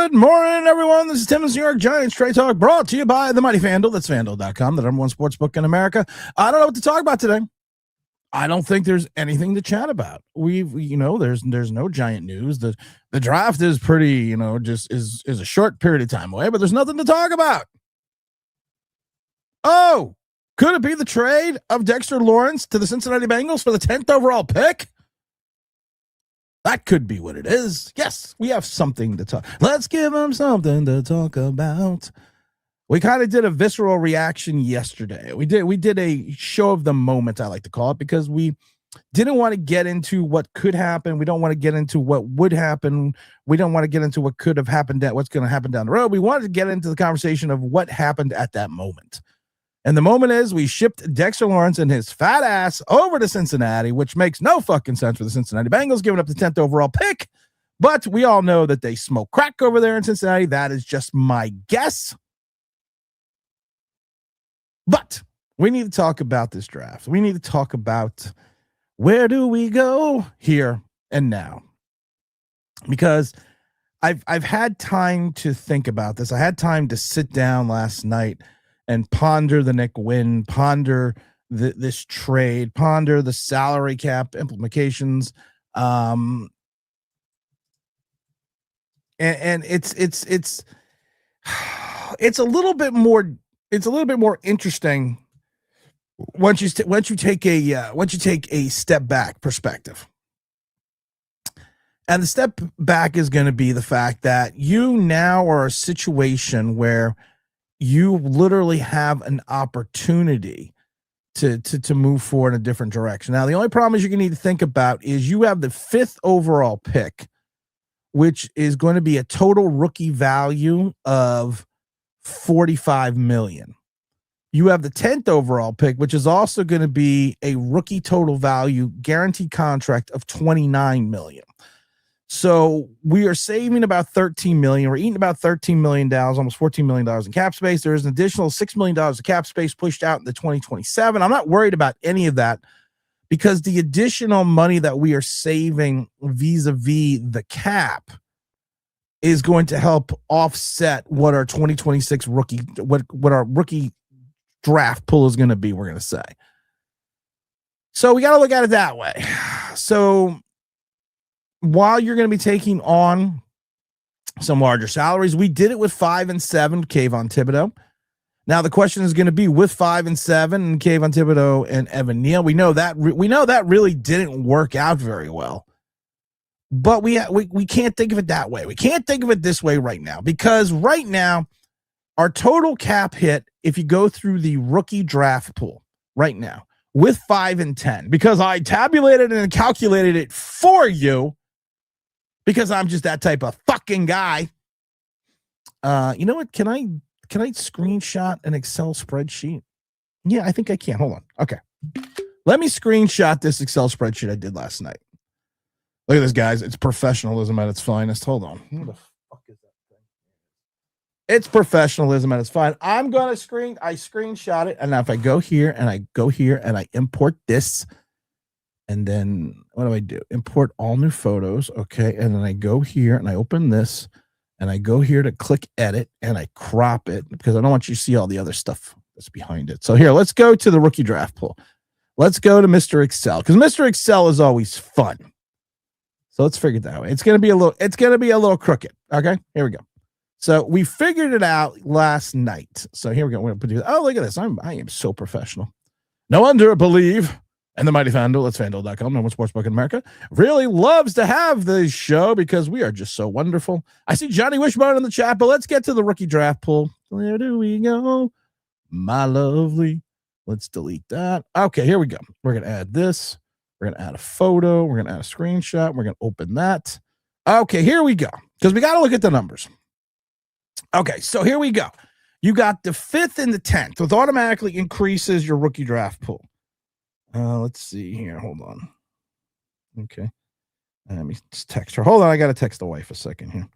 Good morning, everyone. This is Tim's New York Giants Trade Talk, brought to you by the Mighty FanDuel. That's FanDuel.com, the number one sports book in America. I don't know what to talk about today. I don't think there's anything to chat about. There's no giant news. The draft is pretty, just is a short period of time away, but there's nothing to talk about. Oh, could it be the trade of Dexter Lawrence to the Cincinnati Bengals for the 10th overall pick? That could be what it is. Yes, we have something to talk. Let's give them something to talk about. We kind of did a visceral reaction yesterday. We did a show of the moment, I like to call it, because we didn't want to get into what could happen. We don't want to get into what would happen. We don't want to get into what could have happened, what's going to happen down the road. We wanted to get into the conversation of what happened at that moment. And the moment is we shipped Dexter Lawrence and his fat ass over to Cincinnati, which makes no fucking sense for the Cincinnati Bengals, giving up the 10th overall pick. But we all know that they smoke crack over there in Cincinnati. That is just my guess. But we need to talk about this draft. We need to talk about where do we go here and now. Because I've had time to think about this. I had time to sit down last night and ponder the Nick Wynn, ponder this trade, ponder the salary cap implications. And it's a little bit more interesting once you take a step back perspective. And the step back is going to be the fact that you now are a situation where you literally have an opportunity to move forward in a different direction. Now, the only problem is you're going to need to think about is you have the 5th overall pick, which is going to be a total rookie value of $45 million. You have the 10th overall pick, which is also going to be a rookie total value guaranteed contract of $29 million. So we are saving about $13 million. We're eating about $13 million, almost $14 million in cap space. There is an additional $6 million of cap space pushed out into 2027. I'm not worried about any of that because the additional money that we are saving vis-a-vis the cap is going to help offset what our 2026 what our rookie draft pool is going to be, we're going to say. So we got to look at it that way. So while you're going to be taking on some larger salaries, we did it with 5 and 7, Kayvon Thibodeau. Now the question is going to be with 5 and 7 and Kayvon Thibodeau and Evan Neal. We know that really didn't work out very well, but we can't think of it that way. We can't think of it this way right now, because right now our total cap hit, if you go through the rookie draft pool right now with 5 and 10, because I tabulated and calculated it for you, because I'm just that type of fucking guy. You know what? Can I screenshot an Excel spreadsheet? Yeah, I think I can. Hold on. Okay. Let me screenshot this Excel spreadsheet I did last night. Look at this, guys. It's professionalism at its finest. Hold on. What the fuck is that thing? It's professionalism at its finest. I screenshot it. And now if I go here and I import this, and then what do I do? Import all new photos. Okay. And then I go here and I open this and I go here to click edit and I crop it because I don't want you to see all the other stuff that's behind it. So here, let's go to the rookie draft pool. Let's go to Mr. Excel, because Mr. Excel is always fun. So let's figure it that way. It's going to be a little crooked. Okay. Here we go. So we figured it out last night. So here we go. We're going to put look at this. I am so professional. No wonder believe. And the Mighty FanDuel, that's FanDuel.com, number one sportsbook in America, really loves to have this show because we are just so wonderful. I see Johnny Wishbone in the chat, but let's get to the rookie draft pool. Where do we go, my lovely? Let's delete that. Okay, here we go. We're going to add this. We're going to add a photo. We're going to add a screenshot. We're going to open that. Okay, here we go, because we got to look at the numbers. Okay, so here we go. You got the 5th and the 10th, which automatically increases your rookie draft pool. Let's see here. Hold on. Okay. Let me just text her. Hold on. I got to text the wife a second here.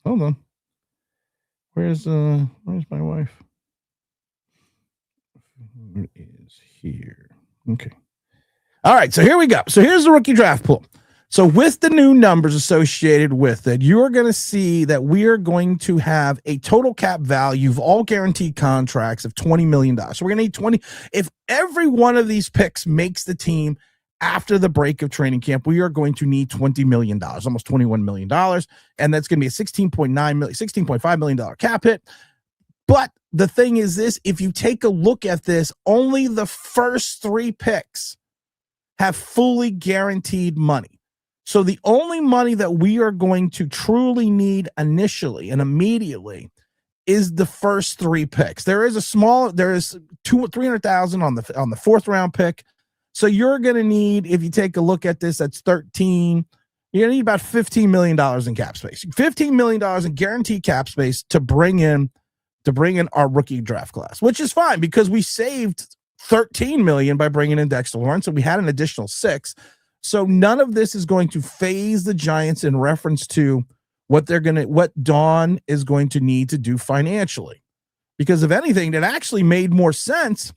Hold on. Where's my wife? Who is here? Okay. All right. So here we go. So here's the rookie draft pool. So with the new numbers associated with it, you're going to see that we are going to have a total cap value of all guaranteed contracts of $20 million. So we're going to need 20. If every one of these picks makes the team after the break of training camp, we are going to need $20 million, almost $21 million. And that's going to be a $16.5 million cap hit. But the thing is this, if you take a look at this, only the first 3 picks have fully guaranteed money. So the only money that we are going to truly need initially and immediately is the first 3 picks. There is $300,000 on the 4th round pick. So you're going to need, if you take a look at this, that's 13. You're going to need about $15 million in cap space. $15 million in guaranteed cap space to bring in our rookie draft class, which is fine because we saved $13 million by bringing in Dexter Lawrence, and we had an additional 6. So none of this is going to phase the Giants in reference to what Dawn is going to need to do financially. Because if anything, that actually made more sense,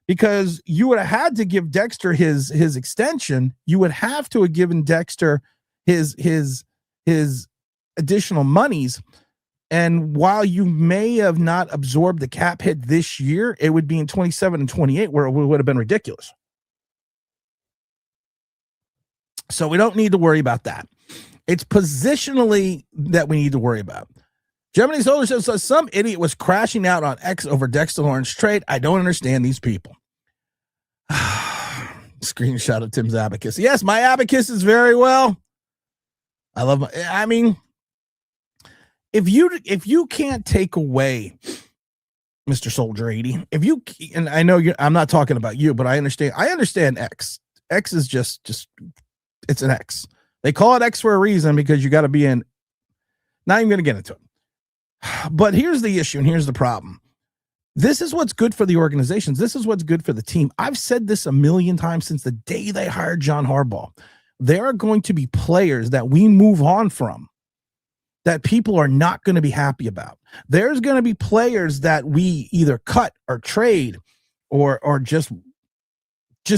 because you would have had to give Dexter his extension. You would have to have given Dexter his additional monies. And while you may have not absorbed the cap hit this year, it would be in 27 and 28 where it would have been ridiculous. So we don't need to worry about that. It's positionally that we need to worry about. Gemini Solar says some idiot was crashing out on X over Dexter Lawrence trade. I don't understand these people. Screenshot of Tim's abacus. Yes, my abacus is very well. If you can't take away Mr. Soldier 80, and I know I'm not talking about you, but I understand X. X is just it's an X. They call it X for a reason, because you got to be in. Not even going to get into it. But here's the issue, and here's the problem. This is what's good for the organizations. This is what's good for the team. I've said this a million times since the day they hired John Harbaugh. There are going to be players that we move on from that people are not going to be happy about. There's going to be players that we either cut or trade or just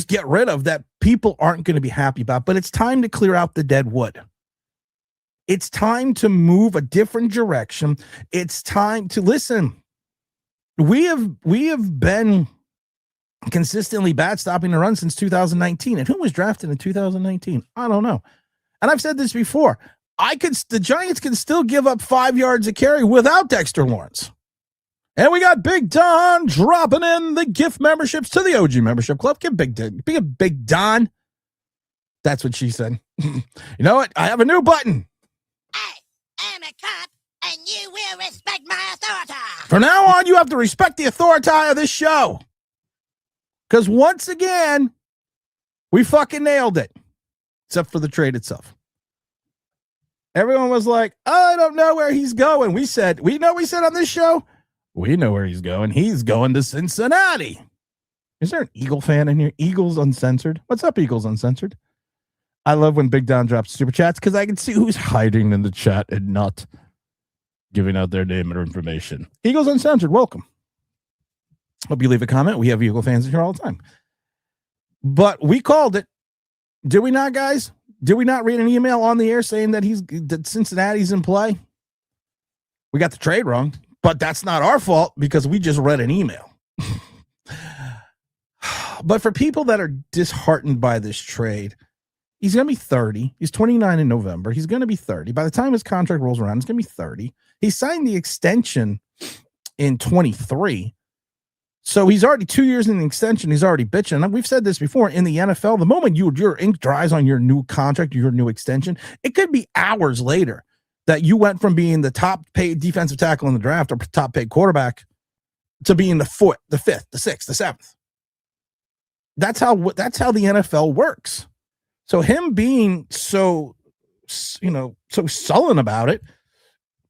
get rid of that people aren't going to be happy about. But it's time to clear out the dead wood. It's time to move a different direction. It's time to listen. We have been consistently bad stopping the run since 2019. And who was drafted in 2019? I don't know. And I've said this before. The Giants can still give up 5 yards a carry without Dexter Lawrence. And we got Big Don dropping in the gift memberships to the OG membership club. Give Big Don. That's what she said. You know what? I have a new button. I am a cop, and you will respect my authority. From now on, you have to respect the authority of this show. Because once again, we fucking nailed it. Except for the trade itself. Everyone was like, oh, I don't know where he's going. We said on this show, we know where he's going. He's going to Cincinnati. Is there an Eagle fan in here? Eagles Uncensored. What's up, Eagles Uncensored? I love when Big Don drops super chats because I can see who's hiding in the chat and not giving out their name or information. Eagles Uncensored, welcome. Hope you leave a comment. We have Eagle fans in here all the time. But we called it. Did we not, guys? Did we not read an email on the air saying that Cincinnati's in play? We got the trade wrong, but that's not our fault because we just read an email. But for people that are disheartened by this trade, he's going to be 30. He's 29 in November. He's going to be 30. By the time his contract rolls around, he's going to be 30. He signed the extension in 23. So he's already 2 years in the extension. He's already bitching. And we've said this before in the NFL. The moment your ink dries on your new contract, your new extension, it could be hours later that you went from being the top paid defensive tackle in the draft or top paid quarterback to being the 4th, the 5th, the 6th, the 7th. That's how the NFL works. So him being so sullen about it.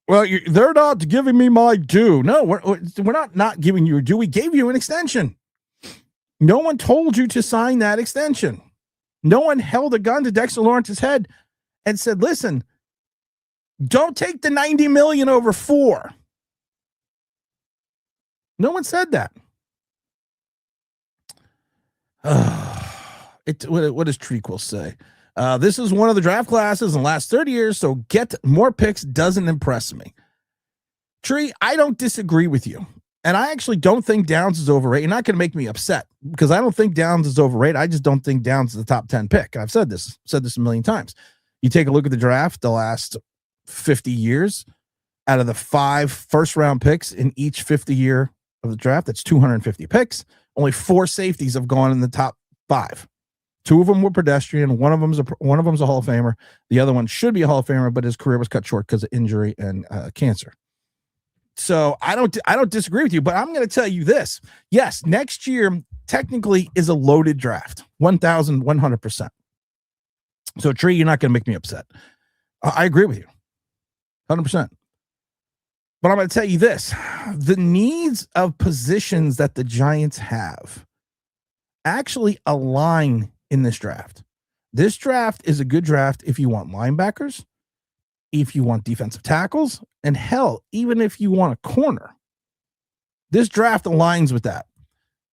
Well, they're not giving me my due. No, we're not giving you a due. We gave you an extension. No one told you to sign that extension. No one held a gun to Dexter Lawrence's head and said, listen, don't take the $90 million over 4. No one said that. What does Trequel say? This is one of the draft classes in the last 30 years, so get more picks doesn't impress me. Tree, I don't disagree with you. And I actually don't think Downs is overrated. You're not going to make me upset because I don't think Downs is overrated. I just don't think Downs is the top 10 pick. And I've said this a million times. You take a look at the draft the last 50 years, out of the 5 first-round picks in each 50 year of the draft, that's 250 picks. Only 4 safeties have gone in the top 5. 2 of them were pedestrian. One of them's a Hall of Famer. The other one should be a Hall of Famer, but his career was cut short because of injury and cancer. So I don't disagree with you, but I'm going to tell you this. Yes, next year technically is a loaded draft, 1,100%. So Tree, you're not going to make me upset. I agree with you, 100%. But I'm going to tell you this. The needs of positions that the Giants have actually align in this draft. This draft is a good draft if you want linebackers, if you want defensive tackles, and hell, even if you want a corner. This draft aligns with that.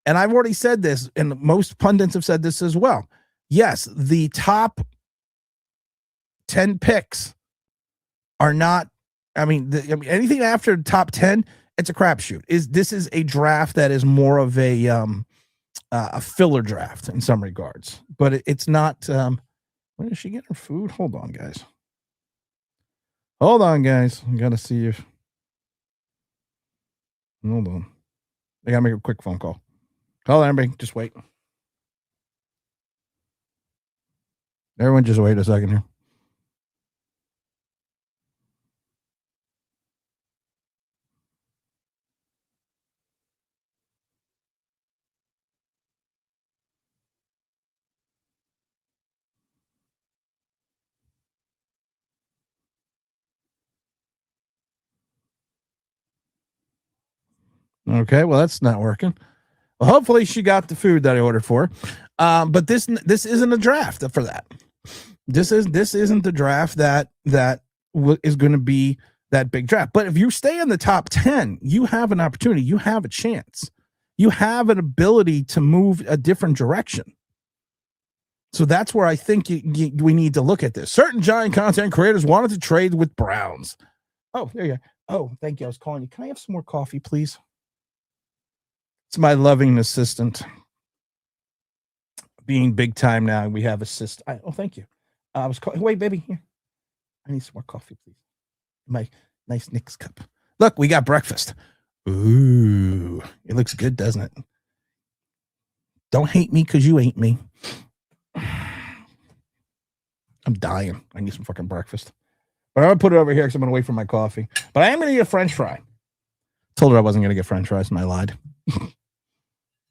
And I've already said this, and most pundits have said this as well. Yes, the top 10 picks are not, anything after the top 10, it's a crapshoot. This is a draft that is more of a filler draft in some regards. But it's not, when is she getting her food? Hold on, guys. I got to see if. Hold on. I got to make a quick phone call. Hold on, everybody. Just wait. Everyone just wait a second here. Okay, well, that's not working. Well, hopefully she got the food that I ordered for. But this isn't a draft for that. This isn't the draft that is going to be that big draft. But if you stay in the top 10, you have an opportunity. You have a chance. You have an ability to move a different direction. So that's where I think we need to look at this. Certain Giant content creators wanted to trade with Browns. Oh, there you go. Oh, thank you. I was calling you. Can I have some more coffee, please? It's my loving assistant. Being big time now, we have assistant. Oh, thank you. I was calling. Wait, baby, here. I need some more coffee, please. My nice Nick's cup. Look, we got breakfast. Ooh, it looks good, doesn't it? Don't hate me because you ain't me. I'm dying. I need some fucking breakfast. But I'm going to put it over here because I'm going to wait for my coffee. But I am going to eat a French fry. Told her I wasn't going to get French fries, and I lied.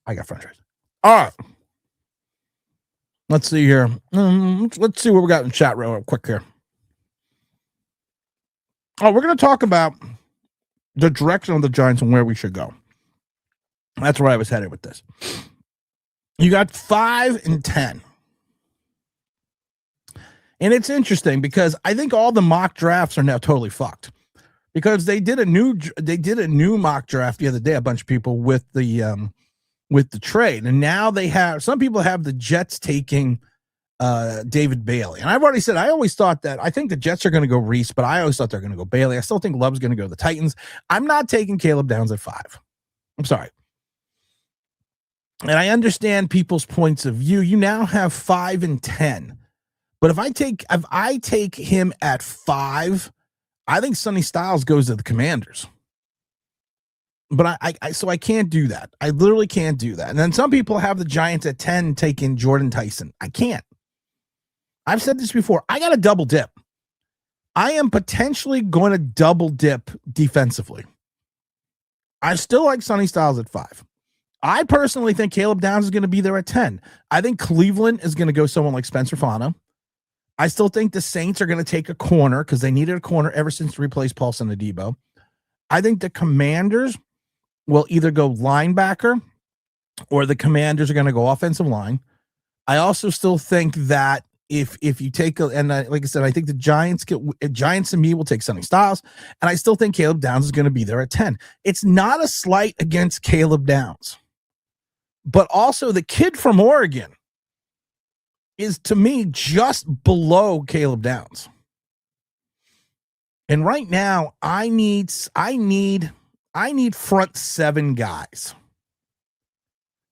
I got French fries. All right. Let's see here. Let's see what we got in chat real quick here. Oh, we're going to talk about the direction of the Giants and where we should go. That's where I was headed with this. You got 5 and 10. And it's interesting because I think all the mock drafts are now totally fucked. Because they did a new mock draft the other day, a bunch of people with the trade. And now they have, some people have the Jets taking David Bailey. And I've already said, I always thought that, I think the Jets are going to go Reese, but I always thought they're going to go Bailey. I still think Love's going to go the Titans. I'm not taking Caleb Downs at 5. I'm sorry. And I understand people's points of view. You now have 5 and 10. But if I take him at 5, I think Sonny Styles goes to the Commanders. But I can't do that. I literally can't do that. And then some people have the Giants at 10 taking Jordan Tyson. I can't. I've said this before. I got a double dip. I am potentially going to double dip defensively. I still like Sonny Styles at 5. I personally think Caleb Downs is going to be there at 10. I think Cleveland is going to go someone like Spencer Fano. I still think the Saints are going to take a corner because they needed a corner ever since to replace Paulson Adebo. I think the Commanders will either go linebacker or the Commanders are going to go offensive line. I also still think that if you take like I said, I think the Giants and me will take Sonny Styles, and I still think Caleb Downs is going to be there at 10. It's not a slight against Caleb Downs, but also the kid from Oregon is to me just below Caleb Downs. And right now, I need front seven guys.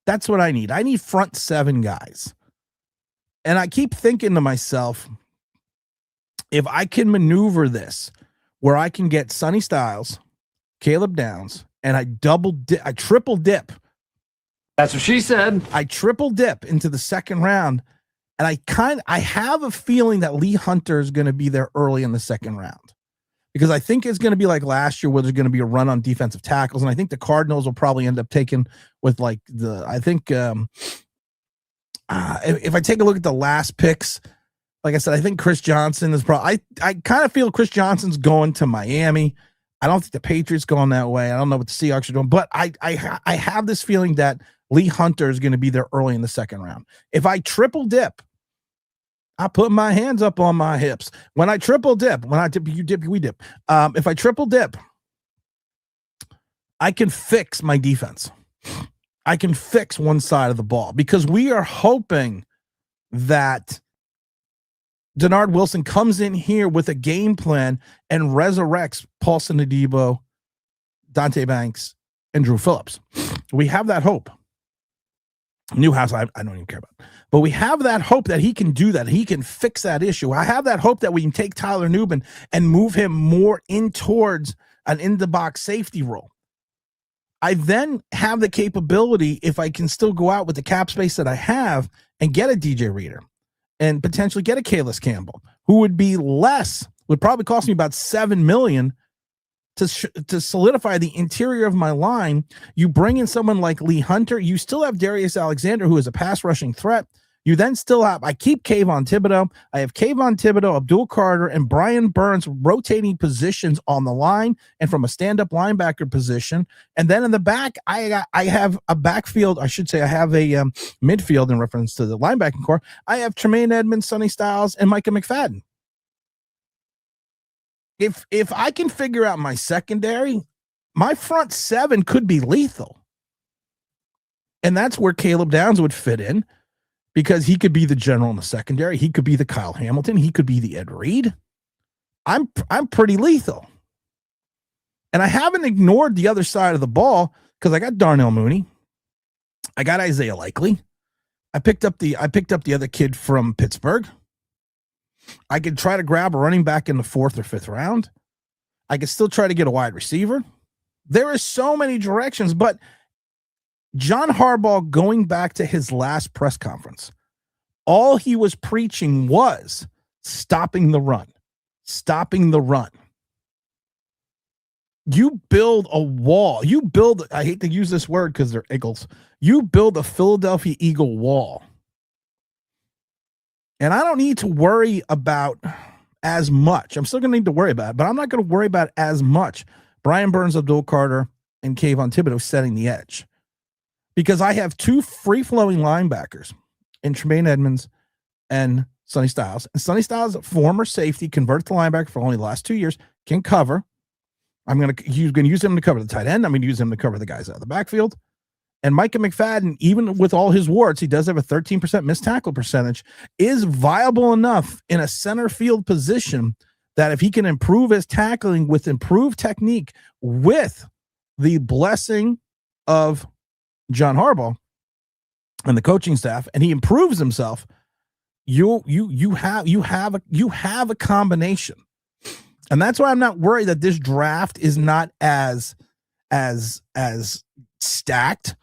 That's what I need. I need front seven guys. And I keep thinking to myself, if I can maneuver this where I can get Sonny Styles, Caleb Downs, and I triple dip. That's what she said. I triple dip into the second round. And I have a feeling that Lee Hunter is going to be there early in the second round. Because I think it's going to be like last year where there's going to be a run on defensive tackles. And I think the Cardinals will probably end up taking with like if I take a look at the last picks, like I said, I think Chris Johnson is probably, I kind of feel Chris Johnson's going to Miami. I don't think the Patriots going that way. I don't know what the Seahawks are doing, but I have this feeling that Lee Hunter is going to be there early in the second round. If I triple dip, I put my hands up on my hips. When I triple dip, when I dip, you dip, we dip. If I triple dip, I can fix my defense. I can fix one side of the ball because we are hoping that Denard Wilson comes in here with a game plan and resurrects Paulson Adebo, Dante Banks, and Drew Phillips. We have that hope. Newhouse, I don't even care about. But we have that hope that he can do that. He can fix that issue. I have that hope that we can take Tyler Nubin and move him more in towards an in-the-box safety role. I then have the capability, if I can still go out with the cap space that I have and get a DJ Reader and potentially get a Kalis Campbell, who would probably cost me about $7 million to solidify the interior of my line. You bring in someone like Lee Hunter. You still have Darius Alexander, who is a pass rushing threat. You then still have, I keep Kayvon Thibodeau. I have Kayvon Thibodeau, Abdul Carter, and Brian Burns rotating positions on the line and from a stand-up linebacker position. And then in the back, I have a backfield. I should say I have a midfield in reference to the linebacking core. I have Tremaine Edmonds, Sonny Styles, and Micah McFadden. If I can figure out my secondary, my front seven could be lethal. And that's where Caleb Downs would fit in because he could be the general in the secondary. He could be the Kyle Hamilton. He could be the Ed Reed. I'm pretty lethal. And I haven't ignored the other side of the ball because I got Darnell Mooney. I got Isaiah Likely. I picked up the other kid from Pittsburgh. I could try to grab a running back in the 4th or 5th round. I could still try to get a wide receiver. There are so many directions, but John Harbaugh, going back to his last press conference, all he was preaching was stopping the run. You build a wall. I hate to use this word because they're Eagles. You build a Philadelphia Eagle wall. And I don't need to worry about as much. I'm still going to need to worry about it, but I'm not going to worry about as much. Brian Burns, Abdul Carter, and Kayvon Thibodeau setting the edge. Because I have two free-flowing linebackers in Tremaine Edmonds and Sonny Styles. And Sonny Styles, former safety, converted to linebacker for only the last 2 years, can cover. I'm going to use him to cover the tight end. I'm going to use him to cover the guys out of the backfield. And Micah McFadden, even with all his warts, he does have a 13% missed tackle percentage, is viable enough in a center field position that if he can improve his tackling with improved technique with the blessing of John Harbaugh and the coaching staff, and he improves himself, you have a combination. And that's why I'm not worried that this draft is not as stacked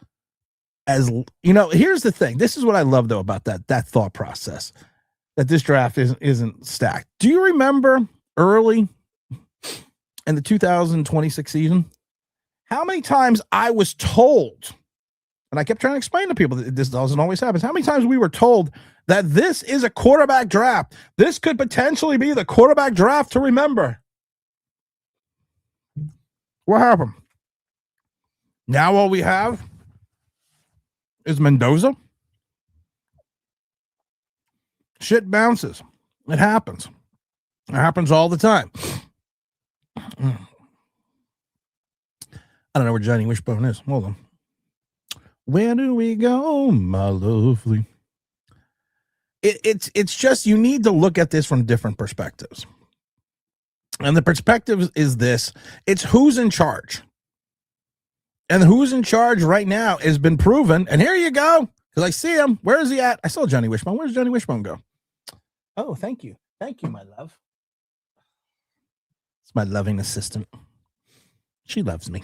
as, you know. Here's the thing. This is what I love though about that thought process, that this draft isn't stacked. Do you remember early in the 2026 season how many times I was told, and I kept trying to explain to people that this doesn't always happen, how many times we were told that this is a quarterback draft? This could potentially be the quarterback draft to remember. What happened? Now all we have is Mendoza. Shit bounces. It happens. It happens all the time. I don't know where Johnny Wishbone is. Hold on. Where do we go, my lovely? It's just you need to look at this from different perspectives. And the perspective is this. It's who's in charge. And who's in charge right now has been proven. And here you go. Because I see him. Where is he at? I saw Johnny Wishbone. Where's Johnny Wishbone go? Oh, thank you. Thank you, my love. It's my loving assistant. She loves me.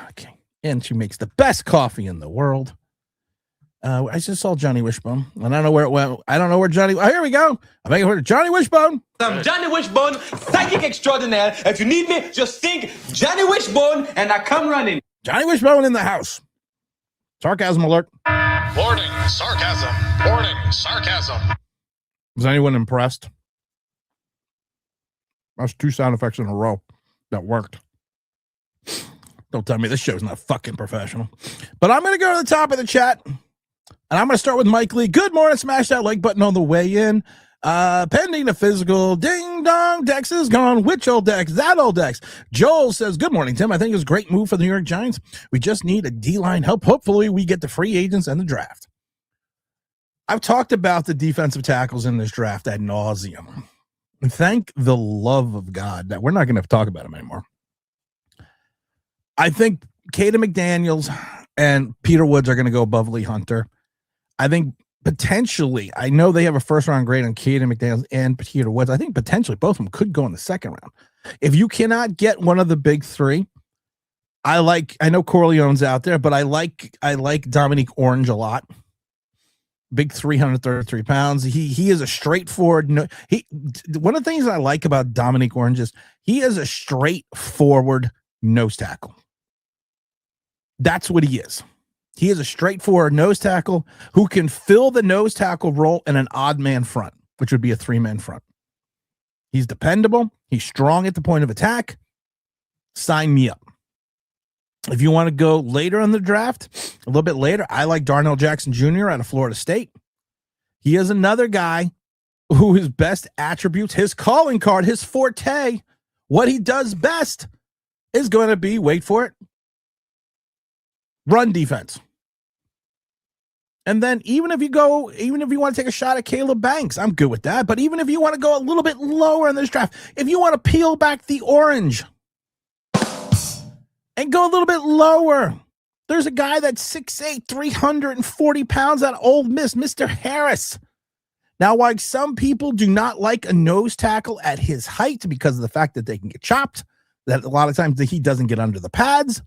Okay. And she makes the best coffee in the world. I just saw Johnny Wishbone. And I don't know where it went. I don't know where Johnny. Oh, here we go. I'm making for Johnny Wishbone. I'm Johnny Wishbone, psychic extraordinaire. If you need me, just think Johnny Wishbone, and I come running. Johnny Wishbone in the house. Sarcasm alert. Warning, sarcasm. Warning, sarcasm. Was anyone impressed? That's 2 sound effects in a row that worked. Don't tell me this show's not fucking professional. But I'm going to go to the top of the chat. And I'm going to start with Mike Lee. Good morning. Smash that like button on the way in. Pending the physical. Ding dong. Dex is gone. Which old Dex? That old Dex. Joel says, good morning, Tim. I think it's a great move for the New York Giants. We just need a D-line help. Hopefully we get the free agents and the draft. I've talked about the defensive tackles in this draft ad nauseum. Thank the love of God that we're not going to talk about them anymore. I think Caden McDaniels and Peter Woods are going to go above Lee Hunter. I think potentially, I know they have a first-round grade on Caden McDaniels and Peter Woods. I think potentially both of them could go in the second round. If you cannot get one of the big three, I know Corleone's out there, but I like Dominique Orange a lot. Big 333 pounds. He is a straightforward. One of the things I like about Dominique Orange is he is a straightforward nose tackle. That's what he is. He is a straightforward nose tackle who can fill the nose tackle role in an odd man front, which would be a 3-man front. He's dependable. He's strong at the point of attack. Sign me up. If you want to go later in the draft, a little bit later, I like Darnell Jackson Jr. out of Florida State. He is another guy who his best attributes, his calling card, his forte, what he does best is going to be, wait for it, run defense. And then even if you want to take a shot at Caleb Banks, I'm good with that. But even if you want to go a little bit lower in this draft, if you want to peel back the orange and go a little bit lower, there's a guy that's 6'8", 340 pounds at Ole Miss, Mr. Harris. Now, while some people do not like a nose tackle at his height because of the fact that they can get chopped, that a lot of times he doesn't get under the pads,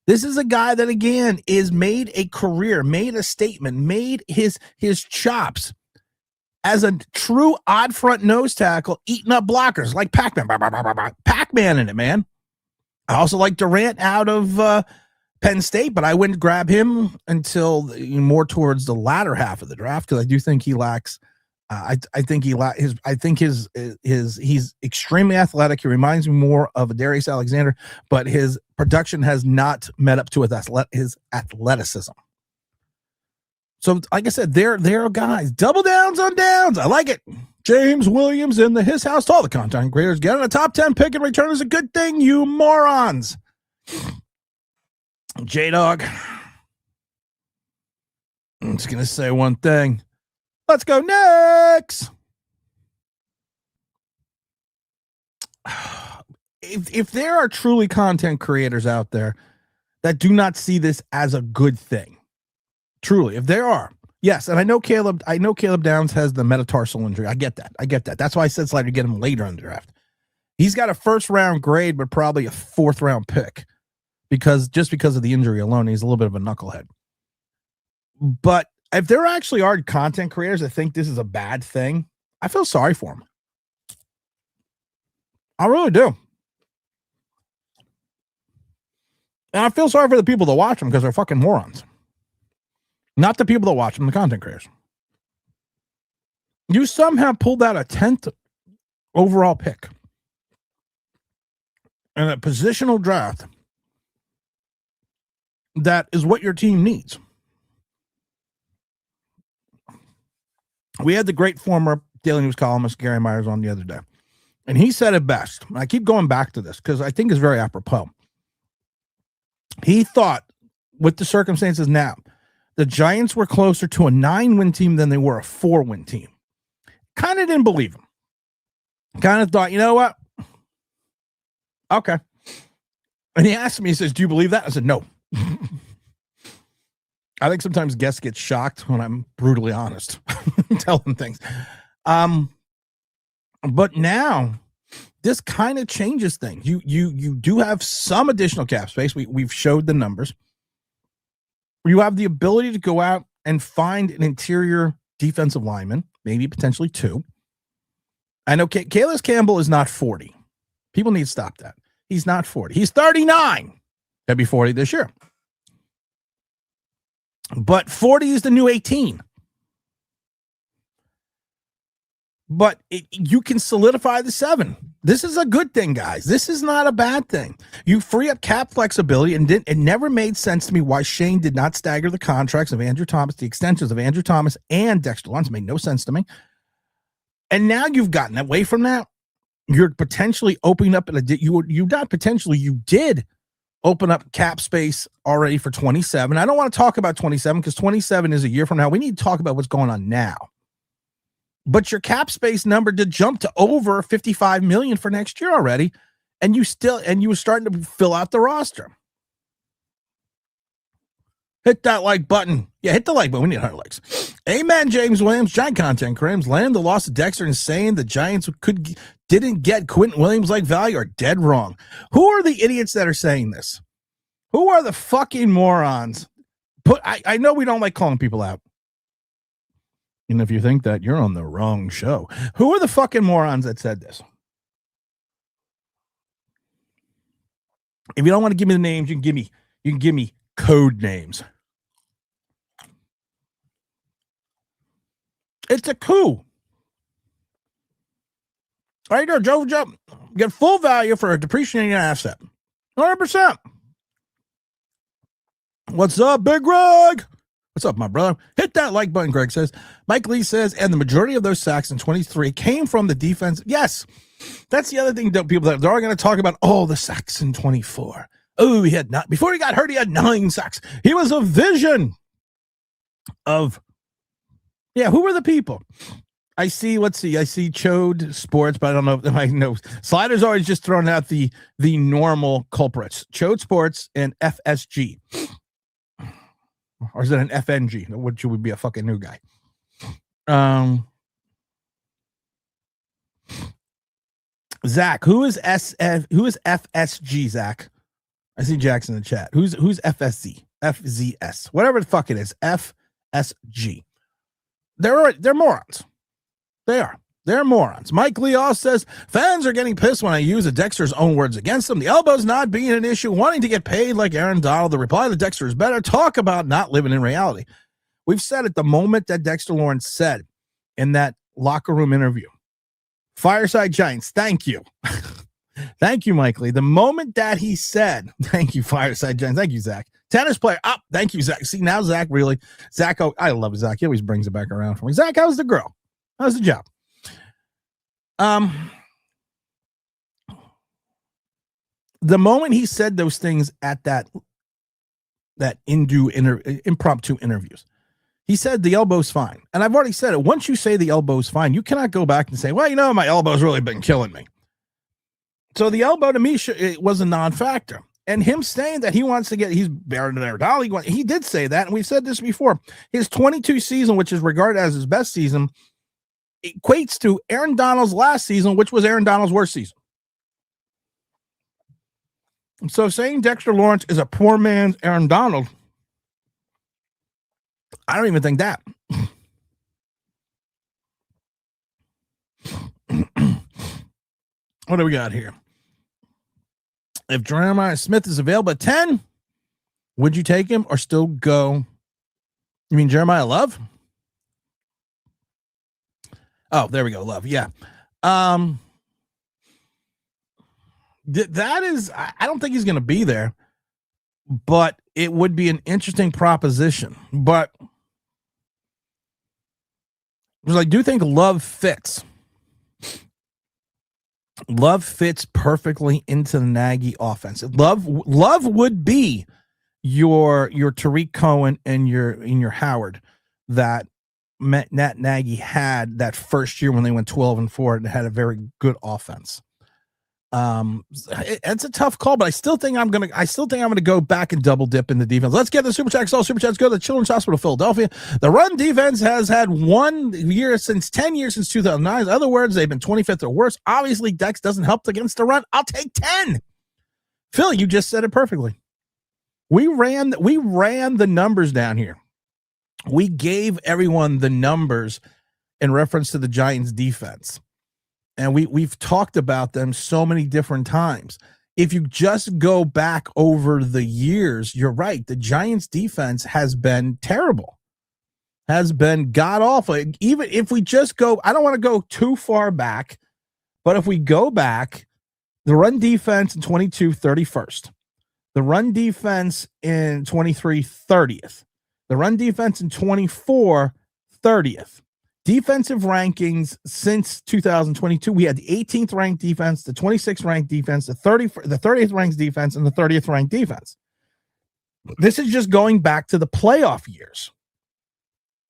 this is a guy that, again, is made a career, made a statement, made his chops as a true odd front nose tackle, eating up blockers like Pac-Man. Pac-Man in it, man. I also like Durant out of Penn State, but I wouldn't grab him until more towards the latter half of the draft because I do think he lacks. He's extremely athletic. He reminds me more of a Darius Alexander, but his production has not met up to his athleticism. So, like I said, there are guys. Double downs on downs. I like it. James Williams in his house. To all the content creators, getting a top 10 pick and return is a good thing, you morons. J-Dog. I'm just going to say one thing. Let's go next. If there are truly content creators out there that do not see this as a good thing, truly, if there are, yes, and I know Caleb Downs has the metatarsal injury. I get that. That's why I said slightly get him later in the draft. He's got a first-round grade, but probably a fourth-round pick because of the injury alone, he's a little bit of a knucklehead. But if there actually are content creators that think this is a bad thing, I feel sorry for them. I really do. And I feel sorry for the people that watch them because they're fucking morons. Not the people that watch them, the content creators. You somehow pulled out a 10th overall pick in a positional draft that is what your team needs. We had the great former Daily News columnist Gary Myers on the other day, and he said it best. I keep going back to this because I think it's very apropos. He thought, with the circumstances now, the Giants were closer to a 9-win team than they were a 4-win team. Kind of didn't believe him. Kind of thought, you know what? Okay. And he asked me, he says, do you believe that? I said, no. I think sometimes guests get shocked when I'm brutally honest. Tell them things. But now this kind of changes things. You do have some additional cap space. We've showed the numbers. You have the ability to go out and find an interior defensive lineman, maybe potentially 2. I know Calais Campbell is not 40. People need to stop that. He's not 40. He's 39. He'll be 40 this year. But 40 is the new 18. But you can solidify the 7. This is a good thing, guys. This is not a bad thing. You free up cap flexibility, and it never made sense to me why Shane did not stagger the contracts of Andrew Thomas, the extensions of Andrew Thomas and Dexter Lawrence. Made no sense to me. And now you've gotten away from that. You're potentially opening up, you did open up cap space already for 27. I don't want to talk about 27 because 27 is a year from now. We need to talk about what's going on now. But your cap space number did jump to over $55 million for next year already, and you were starting to fill out the roster. Hit that like button. Yeah, hit the like button. We need 100 likes. Amen, James Williams. Giant content crimes. Land the loss of Dexter and saying the Giants didn't get Quentin Williams like value are dead wrong. Who are the idiots that are saying this? Who are the fucking morons? I know we don't like calling people out. And if you think that, you're on the wrong show. Who are the fucking morons that said this? If you don't want to give me the names, you can give me code names. It's a coup. Right there, Joe. Get full value for a depreciating asset. 100%. What's up, Big Greg? What's up, my brother? Hit that like button, Greg says. Mike Lee says, and the majority of those sacks in 23 came from the defense. Yes, that's the other thing that people that they're going to talk about. Oh, the sacks in 24. Oh, before he got hurt, he had 9 sacks. He was a vision of, who were the people? I see Chode Sports, but I don't know if I know. Slider's always just throwing out the normal culprits. Chode Sports and FSG. Or is it an FNG? Which would be a fucking new guy. Zach, who is FSG, Zach? I see Jackson in the chat. Who's FSZ? FZS. Whatever the fuck it is. FSG. They're morons. They are. They're morons. Mike Lee also says, fans are getting pissed when I use a Dexter's own words against them. The elbows not being an issue, wanting to get paid like Aaron Donald. The reply to Dexter is better. Talk about not living in reality. We've said at the moment that Dexter Lawrence said in that locker room interview, Fireside Giants, thank you. Thank you, Mike Lee. The moment that he said, thank you, Fireside Giants. Thank you, Zach. Tennis player. Thank you, Zach. See, now Zach really, I love Zach. He always brings it back around for me. Zach, how's the girl? How's the job? The moment he said those things at that impromptu interviews, he said the elbow's fine. And I've already said it. Once you say the elbow's fine, you cannot go back and say, well, my elbow's really been killing me. So the elbow to me it was a non-factor. And him saying that he wants to he's better than Aaron Donald. He did say that. And we've said this before. His 22 season, which is regarded as his best season, equates to Aaron Donald's last season, which was Aaron Donald's worst season. So saying Dexter Lawrence is a poor man's Aaron Donald, I don't even think that. What do we got here? If Jeremiah Smith is available at 10, would you take him or still go? You mean Jeremiah Love? Oh, there we go. Love. Yeah. That is, I don't think he's going to be there, but it would be an interesting proposition. But I do think Love fits. Love fits perfectly into the Nagy offense. Love would be your Tariq Cohen and your Howard that Matt Nagy had that first year when they went 12-4 and had a very good offense. It's a tough call, but I still think I'm gonna go back and double dip in the defense. Let's get the super chats. All super chats go to the Children's Hospital of Philadelphia. The run defense has had 10 years since 2009. In other words, they've been 25th or worse. Obviously, Dex doesn't help against the run. I'll take 10. Phil, you just said it perfectly. We ran the numbers down here. We gave everyone the numbers in reference to the Giants defense. And we've talked about them so many different times. If you just go back over the years, you're right. The Giants defense has been terrible, has been god awful. Even if we just go, I don't want to go too far back, but if we go back, the run defense in 22, 31st. The run defense in 23, 30th. The run defense in 24, 30th. Defensive rankings since 2022, we had the 18th ranked defense, the 26th ranked defense, the 30th ranked defense, and the 30th ranked defense. This is just going back to the playoff years.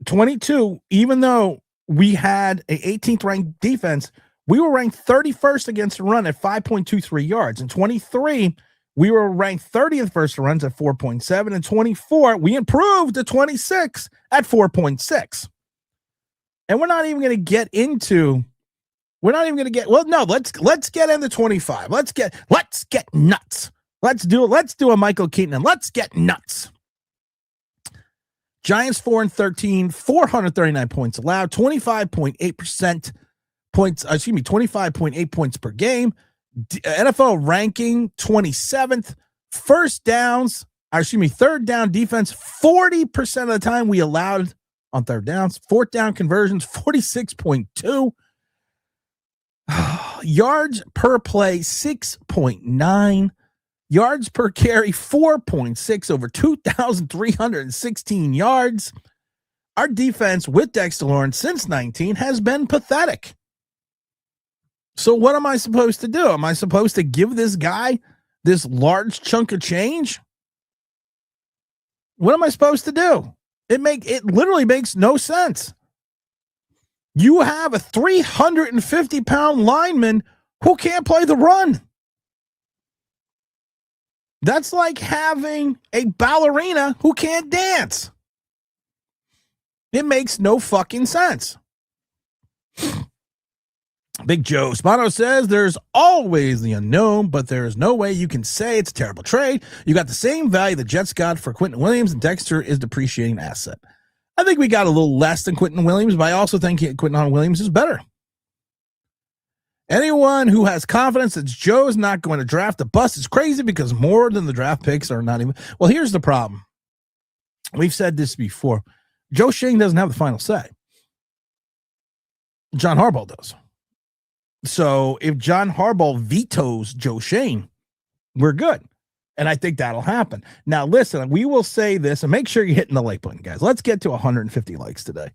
22, even though we had an 18th ranked defense, we were ranked 31st against the run at 5.23 yards. In 23, we were ranked 30th versus runs at 4.7. In 24, we improved to 26 at 4.6. And we're not even going to get into. Well, no. Let's get into 25. Let's get nuts. Let's do a Michael Keaton and let's get nuts. Giants 4-13, 439 points allowed, 25.8% points. 25.8 points per game. NFL ranking 27th. Third down defense 40% of the time we allowed on third downs. Fourth down conversions 46.2. Yards per play 6.9. Yards per carry 4.6, over 2,316 yards. Our defense with Dexter Lawrence since 19 has been pathetic. So what am I supposed to do? Am I supposed to give this guy this large chunk of change? What am I supposed to do? It literally makes no sense. You have a 350-pound lineman who can't play the run. That's like having a ballerina who can't dance. It makes no fucking sense. Big Joe Spano says there's always the unknown, but there's no way you can say it's a terrible trade. You got the same value the Jets got for Quentin Williams, and Dexter is depreciating asset. I think we got a little less than Quentin Williams, but I also think Quentin Williams is better. Anyone who has confidence that Joe's not going to draft a bust is crazy because more than the draft picks are not even. Well, here's the problem. We've said this before. Joe Schoen doesn't have the final say. John Harbaugh does. So if John Harbaugh vetoes Joe Schoen, we're good. And I think that'll happen. Now, listen, we will say this, and make sure you're hitting the like button, guys. Let's get to 150 likes today.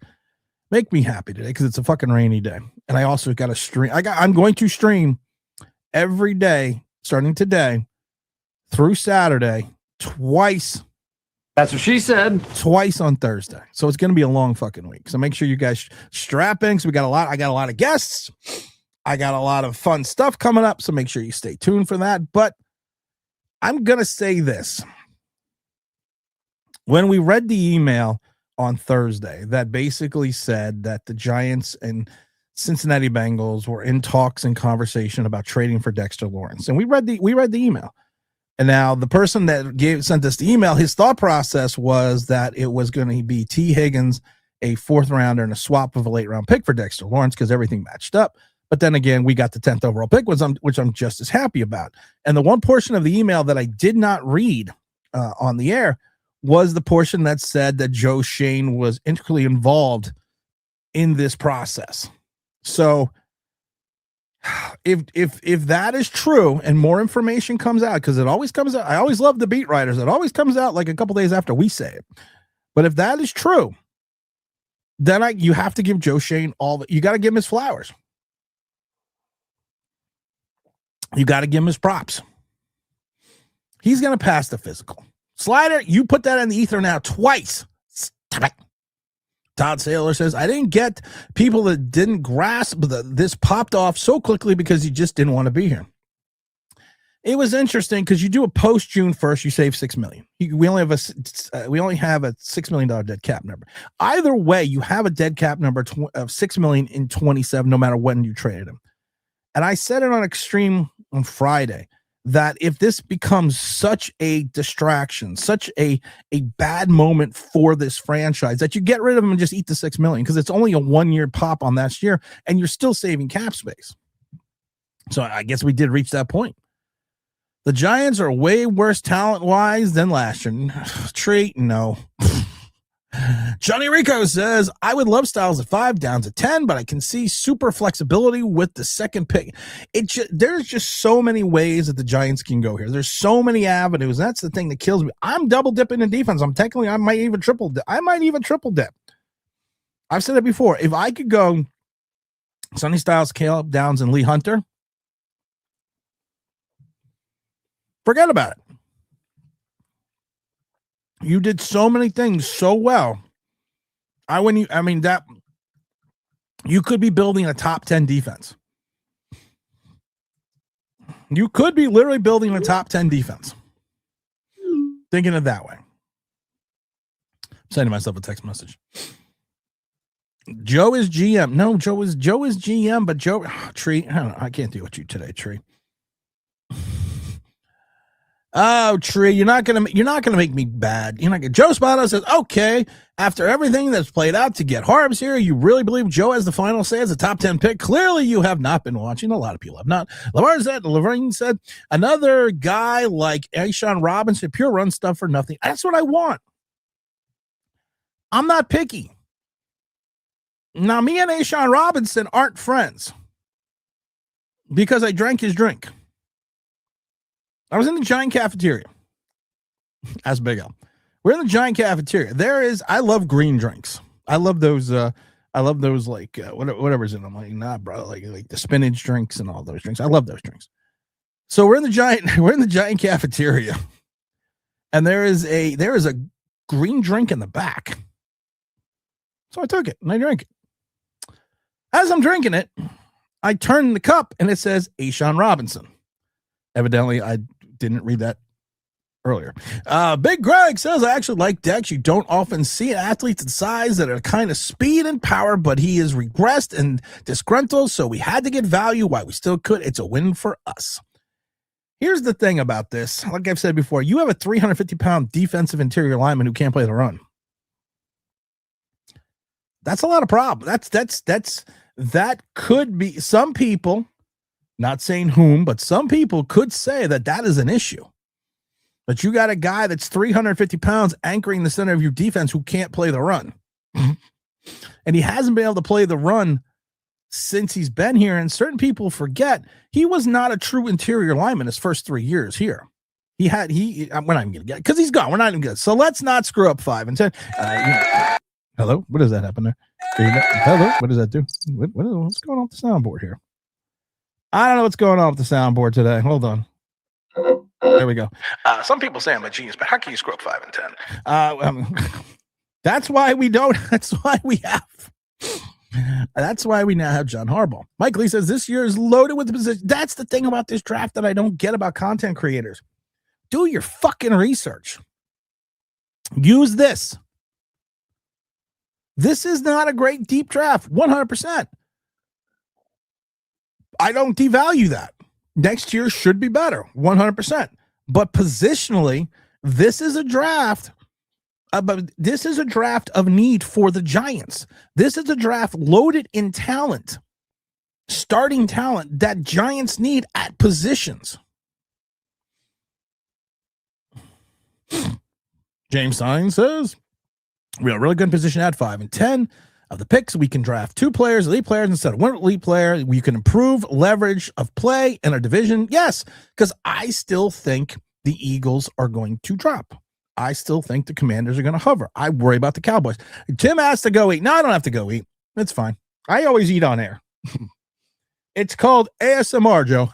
Make me happy today because it's a fucking rainy day. And I also got to stream. I'm going to stream every day, starting today, through Saturday, twice. That's what she said. Twice on Thursday. So it's going to be a long fucking week. So make sure you guys strap in because I got a lot of guests. I got a lot of fun stuff coming up, so make sure you stay tuned for that. But I'm going to say this. When we read the email on Thursday that basically said that the Giants and Cincinnati Bengals were in talks and conversation about trading for Dexter Lawrence, and we read the email. And now the person that sent us the email, his thought process was that it was going to be T. Higgins, a 4th rounder, and a swap of a late round pick for Dexter Lawrence because everything matched up. But then again, we got the 10th overall pick, which I'm just as happy about. And the one portion of the email that I did not read on the air was the portion that said that Joe Schoen was intricately involved in this process. So if that is true and more information comes out, because it always comes out, I always love the beat writers. It always comes out like a couple days after we say it. But if that is true, then you have to give Joe Schoen you got to give him his flowers. You got to give him his props. He's going to pass the physical. Slider, you put that in the ether now twice. Stop it. Todd Saylor says, I didn't get people that didn't grasp this popped off so quickly because you just didn't want to be here. It was interesting because you do a post June 1st, you save $6 million. We only have a $6 million dead cap number. Either way, you have a dead cap number of $6 million in 27, no matter when you traded him. And I said it on Extreme on Friday that if this becomes such a distraction, such a bad moment for this franchise, that you get rid of him and just eat the $6 million because it's only a 1-year pop on that year, and you're still saving cap space. So I guess we did reach that point. The Giants are way worse talent-wise than last year. Tree, no. Johnny Rico says, I would love Styles at 5, down to 10, but I can see super flexibility with the second pick. There's just so many ways that the Giants can go here. There's so many avenues. That's the thing that kills me. I'm double dipping in defense. I might even triple dip. I've said it before. If I could go Sonny Styles, Caleb Downs, and Lee Hunter, forget about it. You did so many things so well. You could be building a top 10 defense. You could be literally building a top 10 defense. Thinking it that way. I'm sending myself a text message. Joe is GM. No, Joe is GM, but Tree, I don't know. I can't deal with you today, Tree. Oh, Tree, you're not gonna make me bad. Joe Spano says, okay, after everything that's played out to get Harbs here, you really believe Joe has the final say as a top 10 pick? Clearly, you have not been watching. A lot of people have not. Levine said, another guy like Ashawn Robinson, pure run stuff for nothing. That's what I want. I'm not picky. Now, me and Ashawn Robinson aren't friends because I drank his drink. I was in the Giant cafeteria. That's Big L. We're in the Giant cafeteria. I love green drinks. I love those like whatever's in them. Like, nah, bro, like the spinach drinks and all those drinks. I love those drinks. So we're in the Giant cafeteria. And there is a green drink in the back. So I took it and I drank it. As I'm drinking it, I turn the cup and it says Ashawn Robinson. Evidently, I didn't read that earlier. Big Greg says, I actually like Dex. You don't often see athletes in size that are kind of speed and power, but he is regressed and disgruntled, so we had to get value while we still could. It's a win for us. Here's the thing about this. Like I've said before, you have a 350-pound defensive interior lineman who can't play the run. That's a lot of problems. That could be some people. Not saying whom, but some people could say that is an issue. But you got a guy that's 350 pounds anchoring the center of your defense who can't play the run. And he hasn't been able to play the run since he's been here. And certain people forget he was not a true interior lineman his first 3 years here. We're not even going to get it because he's gone. We're not even good. So let's not screw up 5 and 10. Hello? What does that happen there? Hello? What does that do? What's going on with the soundboard here? I don't know what's going on with the soundboard today. Hold on. There we go. Some people say I'm a genius, but how can you screw up 5 and 10? That's why we don't. That's why we now have John Harbaugh. Mike Lee says this year is loaded with the position. That's the thing about this draft that I don't get about content creators. Do your fucking research. Use this. This is not a great deep draft. 100%. I don't devalue that. Next year should be better, 100%. But positionally, this is a draft. But this is a draft of need for the Giants. This is a draft loaded in talent, starting talent that Giants need at positions. James Stein says, we are really good position at 5 and 10. Of the picks, we can draft 2 players, elite players, instead of 1 elite player. We can improve leverage of play in our division. Yes, because I still think the Eagles are going to drop. I still think the Commanders are going to hover. I worry about the Cowboys. Tim has to go eat. No, I don't have to go eat. It's fine. I always eat on air. It's called ASMR, Joe.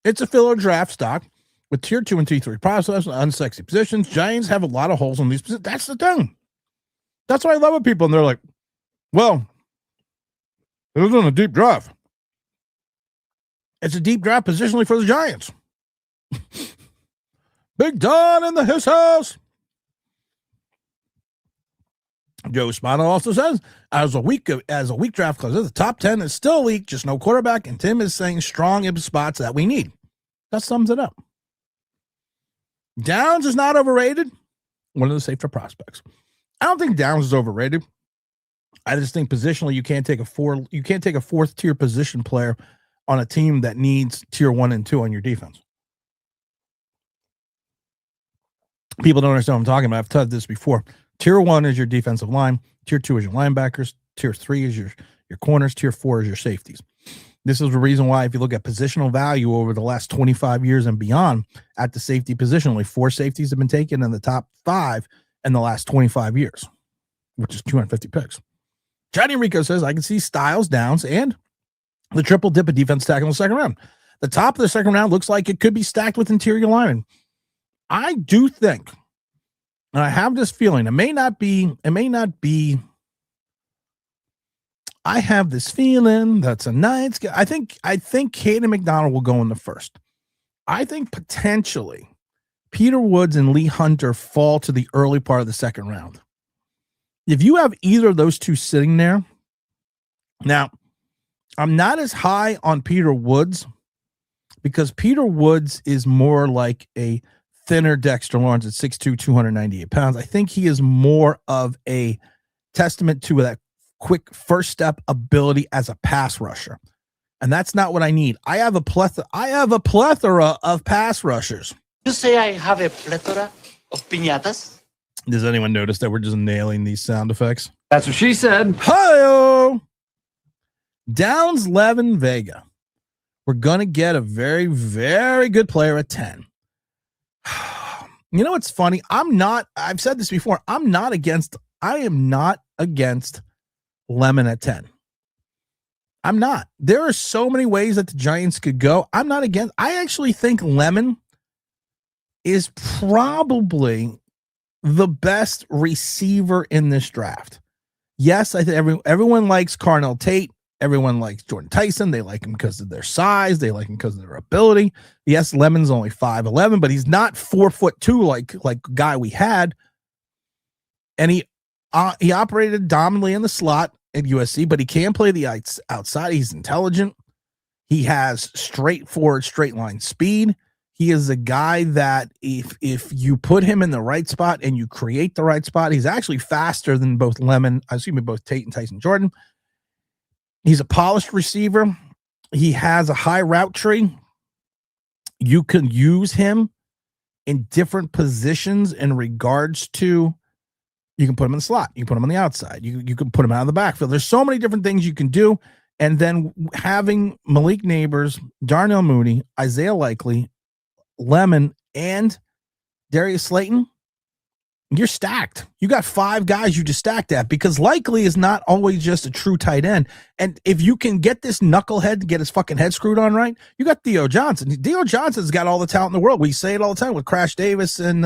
It's a filler draft stock with tier 2 and tier 3 process, unsexy positions. Giants have a lot of holes in these positions. That's the thing. That's why I love it, people. And they're like, well, it isn't a deep draft. It's a deep draft positionally for the Giants. Big Don in his house. Joe Schoen also says, as a weak draft class, the top 10 is still weak, just no quarterback. And Tim is saying strong in spots that we need. That sums it up. Downs is not overrated. One of the safer prospects. I don't think Downs is overrated. I just think positionally you can't take a fourth tier position player on a team that needs tier 1 and 2 on your defense. People don't understand what I'm talking about. I've told this before. Tier 1 is your defensive line. Tier 2 is your linebackers. Tier 3 is your corners. Tier 4 is your safeties. This is the reason why, if you look at positional value over the last 25 years and beyond, at the safety position, only 4 safeties have been taken in the top 5 in the last 25 years, which is 250 picks. Johnny Rico says, I can see Styles, Downs, and the triple dip of defense tackle in the second round. The top of the second round looks like it could be stacked with interior linemen. I do think, and I have this feeling, it may not be, I have this feeling that's a nice guy. I think Caden McDonald will go in the first. I think potentially Peter Woods and Lee Hunter fall to the early part of the second round. If you have either of those two sitting there, now I'm not as high on Peter Woods because Peter Woods is more like a thinner Dexter Lawrence at 6'2", 298 pounds. I think he is more of a testament to that quick first step ability as a pass rusher. And that's not what I need. I have a plethora of pass rushers. You say I have a plethora of piñatas? Does anyone notice that we're just nailing these sound effects? That's what she said. Hi-yo! Downs, Levin, Vega. We're going to get a very, very good player at 10. You know what's funny? I've said this before. I am not against Lemon at 10. I'm not. There are so many ways that the Giants could go. I'm not against. I actually think Lemon is probably the best receiver in this draft. Yes, I think everyone likes Carnell Tate. Everyone likes Jordan Tyson. They like him because of their size. They like him because of their ability. Yes, Lemon's only 5'11", but he's not 4'2" like guy we had. And he operated dominantly in the slot at USC, but he can play the outside. He's intelligent. He has straightforward straight line speed. He is a guy that if you put him in the right spot and you create the right spot, he's actually faster than both Tate and Tyson Jordan. He's a polished receiver. He has a high route tree. You can use him in different positions in regards to, you can put him in the slot. You can put him on the outside. You can put him out of the backfield. There's so many different things you can do. And then having Malik Neighbors, Darnell Mooney, Isaiah Likely, Lemon, and Darius Slayton, you're stacked. You got 5 guys you just stacked at, because Likely is not always just a true tight end. And if you can get this knucklehead to get his fucking head screwed on right, you got Theo Johnson. Theo Johnson's got all the talent in the world. We say it all the time with Crash Davis and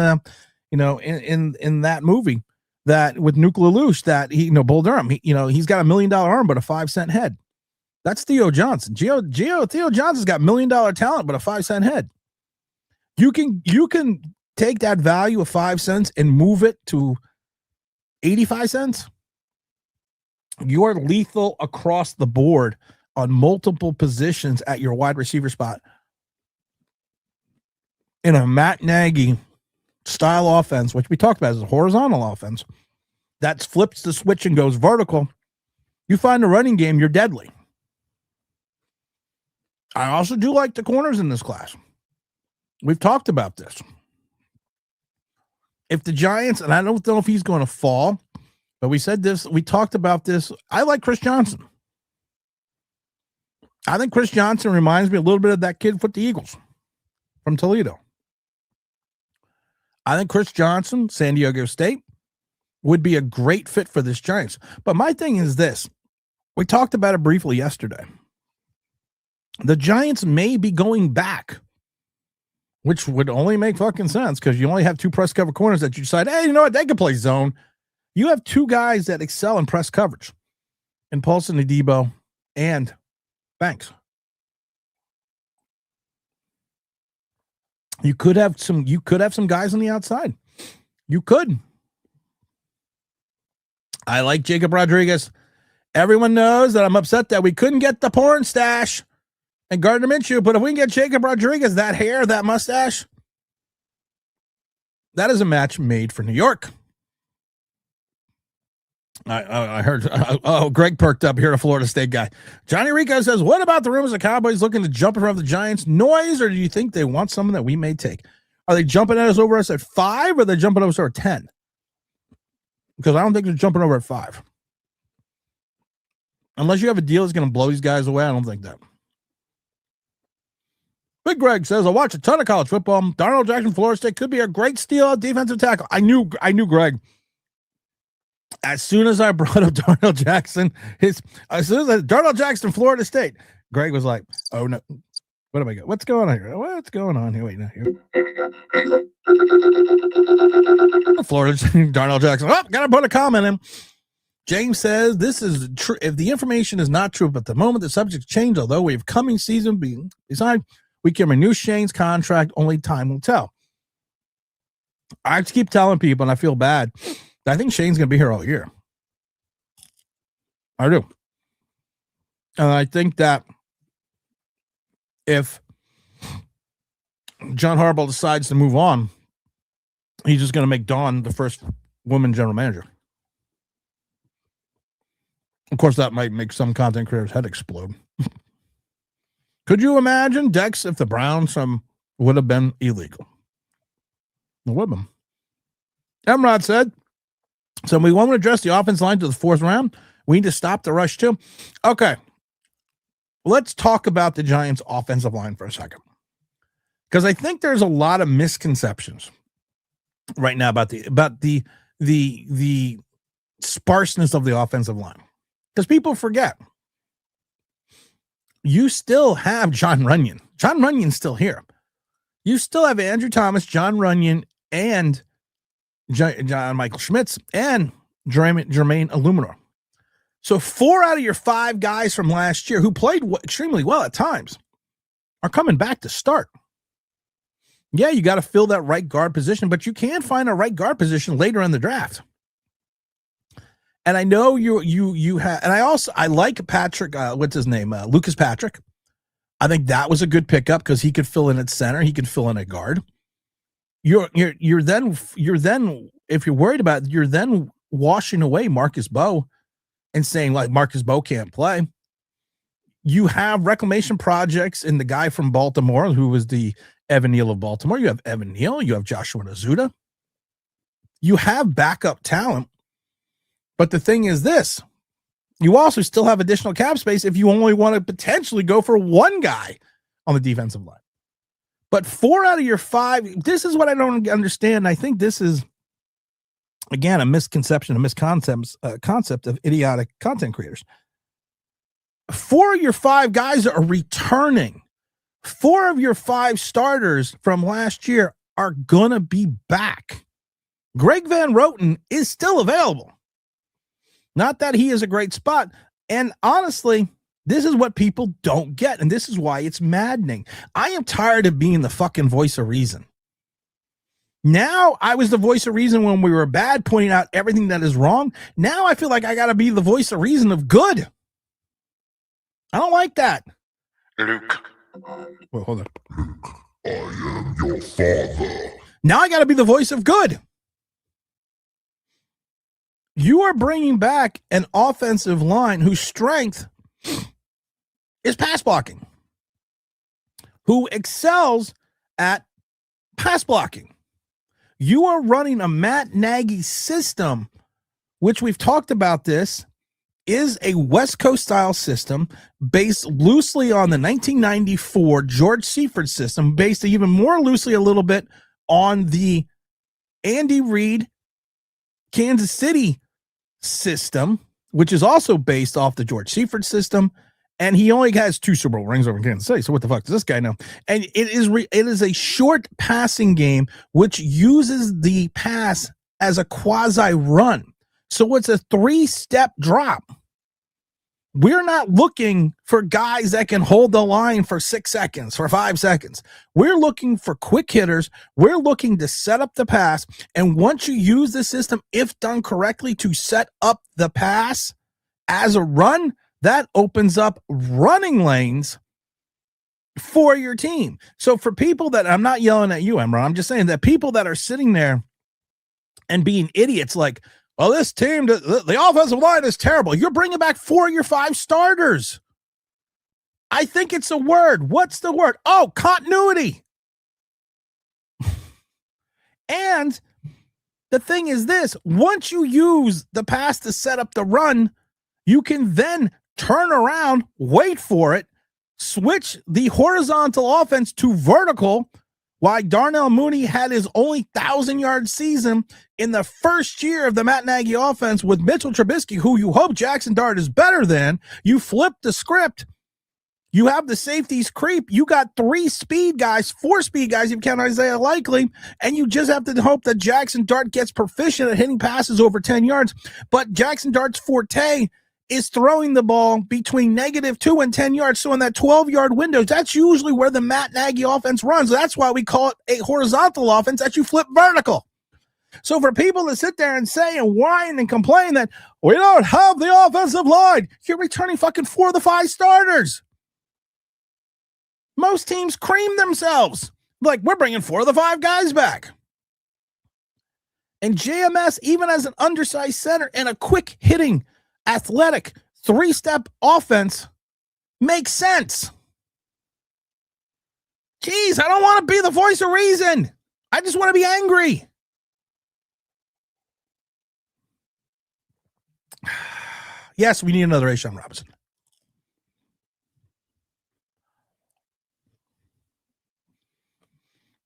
in that movie that with Nuclear Lelouch that Bull Durham. He's got $1 million arm but a 5-cent head. That's Theo Johnson. Theo Johnson's got $1 million talent but a 5-cent head. You can take that value of 5 cents and move it to 85 cents. You're lethal across the board on multiple positions at your wide receiver spot. In a Matt Nagy style offense, which we talked about as a horizontal offense, that flips the switch and goes vertical. You find the running game, you're deadly. I also do like the corners in this class. We've talked about this. If the Giants, and I don't know if he's going to fall, but we said this, we talked about this. I like Chris Johnson. I think Chris Johnson reminds me a little bit of that kid with the Eagles from Toledo. I think Chris Johnson, San Diego State, would be a great fit for this Giants. But my thing is this. We talked about it briefly yesterday. the Giants may be going back, which would only make fucking sense because you only have 2 press cover corners that you decide, hey, you know what, they can play zone. You have 2 guys that excel in press coverage, in Paulson Adebo and Banks. You could have some guys on the outside. You could. I like Jacob Rodriguez. Everyone knows that I'm upset that we couldn't get the porn stash and Gardner Minshew, but if we can get Jacob Rodriguez, that hair, that mustache, that is a match made for New York. I heard, Greg perked up here, a Florida State guy. Johnny Rico says, what about the rumors of Cowboys looking to jump in front of the Giants? Noise, or do you think they want someone that we may take? Are they jumping at us over us at 5, or are they jumping over us at 10? Because I don't think they're jumping over at 5. Unless you have a deal that's going to blow these guys away, I don't think that. Big Greg says, I watch a ton of college football. Darnell Jackson, Florida State could be a great steal at defensive tackle. I knew Greg. As soon as I brought up Darnell Jackson, Darnell Jackson, Florida State, Greg was like, oh no. What am I going? What's going on here? What's going on here? Wait, no, here. Florida, Darnell Jackson. Oh, gotta put a comment in. James says, this is true. If the information is not true, but the moment the subject change, although we have coming season being decided, we can renew Shane's contract. Only time will tell. I keep telling people, and I feel bad. I think Shane's going to be here all year. I do. And I think that if John Harbaugh decides to move on, he's just going to make Dawn the first woman general manager. Of course, that might make some content creators' head explode. Could you imagine, Dex, if the Browns would have been illegal? It would have been. Emrod said, so we want to address the offense line to the 4th round. We need to stop the rush too. Okay. Let's talk about the Giants' offensive line for a second. Because I think there's a lot of misconceptions right now about the sparseness of the offensive line. Because people forget. You still have John Runyon. John Runyon's still here. You still have Andrew Thomas, John Runyon, and John Michael Schmitz, and Jermaine Illuminor. So 4 out of your 5 guys from last year who played extremely well at times are coming back to start. Yeah, you got to fill that right guard position, but you can find a right guard position later in the draft. And I know you have, and I like Patrick. What's his name? Lucas Patrick. I think that was a good pickup because he could fill in at center. He could fill in at guard. You're then if you're worried about it, you're then washing away Marcus Bowe and saying like Marcus Bowe can't play. You have reclamation projects in the guy from Baltimore who was the Evan Neal of Baltimore. You have Evan Neal. You have Joshua Nazuda. You have backup talent. But the thing is this, you also still have additional cap space if you only want to potentially go for one guy on the defensive line. But 4 out of your 5, this is what I don't understand. I think this is, again, a misconception, a concept of idiotic content creators. 4 of your 5 guys are returning. 4 of your 5 starters from last year are going to be back. Greg Van Roten is still available. Not that he is a great spot. And honestly, this is what people don't get. And this is why it's maddening. I am tired of being the fucking voice of reason. Now I was the voice of reason when we were bad, pointing out everything that is wrong. Now I feel like I got to be the voice of reason of good. I don't like that. Luke. Wait, hold on. Luke, I am your father. Now I got to be the voice of good. You are bringing back an offensive line whose strength is pass blocking, who excels at pass blocking. You are running a Matt Nagy system, which we've talked about this, is a West Coast style system based loosely on the 1994 George Seifert system, based even more loosely a little bit on the Andy Reid Kansas City system, which is also based off the George Seifert system, And he only has 2 Super Bowl rings over in Kansas City. So what the fuck does this guy know? And it is a short passing game, which uses the pass as a quasi run. So it's a 3-step drop. We're not looking for guys that can hold the line for 6 seconds, for 5 seconds. We're looking for quick hitters. We're looking to set up the pass. And once you use the system, if done correctly, to set up the pass as a run, that opens up running lanes for your team. So for people that, I'm not yelling at you, Emra, I'm just saying that people that are sitting there and being idiots like, well, this team, the offensive line is terrible. You're bringing back 4 of your 5 starters. I think it's a word. What's the word? Oh, continuity. And the thing is this, once you use the pass to set up the run, you can then turn around, wait for it, switch the horizontal offense to vertical. Why Darnell Mooney had his only 1,000-yard season in the first year of the Matt Nagy offense with Mitchell Trubisky, who you hope Jackson Dart is better than. You flip the script. You have the safeties creep. You got 3 speed guys, 4 speed guys, if you count Isaiah Likely, and you just have to hope that Jackson Dart gets proficient at hitting passes over 10 yards. But Jackson Dart's forte is throwing the ball between -2 and 10 yards. So in that 12-yard window, that's usually where the Matt Nagy offense runs. That's why we call it a horizontal offense that you flip vertical. So for people to sit there and say and whine and complain that we don't have the offensive line, you're returning fucking 4 of the 5 starters. Most teams cream themselves. Like, we're bringing 4 of the 5 guys back. And JMS, even as an undersized center and a quick hitting, athletic 3-step offense, makes sense. Jeez, I don't want to be the voice of reason. I just want to be angry. Yes, we need another Ashawn Robinson.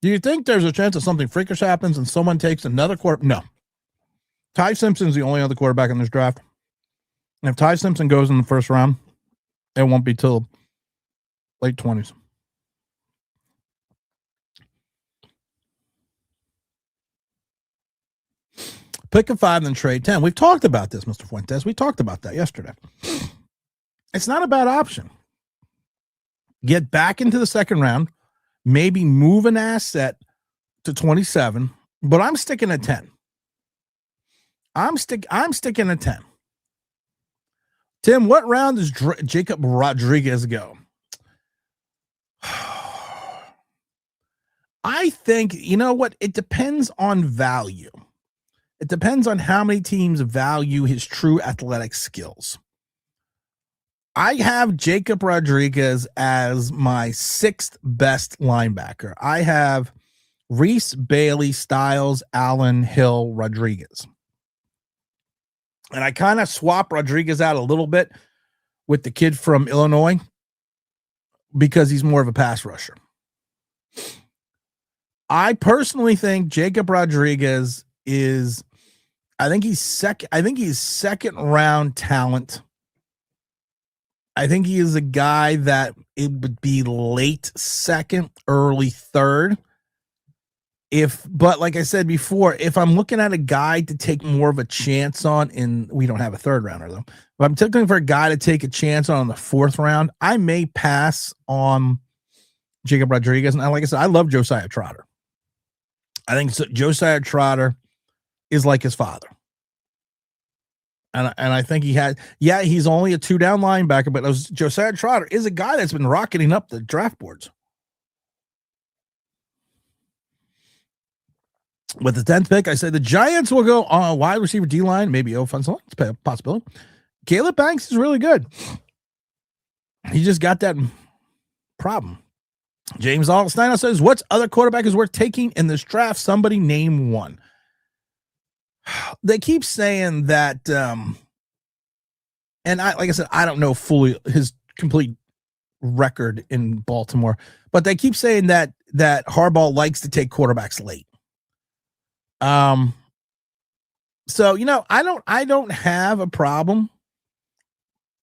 Do you think there's a chance that something freakish happens and someone takes another quarter? No. Ty Simpson's the only other quarterback in this draft. And if Ty Simpson goes in the first round, it won't be till late 20s. Pick a 5 and trade 10. We've talked about this, Mr. Fuentes. We talked about that yesterday. It's not a bad option. Get back into the second round, maybe move an asset to 27, but I'm sticking at 10. I'm sticking at 10. Tim, what round does Jacob Rodriguez go? I think, you know what? It depends on value. It depends on how many teams value his true athletic skills. I have Jacob Rodriguez as my 6th best linebacker. I have Reese, Bailey, Styles, Allen, Hill, Rodriguez. And I kind of swap Rodriguez out a little bit with the kid from Illinois because he's more of a pass rusher. I personally think Jacob Rodriguez is, I think he's second round talent. I think he is a guy that it would be late second, early third. But like I said before, if I'm looking at a guy to take more of a chance on, we don't have a third rounder though. If I'm looking for a guy to take a chance on the 4th round, I may pass on Jacob Rodriguez. And like I said, I love Josiah Trotter. I think Josiah Trotter is like his father. And I think he's only a 2-down linebacker, but Josiah Trotter is a guy that's been rocketing up the draft boards. With the 10th pick, I say the Giants will go on wide receiver D-line, maybe offensive line. It's a possibility. Caleb Banks is really good. He just got that problem. James Alstein says, what's other quarterback is worth taking in this draft? Somebody name one. They keep saying that, and like I said, I don't know fully his complete record in Baltimore, but they keep saying that Harbaugh likes to take quarterbacks late. So, I don't have a problem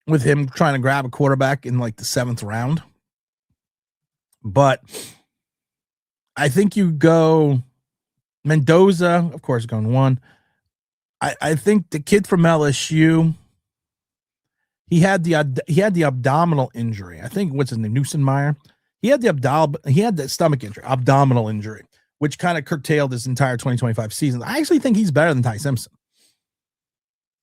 with him trying to grab a quarterback in like the 7th round. But I think you go Mendoza, of course, going 1. I think the kid from LSU, he had the abdominal injury. I think what's his name, Newsenmeyer. He had the stomach injury, abdominal injury, which kind of curtailed his entire 2025 season. I actually think he's better than Ty Simpson.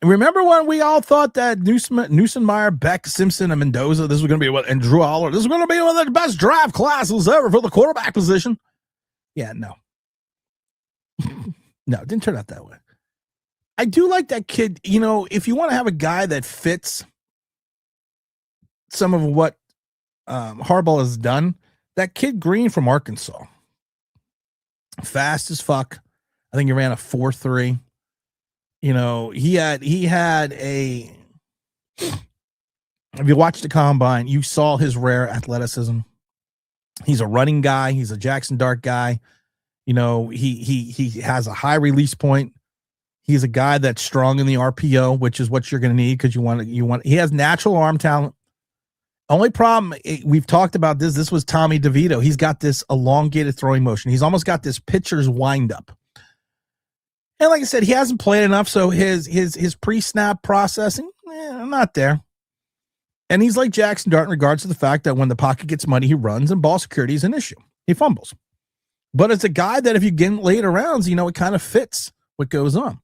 And remember when we all thought that Newsenmeyer, Beck, Simpson, and Mendoza, this was going to be and Drew Aller, this was going to be one of the best draft classes ever for the quarterback position? Yeah, no. No, it didn't turn out that way. I do like that kid. You know, if you want to have a guy that fits some of what Harbaugh has done, that kid Green from Arkansas, fast as fuck. I think he ran a 4.3. You know, he had a, if you watched the combine, you saw his rare athleticism. He's a running guy. He's a Jackson Dart guy. You know, he has a high release point. He's a guy that's strong in the RPO, which is what you're going to need because he has natural arm talent. Only problem, we've talked about this. This was Tommy DeVito. He's got this elongated throwing motion. He's almost got this pitcher's windup. And like I said, he hasn't played enough, so his pre-snap processing, not there. And he's like Jackson Dart in regards to the fact that when the pocket gets muddy, he runs, and ball security is an issue. He fumbles. But it's a guy that if you get in later rounds, you know, it kind of fits what goes on.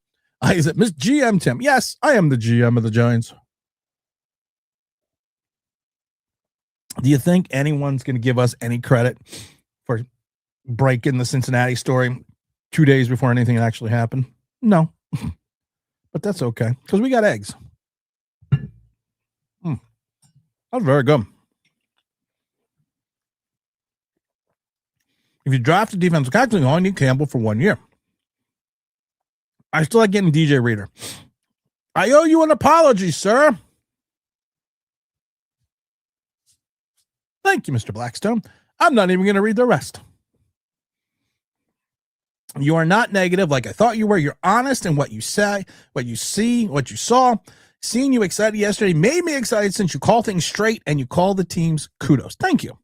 Is it Miss GM Tim? Yes, I am the GM of the Giants. Do you think anyone's going to give us any credit for breaking the Cincinnati story 2 days before anything actually happened? No. But that's okay, because we got eggs. That was very good. If you draft a defensive tackle, you only need Campbell for 1 year. I still like getting DJ Reader. I owe you an apology, sir. Thank you, Mr. Blackstone. I'm not even going to read the rest. You are not negative like I thought you were. You're honest in what you say, what you see, what you saw. Seeing you excited yesterday made me excited since you call things straight and you call the teams kudos. Thank you.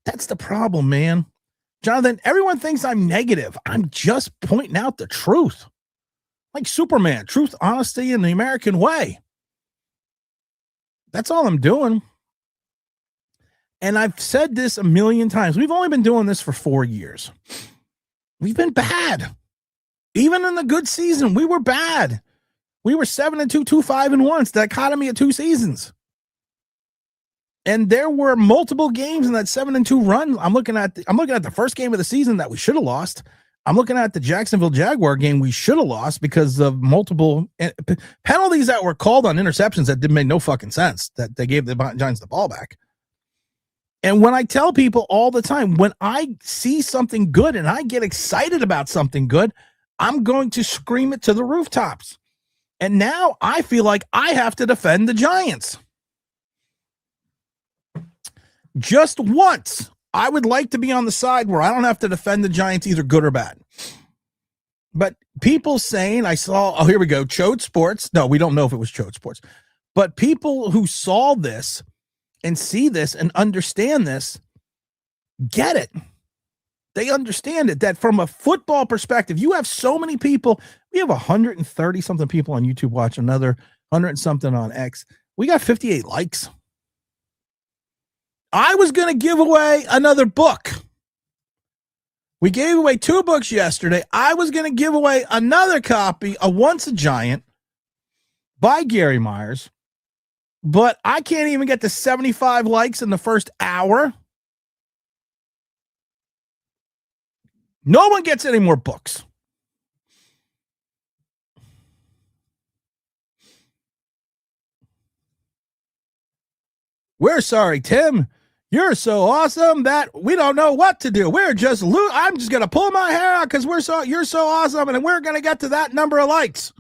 That's the problem, man. Jonathan, everyone thinks I'm negative. I'm just pointing out the truth. Like Superman, truth, honesty, and the American way. That's all I'm doing. And I've said this a million times. We've only been doing this for 4 years. We've been bad. Even in the good season, we were bad. We were 7-2, 2-5-1. It's the dichotomy of 2 seasons. And there were multiple games in that 7-2 run. I'm looking at the first game of the season that we should have lost. I'm looking at the Jacksonville Jaguar game we should have lost because of multiple penalties that were called on interceptions that didn't make no fucking sense, that they gave the Giants the ball back. And when I tell people all the time, when I see something good and I get excited about something good, I'm going to scream it to the rooftops. And now I feel like I have to defend the Giants. Just once, I would like to be on the side where I don't have to defend the Giants either good or bad. But people saying, I saw, here we go, Chode Sports. No, we don't know if it was Chode Sports. But people who saw this and see this and understand this, get it. They understand it, that from a football perspective, you have so many people. We have 130-something people on YouTube watch, another 100-something on X. We got 58 likes. I was going to give away another book. We gave away 2 books yesterday. I was going to give away another copy of Once a Giant by Gary Myers, but I can't even get to 75 likes in the first hour. No one gets any more books. We're sorry, Tim. You're so awesome that we don't know what to do. We're just I'm just going to pull my hair out because you're so awesome, and we're going to get to that number of likes.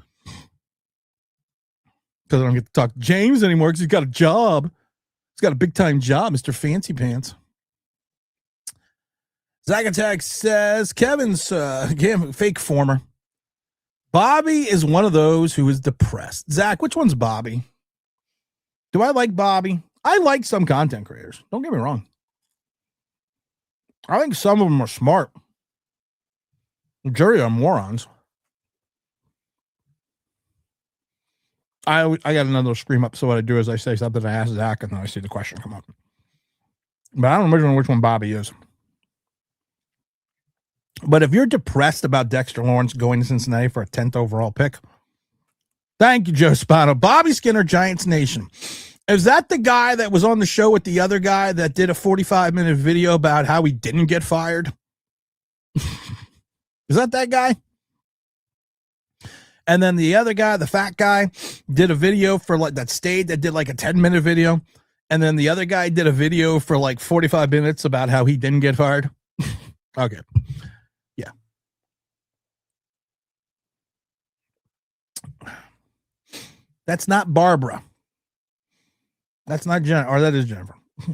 Because I don't get to talk to James anymore because he's got a job. He's got a big-time job, Mr. Fancy Pants. Zach Attack says, Kevin's fake former. Bobby is one of those who is depressed. Zach, which one's Bobby? Do I like Bobby? I like some content creators. Don't get me wrong. I think some of them are smart. Majority are morons. I got another scream up, so what I do is I say something, I ask Zach, and then I see the question come up. But I don't remember which one Bobby is. But if you're depressed about Dexter Lawrence going to Cincinnati for a 10th overall pick, thank you, Joe Spano. Bobby Skinner, Giants Nation. Is that the guy that was on the show with the other guy that did a 45-minute video about how he didn't get fired? Is that guy? And then the other guy, the fat guy, did a video for like that did like a 10-minute video. And then the other guy did a video for like 45 minutes about how he didn't get fired. Okay. Yeah. That's not Barbara. That's not Jennifer, or that is Jennifer.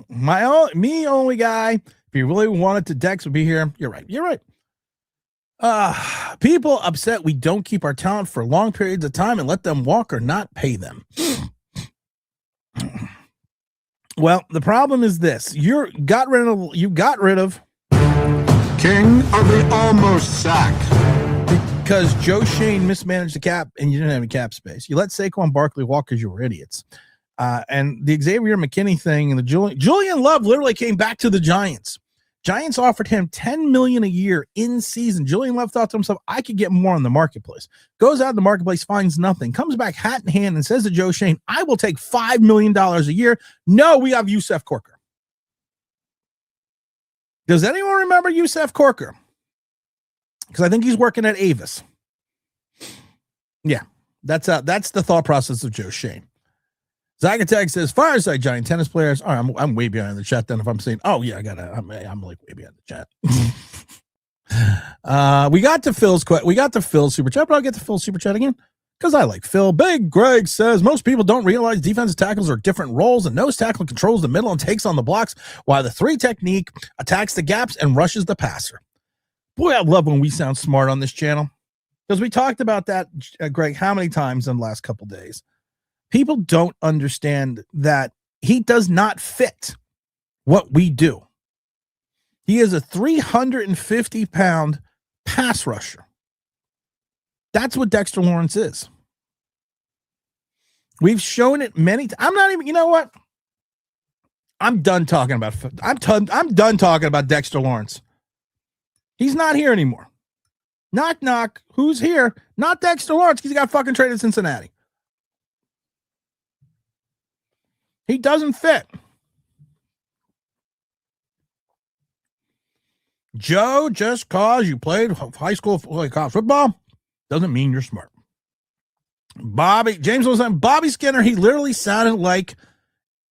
Me only guy. If you really wanted to, Dex would be here. You're right. People upset we don't keep our talent for long periods of time and let them walk or not pay them. Well, the problem is this: you got rid of King of the almost sack. Because Joe Schoen mismanaged the cap and you didn't have any cap space. You let Saquon Barkley walk because you were idiots. And the Xavier McKinney thing and the Julian Love literally came back to the Giants. Giants offered him $10 million a year in season. Julian Love thought to himself, I could get more on the marketplace. Goes out in the marketplace, finds nothing, comes back hat in hand and says to Joe Schoen, I will take $5 million a year. No, we have Yusef Corker. Does anyone remember Yusef Corker? Because I think he's working at Avis. Yeah, that's the thought process of Joe Schoen. Zacateg says, Fireside Giant tennis players. All right, I'm way behind the chat then if I'm saying, oh, yeah, I'm like way behind the chat. We got to Phil's super chat, but I'll get to Phil's super chat again because I like Phil. Big Greg says, most people don't realize defensive tackles are different roles. And nose tackle controls the middle and takes on the blocks, while the 3 technique attacks the gaps and rushes the passer. Boy, I love when we sound smart on this channel because we talked about that, Greg, how many times in the last couple days. People don't understand that he does not fit what we do. He is a 350-pound pass rusher. That's what Dexter Lawrence is. We've shown it many times. I'm not even, you know what? I'm done talking about Dexter Lawrence. He's not here anymore. Knock, knock. Who's here? Not Dexter Lawrence. He's got fucking traded Cincinnati. He doesn't fit. Joe, just cause you played high school college football doesn't mean you're smart. James was saying, Bobby Skinner, he literally sounded like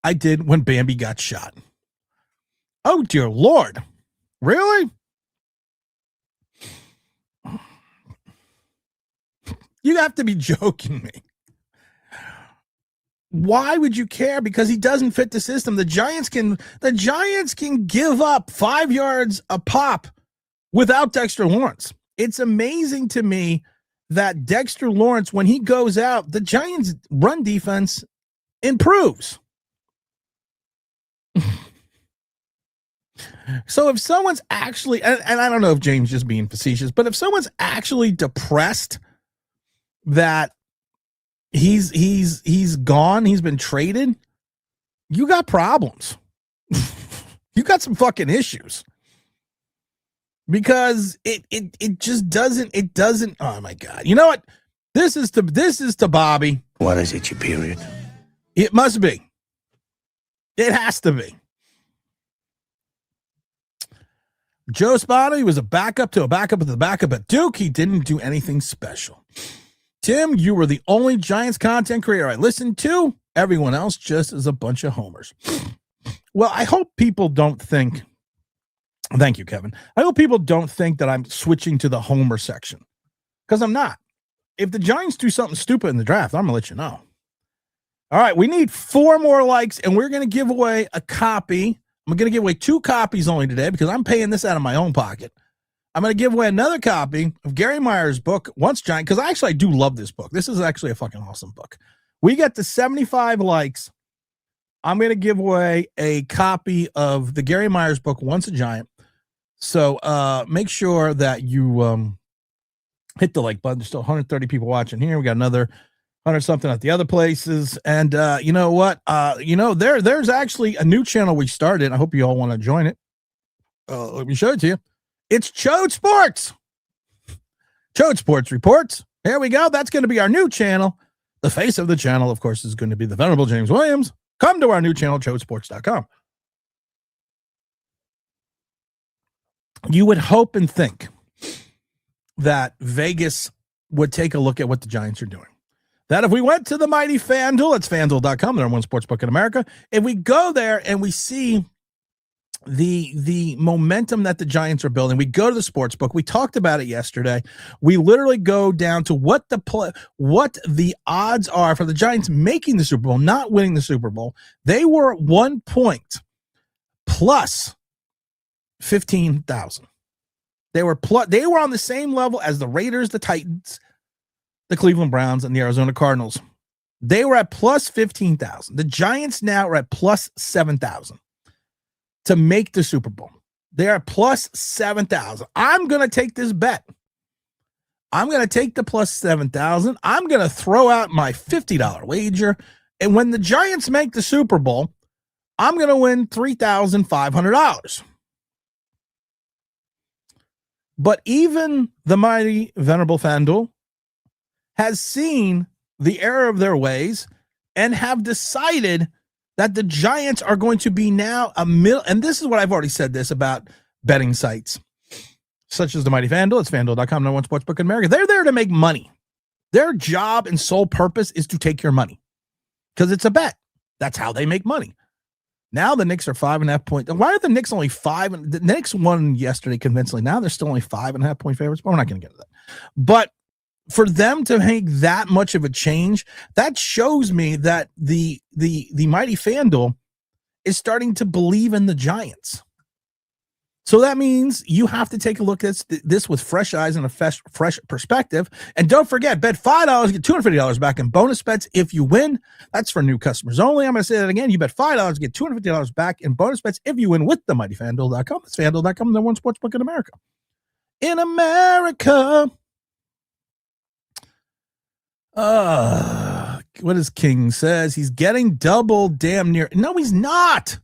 I did when Bambi got shot. Oh, dear Lord. Really? You have to be joking me. Why would you care? Because he doesn't fit the system. The Giants can give up 5 yards a pop without Dexter Lawrence. It's amazing to me that Dexter Lawrence, when he goes out, the Giants' run defense improves. So if someone's actually, and I don't know if James is just being facetious, but if someone's actually depressed that he's gone, he's been traded, you got problems. You got some fucking issues. Because it just doesn't, oh my God. You know what? This is to Bobby. What is it, you period? It must be. It has to be. Joe Spano, he was a backup to a backup of the backup at Duke. He didn't do anything special. Tim, you were the only Giants content creator I listened to. Everyone else just is a bunch of homers. Well, I hope people don't think, thank you, Kevin. I hope people don't think that I'm switching to the homer section because I'm not. If the Giants do something stupid in the draft, I'm going to let you know. All right, we need 4 more likes, and we're going to give away a copy. I'm going to give away 2 copies only today because I'm paying this out of my own pocket. I'm going to give away another copy of Gary Meyer's book, Once Giant, because I do love this book. This is actually a fucking awesome book. We get to 75 likes. I'm going to give away a copy of the Gary Myers book, Once a Giant. So make sure that you hit the like button. There's still 130 people watching here. We got another 100 something at the other places. And you know what? There's actually a new channel we started. I hope you all want to join it. Let me show it to you. It's Chode Sports. Chode Sports Reports. Here we go. That's going to be our new channel. The face of the channel, of course, is going to be the Venerable James Williams. Come to our new channel, chodesports.com. You would hope and think that Vegas would take a look at what the Giants are doing. That if we went to the mighty FanDuel, it's FanDuel.com, the number one sportsbook in America. If we go there and we see the momentum that the Giants are building, we go to the sports book. We talked about it yesterday. We literally go down to what the odds are for the Giants making the Super Bowl, not winning the Super Bowl. They were at 1 point plus 15,000. They were on the same level as the Raiders, the Titans, the Cleveland Browns, and the Arizona Cardinals. They were at plus 15,000. The Giants now are at plus 7,000. To make the Super Bowl. They're plus 7,000. I'm going to take this bet. I'm going to take the plus 7,000. I'm going to throw out my $50 wager. And when the Giants make the Super Bowl, I'm going to win $3,500. But even the mighty Venerable FanDuel has seen the error of their ways and have decided that the Giants are going to be now and this is what I've already said this about betting sites, such as the mighty FanDuel. It's FanDuel.com, number one sportsbook in America. They're there to make money. Their job and sole purpose is to take your money because it's a bet. That's how they make money. Now the Knicks are 5.5 point. Why are the Knicks only 5? The Knicks won yesterday convincingly. Now they're still only 5.5 point favorites, but we're not going to get to that. But for them to make that much of a change, that shows me that the mighty FanDuel is starting to believe in the Giants. So that means you have to take a look at this with fresh eyes and a fresh perspective. And don't forget, bet $5, get $250 back in bonus bets if you win. That's for new customers only. I'm going to say that again. You bet $5, get $250 back in bonus bets if you win with the mighty FanDuel.com. It's FanDuel.com, the one sportsbook in America. In America. What does King says? He's getting double damn near. No, he's not.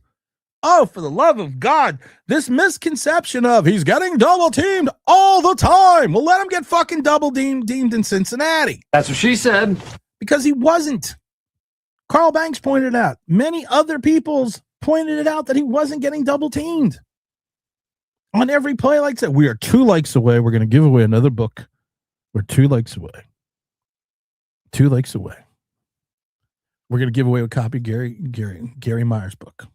Oh, for the love of God. This misconception of he's getting double teamed all the time. Well, let him get fucking double deemed in Cincinnati. That's what she said. Because he wasn't. Carl Banks pointed it out. Many other people's pointed it out that he wasn't getting double teamed. On every play, like I said, we are 2 likes away. We're going to give away another book. We're 2 likes away. 2 likes away. We're going to give away a copy of Gary Myers' book.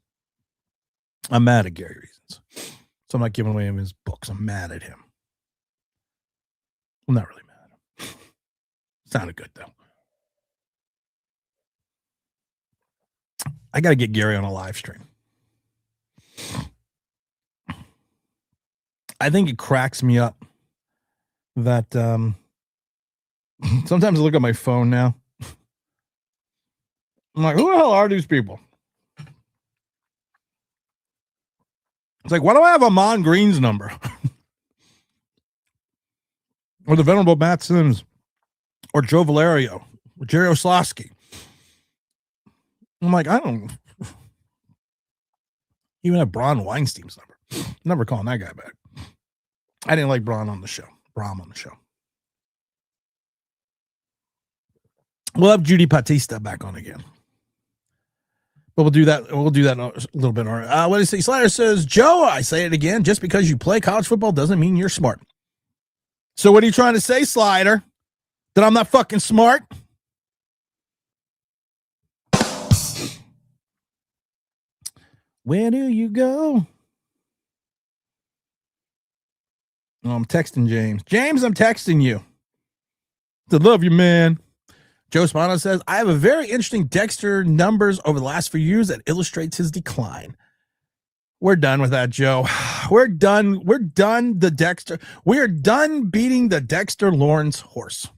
I'm mad at Gary Reasons. So I'm not giving away his books. I'm mad at him. I'm not really mad at him. Sounded good, though. I got to get Gary on a live stream. I think it cracks me up that sometimes I look at my phone now. I'm like, who the hell are these people? It's like, why do I have Amon Green's number? Or the Venerable Matt Sims? Or Joe Valerio? Or Jerry Oslowski? I'm like, I don't even have Bron Weinstein's number. Never calling that guy back. I didn't like Bron on the show. Brom on the show. We'll have Judy Bautista back on again. But we'll do that. We'll do that a little bit. All right. What do you say? Slider says, Joe, I say it again. Just because you play college football doesn't mean you're smart. So what are you trying to say, Slider? That I'm not fucking smart? Where do you go? Oh, I'm texting James. James, I'm texting you. I love you, man. Joe Spano says, I have a very interesting Dexter numbers over the last few years that illustrates his decline. We're done with that, Joe. We're done. We're done the Dexter. We are done beating the Dexter Lawrence horse.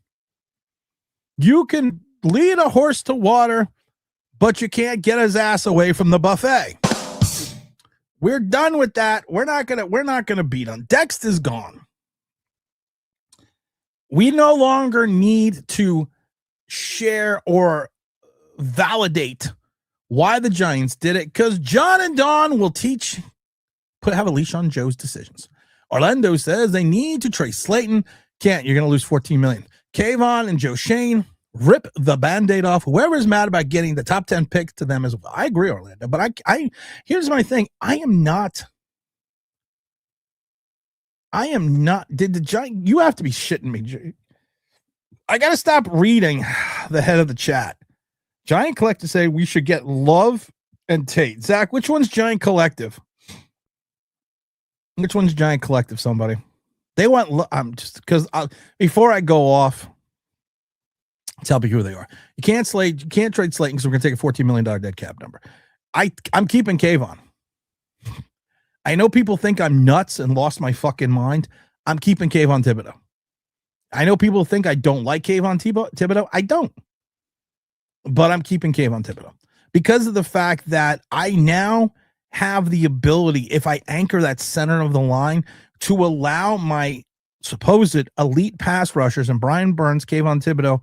You can lead a horse to water, but you can't get his ass away from the buffet. We're done with that. We're not gonna beat him. Dex is gone. We no longer need to share or validate why the Giants did it, because John and Don will have a leash on Joe's decisions. Orlando says they need to trade Slayton. Can't. You're gonna lose $14 million. Kayvon and Joe Schoen, rip the Band-Aid off. Whoever's mad about getting the top 10 pick to them as well. I agree, Orlando, but I here's my thing. I am not. Did the Giant? You have to be shitting me. I got to stop reading the head of the chat. Giant Collective say we should get Love and Tate. Zach, which one's Giant Collective? Which one's Giant Collective? Somebody. They want. I'm just because before I go off, tell me who they are. You can't trade Slayton because we're gonna take a $14 million dead cap number. I'm keeping Kayvon. I know people think I'm nuts and lost my fucking mind. I'm keeping Kayvon Thibodeau. I know people think I don't like Kayvon Thibodeau. I don't. But I'm keeping Kayvon Thibodeau because of the fact that I now have the ability, if I anchor that center of the line, to allow my supposed elite pass rushers and Brian Burns, Kayvon Thibodeau,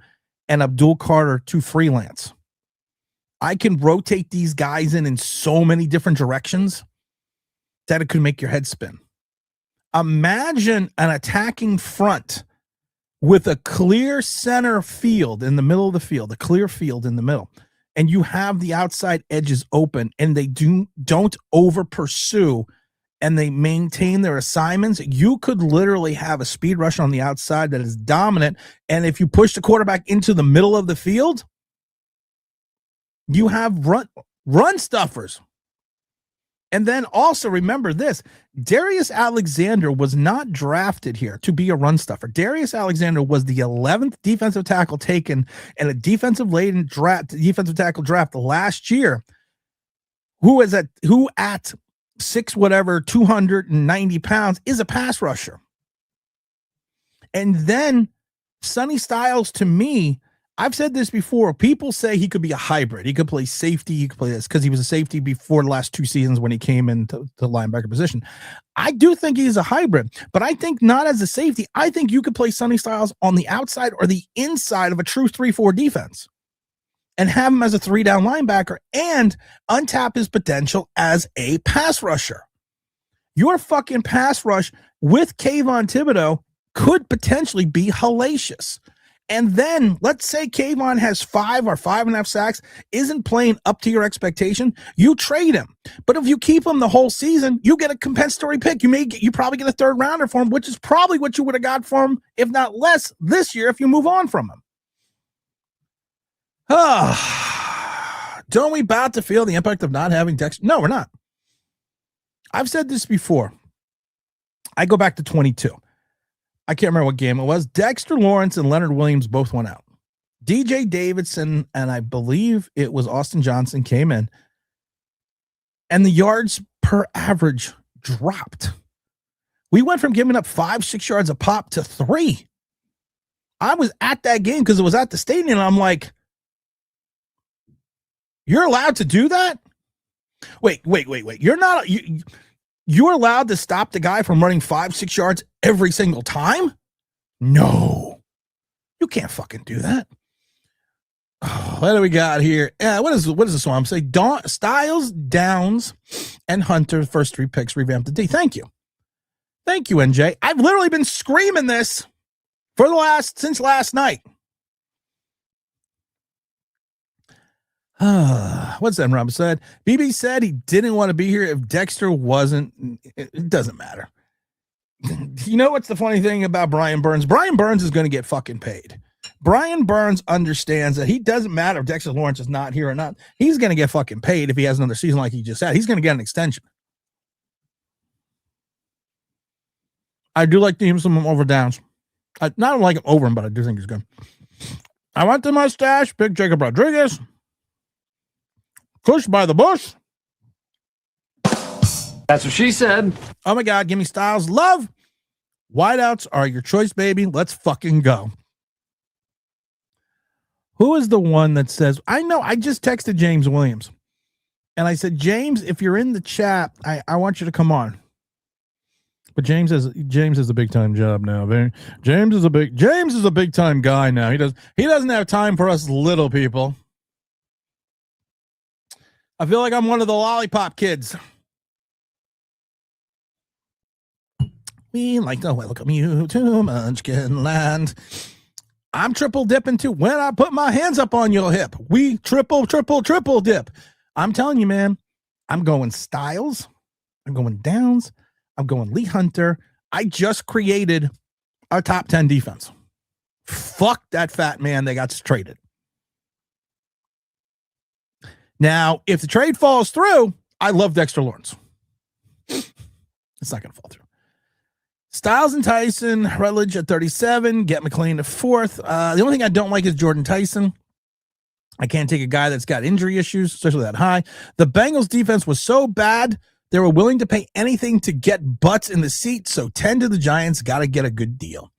and Abdul Carter to freelance. I can rotate these guys in so many different directions that it could make your head spin. Imagine an attacking front with a clear center field in the middle of the field, a clear field in the middle, and you have the outside edges open, and they don't over pursue, and they maintain their assignments. You could literally have a speed rush on the outside that is dominant, and if you push the quarterback into the middle of the field, you have run stuffers. And then also remember this, Darius Alexander was not drafted here to be a run stuffer. Darius Alexander was the 11th defensive tackle taken in a defensive tackle draft last year, who at 290 pounds is a pass rusher. And then Sonny Styles, to me, I've said this before. People say he could be a hybrid. He could play safety. He could play this because he was a safety before the last 2 seasons when he came into the linebacker position. I do think he's a hybrid, but I think not as a safety. I think you could play Sonny Styles on the outside or the inside of a true 3-4 defense and have him as a 3-down linebacker and untap his potential as a pass rusher. Your fucking pass rush with Kayvon Thibodeau could potentially be hellacious. And then let's say Kayvon has 5 or 5.5 sacks, isn't playing up to your expectation. You trade him. But if you keep him the whole season, you get a compensatory pick. You probably get a 3rd rounder for him, which is probably what you would have got for him, if not less, this year if you move on from him. Don't we about to feel the impact of not having Dexter? No, we're not. I've said this before. I go back to 22. I can't remember what game it was. Dexter Lawrence and Leonard Williams both went out. DJ Davidson and I believe it was Austin Johnson came in, and the yards per average dropped. We went from giving up 5-6 yards a pop to 3. I was at that game because it was at the stadium, and I'm like, you're allowed to do that? Wait. You're not. You're allowed to stop the guy from running 5-6 yards every single time? No. You can't fucking do that. Oh, what do we got here? What is this one? I'm saying Styles, Downs, and Hunter, the first 3 picks, revamped the D. Thank you. Thank you, NJ. I've literally been screaming this since last night. What's that Rob said? BB said he didn't want to be here if Dexter wasn't. It doesn't matter. You know what's the funny thing about Brian Burns? Brian Burns is going to get fucking paid. Brian Burns understands that he doesn't matter if Dexter Lawrence is not here or not. He's going to get fucking paid if he has another season like he just had. He's going to get an extension. I do like to use some over Downs. I don't like him over him, but I do think he's good. I want the mustache. Pick Jacob Rodriguez. Pushed by the bush. That's what she said. Oh my God, give me Styles. Love. Wideouts are your choice, baby. Let's fucking go. Who is the one that says, I know, I just texted James Williams. And I said, James, if you're in the chat, I want you to come on. But James has a big time job now. James is a big time guy now. He doesn't have time for us little people. I feel like I'm one of the lollipop kids. We like to welcome you to Munchkin Land. I'm triple dipping too. When I put my hands up on your hip, we triple dip. I'm telling you, man, I'm going Styles. I'm going Downs. I'm going Lee Hunter. I just created our top 10 defense. Fuck that fat man that got traded. Now, if the trade falls through, I love Dexter Lawrence. It's not going to fall through. Styles and Tyson, Rutledge at 37, get McLean at 4th. The only thing I don't like is Jordan Tyson. I can't take a guy that's got injury issues, especially that high. The Bengals defense was so bad, they were willing to pay anything to get butts in the seat, so 10 to the Giants, got to get a good deal.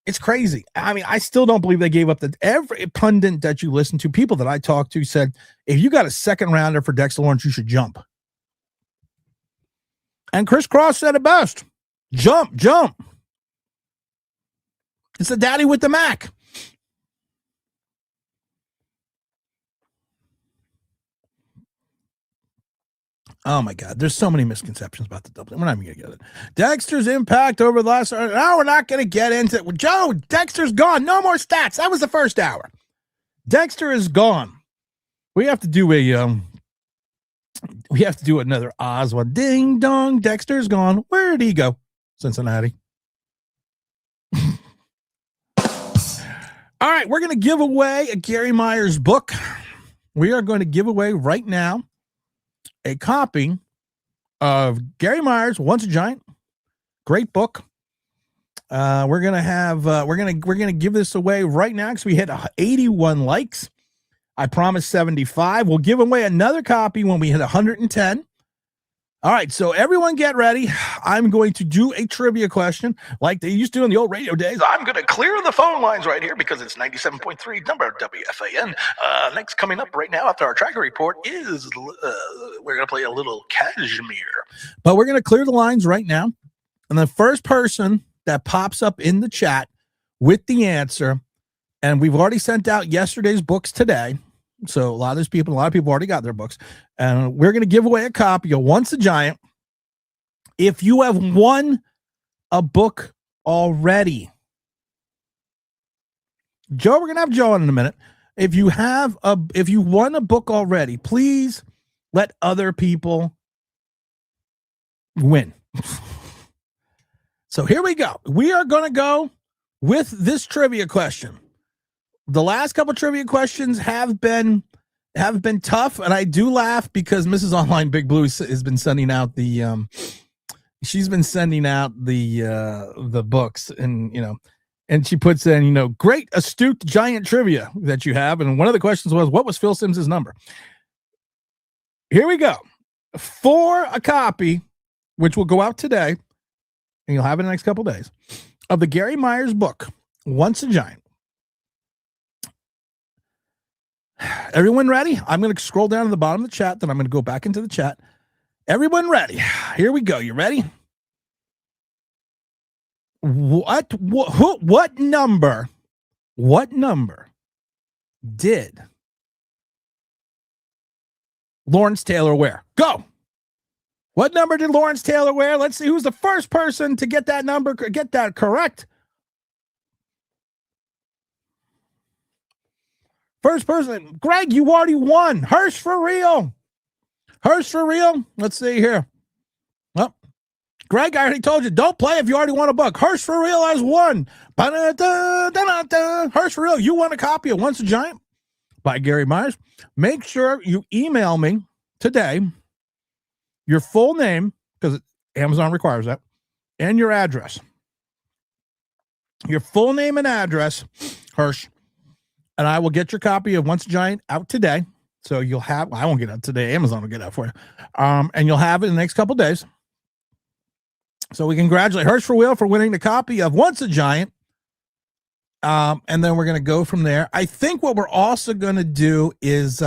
It's crazy. I mean, I still don't believe they gave up. Every pundit that you listen to, people that I talked to said, if you got a second rounder for Dexter Lawrence, you should jump. And Chris Cross said it best. Jump. It's the daddy with the Mac. Oh, my God. There's so many misconceptions about the double. We're not even going to get it. Dexter's impact over the last hour. Now we're not going to get into it. Joe, Dexter's gone. No more stats. That was the first hour. Dexter is gone. We have to do another Oz one. Ding dong. Dexter's gone. Where did he go? Cincinnati. All right, we're going to give away a Gary Myers book. We are going to give away right now a copy of Gary Myers, Once a Giant. Great book. We're gonna give this away right now because we hit 81 likes. I promised 75. We'll give away another copy when we hit 110. All right, so everyone get ready. I'm going to do a trivia question like they used to in the old radio days. I'm going to clear the phone lines right here because it's 97.3 number WFAN. Next coming up right now after our tracker report is we're going to play a little Cashmere. But we're going to clear the lines right now. And the first person that pops up in the chat with the answer, and we've already sent out yesterday's books today. So a lot of people already got their books. And we're going to give away a copy of Once a Giant. If you have won a book already, Joe, we're going to have Joe in a minute. If you won a book already, please let other people win. So here we go. We are going to go with this trivia question. The last couple trivia questions have been tough, and I do laugh because Mrs. Online Big Blue has been sending out the books, and she puts in great astute giant trivia that you have, and one of the questions was, what was Phil Simms' number? Here we go. For a copy, which will go out today, and you'll have it in the next couple days, of the Gary Myers book, Once a Giant. Everyone ready? I'm going to scroll down to the bottom of the chat, then I'm going to go back into the chat. Everyone ready? Here we go. You ready? What number did Lawrence Taylor wear? Go. What number did Lawrence Taylor wear? Let's see who's the first person to get that number, get that correct. First person, Greg, you already won. Hirsch for real. Let's see here. Well, Greg, I already told you, don't play if you already won a book. Hirsch for real has won. Hirsch for real, you won a copy of Once a Giant by Gary Myers. Make sure you email me today your full name, because Amazon requires that, and your address. Your full name and address, Hirsch. And I will get your copy of Once a Giant out today. So you'll have, I won't get out today. Amazon will get out for you. And you'll have it in the next couple of days. So we congratulate Hirsch for Will for winning the copy of Once a Giant And then we're going to go from there. I think what we're also going to do is,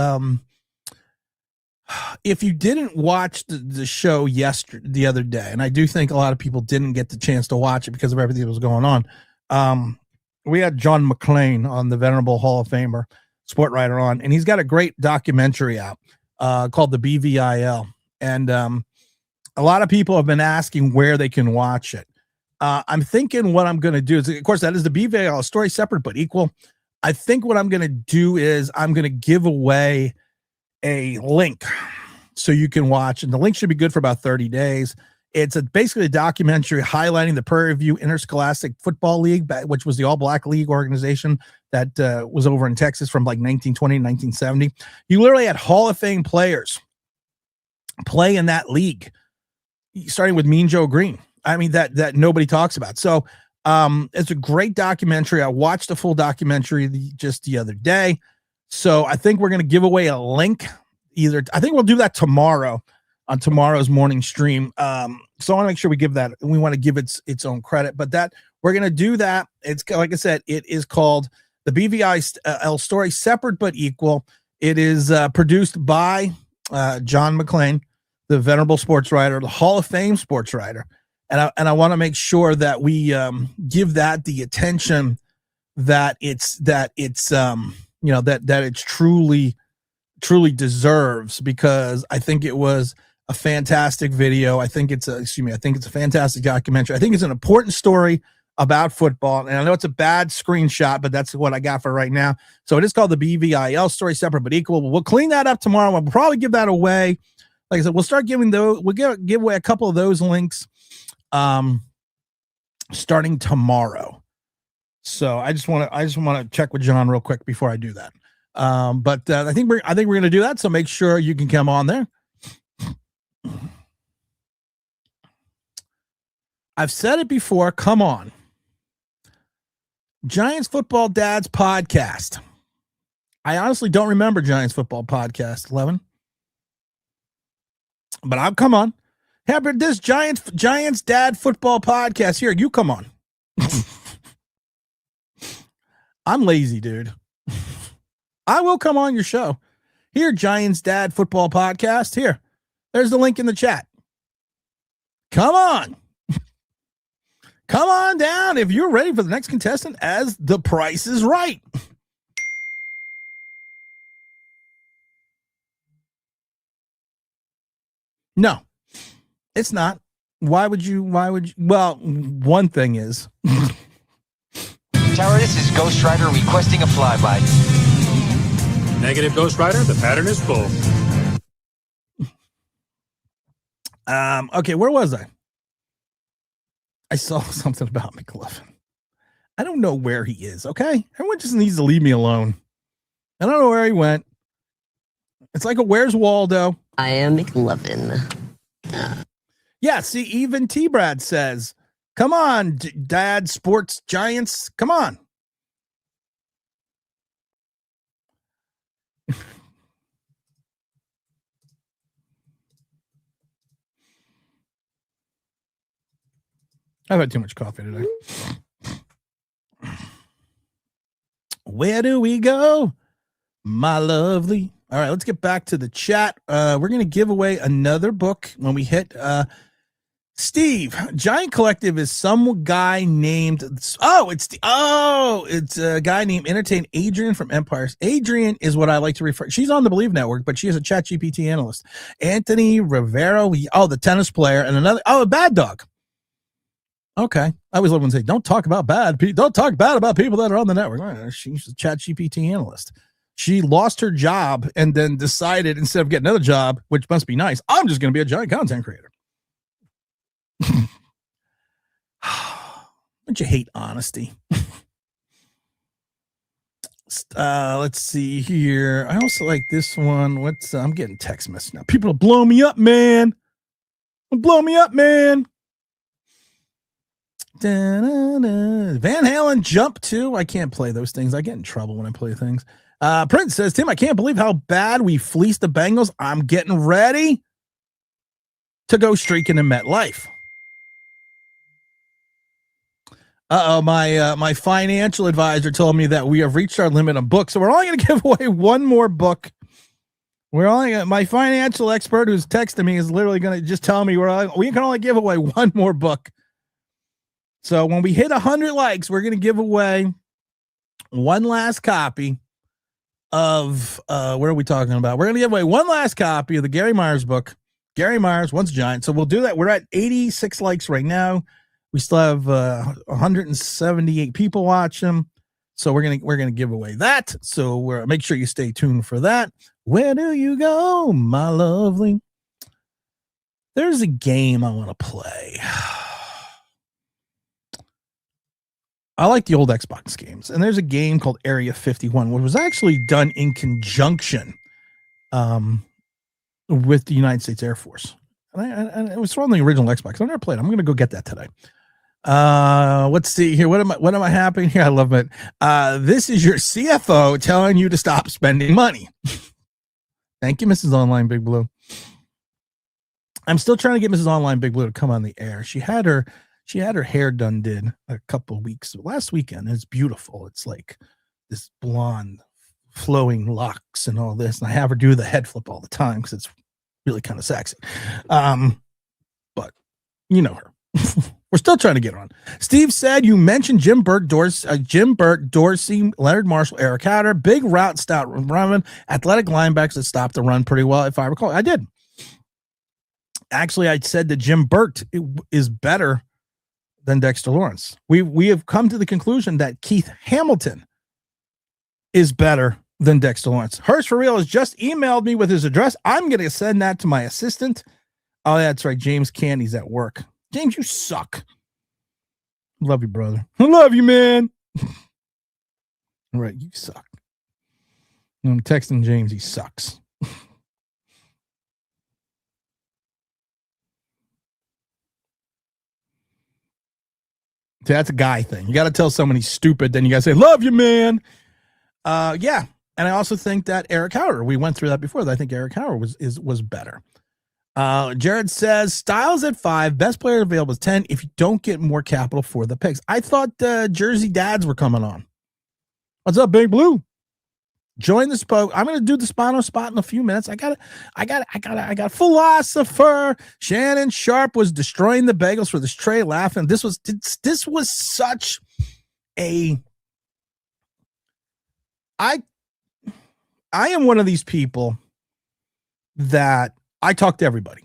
if you didn't watch the show the other day, and I do think a lot of people didn't get the chance to watch it because of everything that was going on. We had John McClain on, the venerable Hall of Famer sport writer, on, and he's got a great documentary out called the BVIL. And a lot of people have been asking where they can watch it. I'm thinking what I'm going to do is, of course, that is the BVIL, story separate but equal. I think what I'm going to do is I'm going to give away a link so you can watch, and the link should be good for about 30 days. It's basically a documentary highlighting the Prairie View Interscholastic Football League, which was the all-black league organization that was over in Texas from like 1920 to 1970. You literally had Hall of Fame players play in that league, starting with Mean Joe Green. I mean, that nobody talks about. So it's a great documentary. I watched the full documentary just the other day. So I think we're going to give away a link. I think we'll do that tomorrow on tomorrow's morning stream. So I want to make sure we give that, and we want to give its own credit, but that we're going to do that. It's, like I said, it is called the BVIL story separate but equal. It is produced by John McClain, the venerable sports writer, the Hall of Fame sports writer. And I want to make sure that we give that the attention that it's truly deserves, because I think it was a fantastic video. I think it's a fantastic documentary. I think it's an important story about football. And I know it's a bad screenshot, but that's what I got for right now. So it is called the BVIL story separate but equal. We'll clean that up tomorrow. We'll probably give that away. Like I said, we'll start giving those. We'll give away a couple of those links starting tomorrow. So I just want to check with John real quick before I do that. But I think we're going to do that. So make sure you can come on there. I've said it before. Come on. Giants Football Dads podcast. I honestly don't remember Giants Football podcast 11, but I'll come on. Hey, but this Giants Dad Football podcast here. You come on. I'm lazy, dude. I will come on your show. Here, Giants Dad Football Podcast. Here. There's the link in the chat. Come on. Come on down if you're ready for the next contestant, as The Price is Right. No, it's not. Why would you? Well, one thing is. Tower, this is Ghost Rider requesting a flyby. Negative, Ghost Rider. The pattern is full. Okay, where was I? I saw something about McLovin. I don't know where he is, okay? Everyone just needs to leave me alone. I don't know where he went. It's like a Where's Waldo? I am McLovin. Yeah, see, even T-Brad says, come on, Dad Sports Giants, come on. I've had too much coffee today. Where do we go, my lovely? All right, let's get back to the chat. We're going to give away another book when we hit Steve. Giant Collective is some guy named it's a guy named Entertain Adrian from Empires. Adrian is what I like to refer. She's on the Believe Network, but she is a ChatGPT analyst. Anthony Rivero, the tennis player, and another a bad dog. Okay. I always love when they say, don't talk bad about people that are on the network. She's a ChatGPT analyst. She lost her job and then decided, instead of getting another job, which must be nice, I'm just going to be a giant content creator. Don't you hate honesty? Let's see here. I also like this one. I'm getting text messages now. People blow me up, man. Blow me up, man. Da-da-da. Van Halen Jump 2. I can't play those things. I get in trouble when I play things. Prince says, Tim, I can't believe how bad we fleeced the Bengals. I'm getting ready to go streaking in MetLife. My financial advisor told me that we have reached our limit on books, so we're only going to give away one more book. My financial expert who's texting me is literally going to just tell me we can only give away one more book. So when we hit 100 likes, we're going to give away one last copy of what are we talking about? We're going to give away one last copy of the Gary Myers book, Gary Myers Once a Giant. So we'll do that. We're at 86 likes right now. We still have 178 people watching. So we're gonna give away that. So make sure you stay tuned for that. Where do you go, my lovely? There's a game I want to play. I like the old Xbox games, and there's a game called Area 51, which was actually done in conjunction with the United States Air Force. And it was from the original Xbox. I never played it. I'm going to go get that today. Let's see here. What am I happening here? I love it. This is your CFO telling you to stop spending money. Thank you, Mrs. Online Big Blue. I'm still trying to get Mrs. Online Big Blue to come on the air. She had her hair did a couple of weeks last weekend. It's beautiful. It's like this blonde flowing locks and all this. And I have her do the head flip all the time because it's really kind of sexy. But you know her. We're still trying to get her on. Steve said you mentioned Jim Burt, Dorsey, Leonard Marshall, Eric Hatter, big route, stout running, athletic linebackers that stopped the run pretty well. If I recall, I did. Actually, I said that Jim Burt is better than Dexter Lawrence. We have come to the conclusion that Keith Hamilton is better than Dexter Lawrence. Hurst for Real has just emailed me with his address. I'm going to send that to my assistant. Oh, that's right. James Candy's at work. James, you suck. Love you, brother. I love you, man. All right, you suck. I'm texting James. He sucks. That's a guy thing. You got to tell someone he's stupid, then you got to say, love you, man. Yeah. And I also think that Eric Howard, we went through that before. I think Eric Howard was better. Jared says, Styles at 5, best player available is 10 if you don't get more capital for the picks. I thought Jersey Dads were coming on. What's up, Big Blue? Join the spoke. I'm going to do the Spano spot in a few minutes. I got philosopher. Shannon Sharp was destroying the bagels for this tray, laughing. This was such a. I am one of these people that I talk to everybody.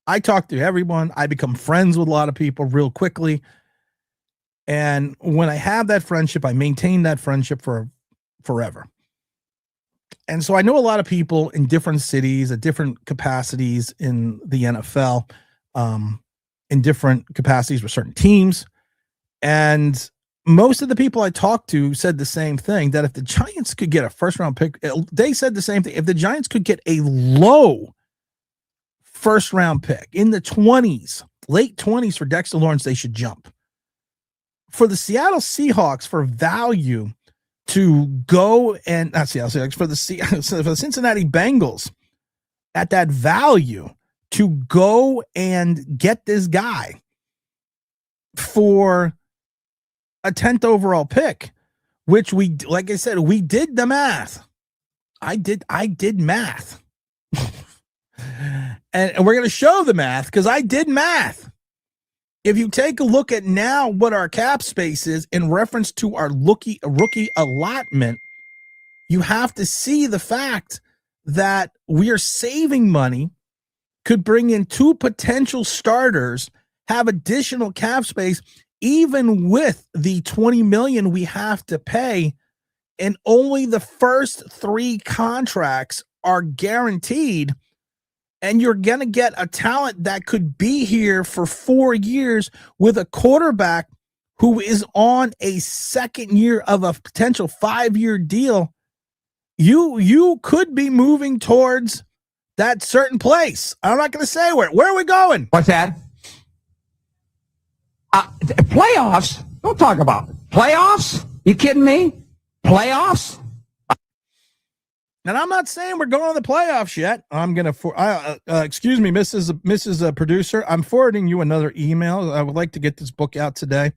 I talk to everyone. I become friends with a lot of people real quickly. And when I have that friendship, I maintain that friendship for forever. And so I know a lot of people in different cities at different capacities in the NFL, in different capacities with certain teams. And most of the people I talked to said the same thing, that if the Giants could get a first round pick, they said the same thing. If the Giants could get a low first round pick in the 20s, late 20s for Dexter Lawrence, they should jump. For the Seattle Seahawks, for value to go and not Seattle Seahawks, for the Cincinnati Bengals at that value to go and get this guy for a 10th overall pick, which we, like I said, we did the math. I did math. and we're going to show the math because I did math. If you take a look at now what our cap space is in reference to our rookie allotment, you have to see the fact that we are saving money, could bring in 2 potential starters, have additional cap space, even with the $20 million we have to pay, and only the first 3 contracts are guaranteed. And you're going to get a talent that could be here for 4 years with a quarterback who is on a second year of a potential 5-year deal. You could be moving towards that certain place. I'm not going to say where. Where are we going? What's that? Playoffs? Don't talk about it. Playoffs? You kidding me? Playoffs? And I'm not saying we're going to the playoffs yet. I'm going to, excuse me, Mrs. Producer. I'm forwarding you another email. I would like to get this book out today.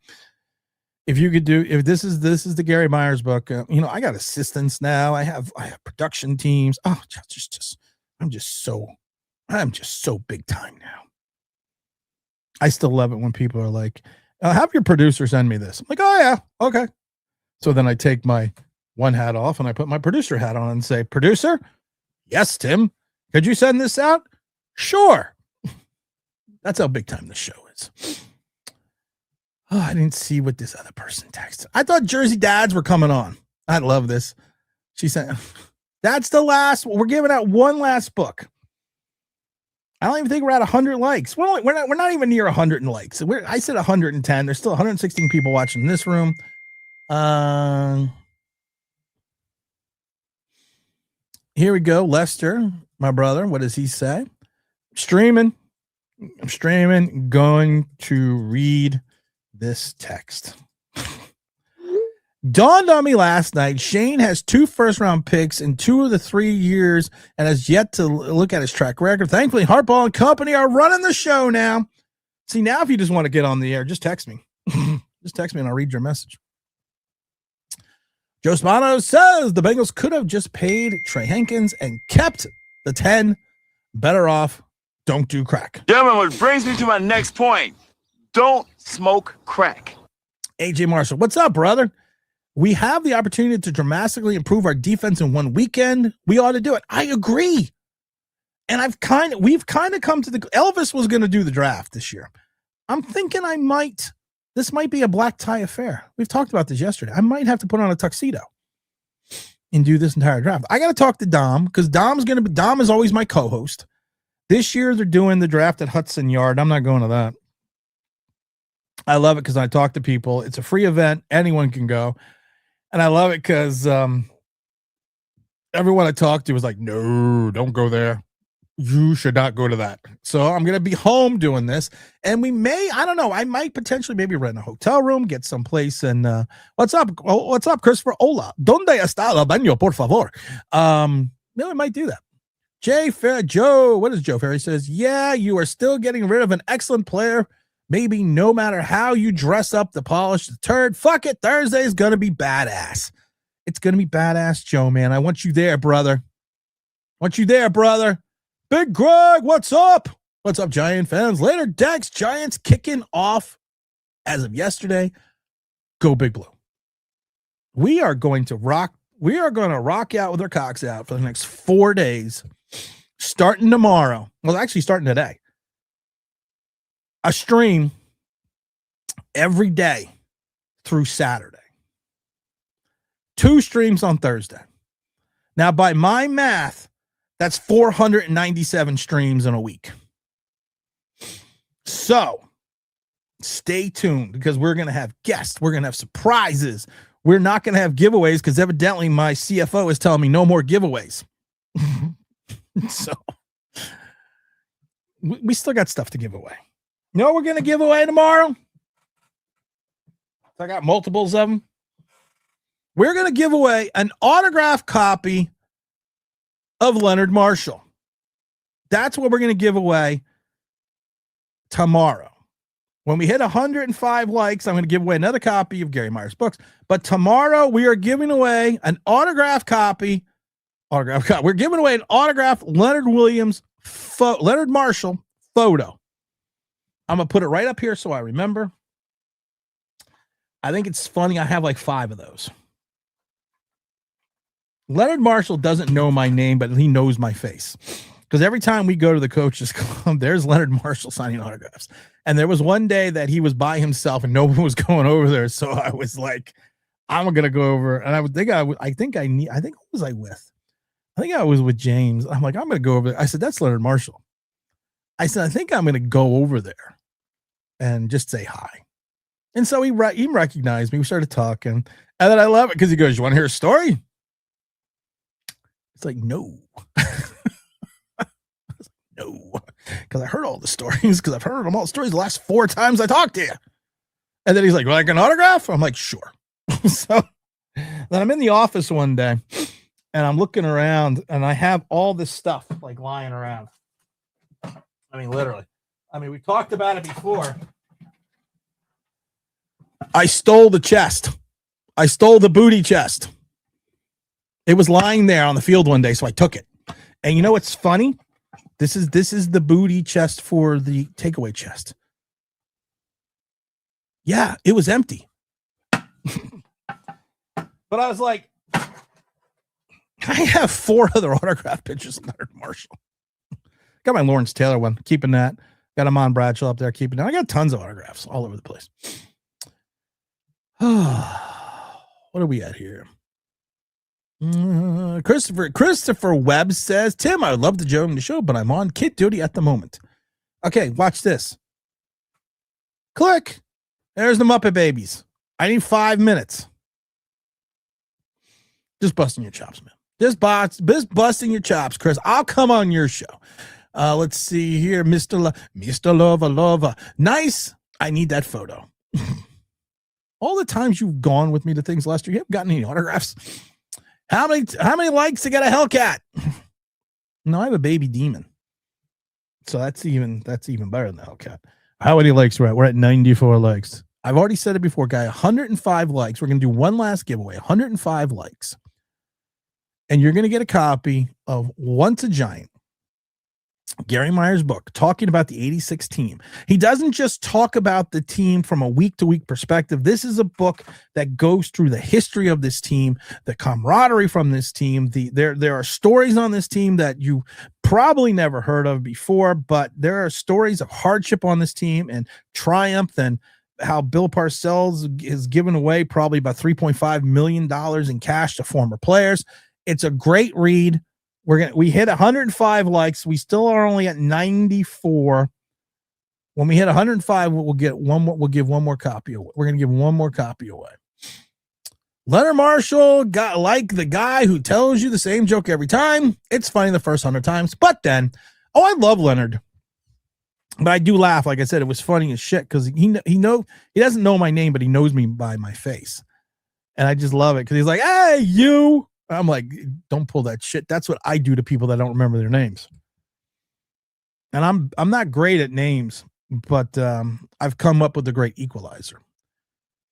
if you could do, if this is the Gary Myers book, I got assistants now. I have production teams. Oh, I'm just so big time now. I still love it when people are like, have your producer send me this. I'm like, oh yeah, okay. So then I take my one hat off and I put my producer hat on and say, producer, yes, Tim, could you send this out? Sure. That's how big time the show is. Oh, I didn't see what this other person texted. I thought Jersey Dads were coming on. I love this. She said, that's the last. We're giving out one last book. I don't even think we're at 100 likes. We're not even near 100 likes. I said 110. There's still 116 people watching in this room. Here we go. Lester, my brother. What does he say? I'm streaming. Going to read this text. Dawned on me last night. Shane has 2 first-round picks in 2 of the 3 years and has yet to look at his track record. Thankfully, Hartball and company are running the show now. See, now if you just want to get on the air, just text me. Just text me and I'll read your message. Joe Spano says the Bengals could have just paid Trey Hankins and kept the 10. Better off, don't do crack. Gentlemen, which brings me to my next point. Don't smoke crack. AJ Marshall, what's up, brother? We have the opportunity to dramatically improve our defense in one weekend. We ought to do it. I agree. And we've kind of come to Elvis was going to do the draft this year. I'm thinking this might be a black tie affair. We've talked about this yesterday. I might have to put on a tuxedo and do this entire draft. I got to talk to Dom because Dom is always my co-host. This year they're doing the draft at Hudson Yard. I'm not going to that. I love it because I talk to people. It's a free event. Anyone can go. And I love it because everyone I talked to was like, no, don't go there. You should not go to that. So I'm going to be home doing this. And I don't know, I might potentially maybe rent a hotel room, get someplace. And what's up? What's up, Christopher? Hola. ¿Dónde está el baño, por favor? No, I might do that. Joe, what is Joe Ferry says? Yeah, you are still getting rid of an excellent player. Maybe no matter how you dress up to polish the turd, fuck it. Thursday is going to be badass. It's going to be badass, Joe, man. I want you there, brother. Big Greg, what's up? What's up, Giant fans? Later, Dex. Giants kicking off as of yesterday. Go Big Blue. We are going to rock out with our cocks out for the next 4 days, starting tomorrow. Well, actually starting today. A stream every day through Saturday. 2 streams on Thursday. Now, by my math, that's 497 streams in a week. So stay tuned because we're going to have guests. We're going to have surprises. We're not going to have giveaways because evidently my CFO is telling me no more giveaways. So we still got stuff to give away. You know what we're going to give away tomorrow? I got multiples of them. We're going to give away an autographed copy of Leonard Marshall. That's what we're going to give away tomorrow. When we hit 105 likes, I'm going to give away another copy of Gary Myers' books. But tomorrow we are giving away an autographed copy. We're giving away an autographed Leonard Marshall photo. I'm going to put it right up here so I remember. I think it's funny. I have like 5 of those. Leonard Marshall doesn't know my name, but he knows my face. Because every time we go to the coaches club, there's Leonard Marshall signing autographs. And there was one day that he was by himself and no one was going over there. So I was like, I'm going to go over. And I think I was with James. I'm like, I'm going to go over there. I said, that's Leonard Marshall. I said, I think I'm going to go over there and just say hi. And so he recognized me. We started talking. And then I love it because he goes, you want to hear a story? It's like, no. No. Because I heard all the stories. Because I've heard all the stories the last 4 times I talked to you. And then he's like, like an autograph? I'm like, sure. So then I'm in the office one day. And I'm looking around. And I have all this stuff like lying around. I mean, literally. I mean, we talked about it before. I stole the chest. I stole the booty chest. It was lying there on the field one day, so I took it. And you know what's funny? This is the booty chest for the takeaway chest. Yeah, it was empty. But I was like, I have 4 other autograph pictures of Leonard Marshall. Got my Lawrence Taylor one, keeping that. Got Amon Bradshaw up there, keeping that. I got tons of autographs all over the place. What are we at here? Christopher Webb says, Tim, I would love to join the show, but I'm on kid duty at the moment. Okay, watch this. Click. There's the Muppet Babies. I need 5 minutes. Just busting your chops, man. Just busting your chops, Chris. I'll come on your show. Let's see here, Mr. Lova. Nice. I need that photo. All the times you've gone with me to things, Lester, you haven't gotten any autographs. How many likes to get a Hellcat? No, I have a baby demon. So that's even better than the Hellcat. How many likes we're at? We're at 94 likes. I've already said it before, guy. 105 likes. We're going to do one last giveaway. 105 likes. And you're going to get a copy of Once a Giant, Gary Meyer's book, talking about the 86 team. He doesn't just talk about the team from a week-to-week perspective. This is a book that goes through the history of this team, the camaraderie from this team. There are stories on this team that you probably never heard of before, but there are stories of hardship on this team and triumph, and how Bill Parcells is given away probably about $3.5 million in cash to former players. It's a great read. We hit 105 likes. We still are only at 94. When we hit 105, we'll give one more copy away. We're going to give one more copy away. Leonard Marshall got like the guy who tells you the same joke every time. It's funny the first 100 times, but then, I love Leonard. But I do laugh. Like I said, it was funny as shit because he doesn't know my name, but he knows me by my face. And I just love it because he's like, hey, you. I'm like, don't pull that shit. That's what I do to people that don't remember their names. And I'm not great at names, but I've come up with a great equalizer.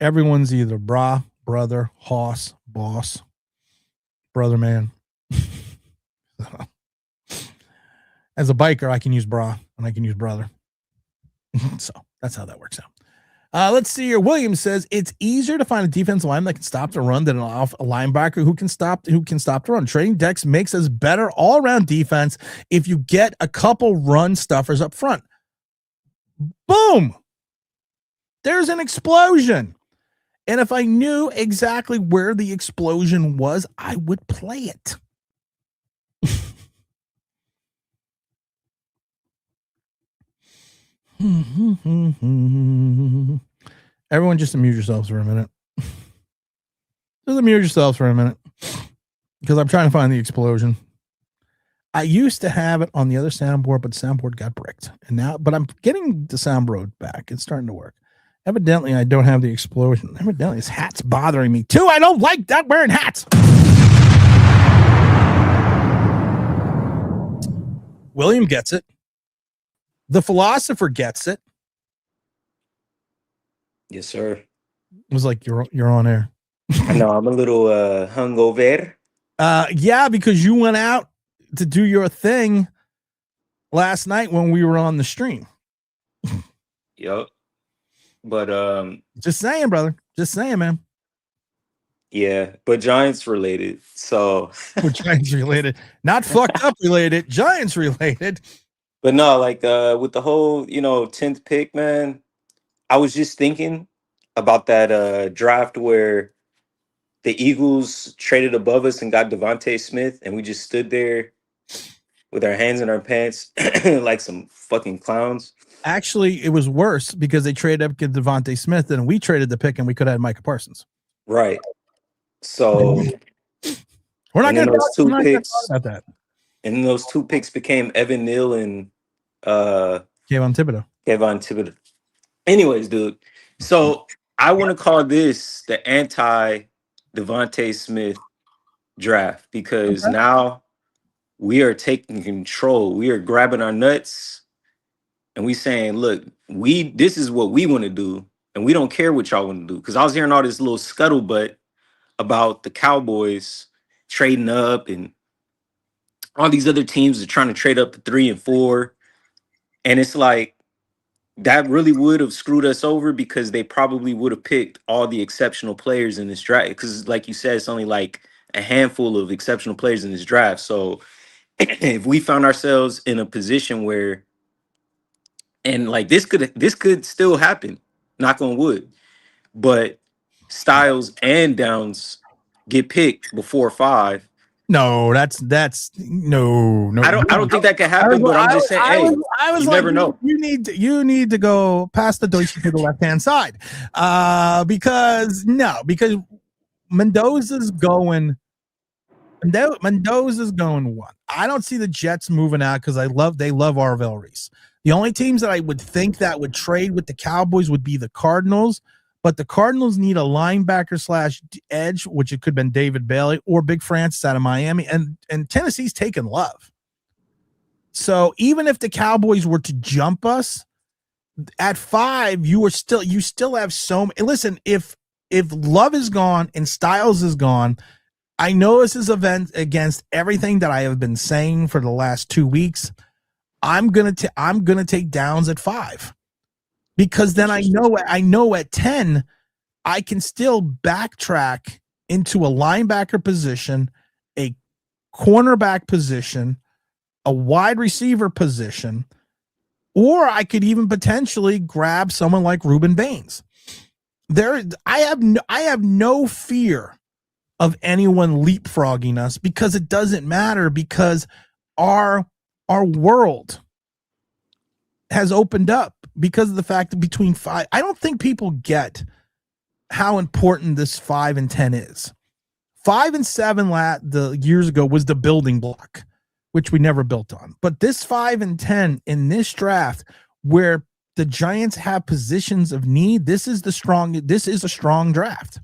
Everyone's either bra, brother, hoss, boss, brother, man. As a biker, I can use bra and I can use brother. So that's how that works out. Let's see here. Williams says it's easier to find a defensive line that can stop the run than a linebacker who can stop the run. Trading Dex makes us better all around defense if you get a couple run stuffers up front. Boom. There's an explosion. And if I knew exactly where the explosion was, I would play it. Everyone just amuse yourselves for a minute. Just amuse yourselves for a minute. Because I'm trying to find the explosion. I used to have it on the other soundboard, but the soundboard got bricked. But I'm getting the soundboard back. It's starting to work. Evidently, I don't have the explosion. Evidently, this hat's bothering me too. I don't like that wearing hats. William gets it. The philosopher gets it. Yes, sir. It was like you're on air. I know I'm a little hungover. Yeah, because you went out to do your thing last night when we were on the stream. Yep. But just saying, brother. Just saying, man. Yeah, but Giants related. So Giants related, not fucked up related. Giants related. But no, like with the whole 10th pick, man. I was just thinking about that draft where the Eagles traded above us and got Devontae Smith, and we just stood there with our hands in our pants like some fucking clowns. Actually, it was worse because they traded up to Devontae Smith, and we traded the pick, and we could have had Micah Parsons. Right. So we're not going to those two picks about that. And those 2 picks became Evan Neal and Kayvon Thibodeau. Anyways, dude. So I want to call this the anti-Devontae Smith draft because now we are taking control. We are grabbing our nuts and we saying, look, this is what we want to do. and we don't care what y'all want to do. Because I was hearing all this little scuttlebutt about the Cowboys trading up, and all these other teams are trying to trade up to 3 and 4. And it's like, that really would have screwed us over because they probably would have picked all the exceptional players in this draft. Because, like you said, it's only like a handful of exceptional players in this draft. So if we found ourselves in a position where, and like this could still happen, knock on wood, but Styles and Downs get picked before 5. No, that's no. I don't think that could happen, but I'm just saying, I was you like, never know. You need to go past the Deutsche to the left hand side, because Mendoza's going. Mendoza's going 1. I don't see the Jets moving out because they love Arvell Reese. The only teams that I would think that would trade with the Cowboys would be the Cardinals. But the Cardinals need a linebacker / edge, which it could have been David Bailey or Big Francis out of Miami, and Tennessee's taken Love. So even if the Cowboys were to jump us at 5, you still have so many. Listen, if Love is gone and Styles is gone, I know this is event against everything that I have been saying for the last 2 weeks. I'm gonna take Downs at 5. Because then I know at 10, I can still backtrack into a linebacker position, a cornerback position, a wide receiver position, or I could even potentially grab someone like Reuben Baines. I have no fear of anyone leapfrogging us because it doesn't matter, because our world has opened up because of the fact that between 5, I don't think people get how important this 5 and 10 is. 5 and 7 the years ago was the building block, which we never built on. But this 5 and 10 in this draft, where the Giants have positions of need, this is a strong draft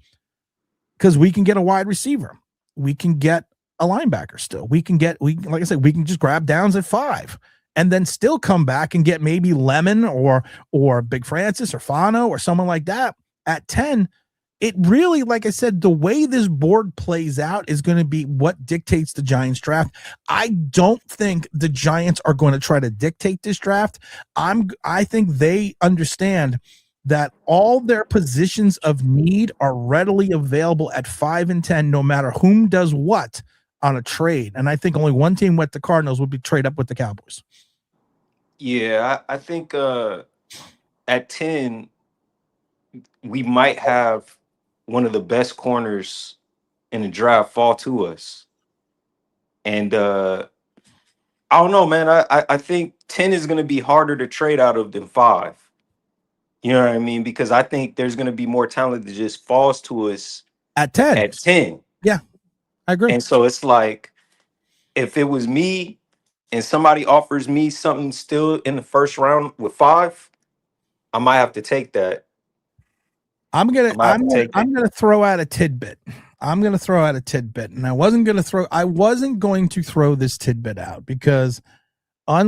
because we can get a wide receiver, we can get a linebacker still, we can just grab Downs at 5. And then still come back and get maybe Lemon or Big Francis or Fano or someone like that at 10. It really, like I said, the way this board plays out is going to be what dictates the Giants draft. I don't think the Giants are going to try to dictate this draft. I think they understand that all their positions of need are readily available at 5 and 10, no matter whom does what on a trade. And I think only one team with the Cardinals would be trade up with the Cowboys. Yeah, I think at 10, we might have one of the best corners in the draft fall to us. And I don't know, man. I think 10 is going to be harder to trade out of than 5. You know what I mean? Because I think there's going to be more talent that just falls to us at 10. At 10. Yeah, I agree. And so it's like, if it was me and somebody offers me something still in the first round with 5, I might have to take that. I'm gonna throw out a tidbit. And I wasn't going to throw this tidbit out because I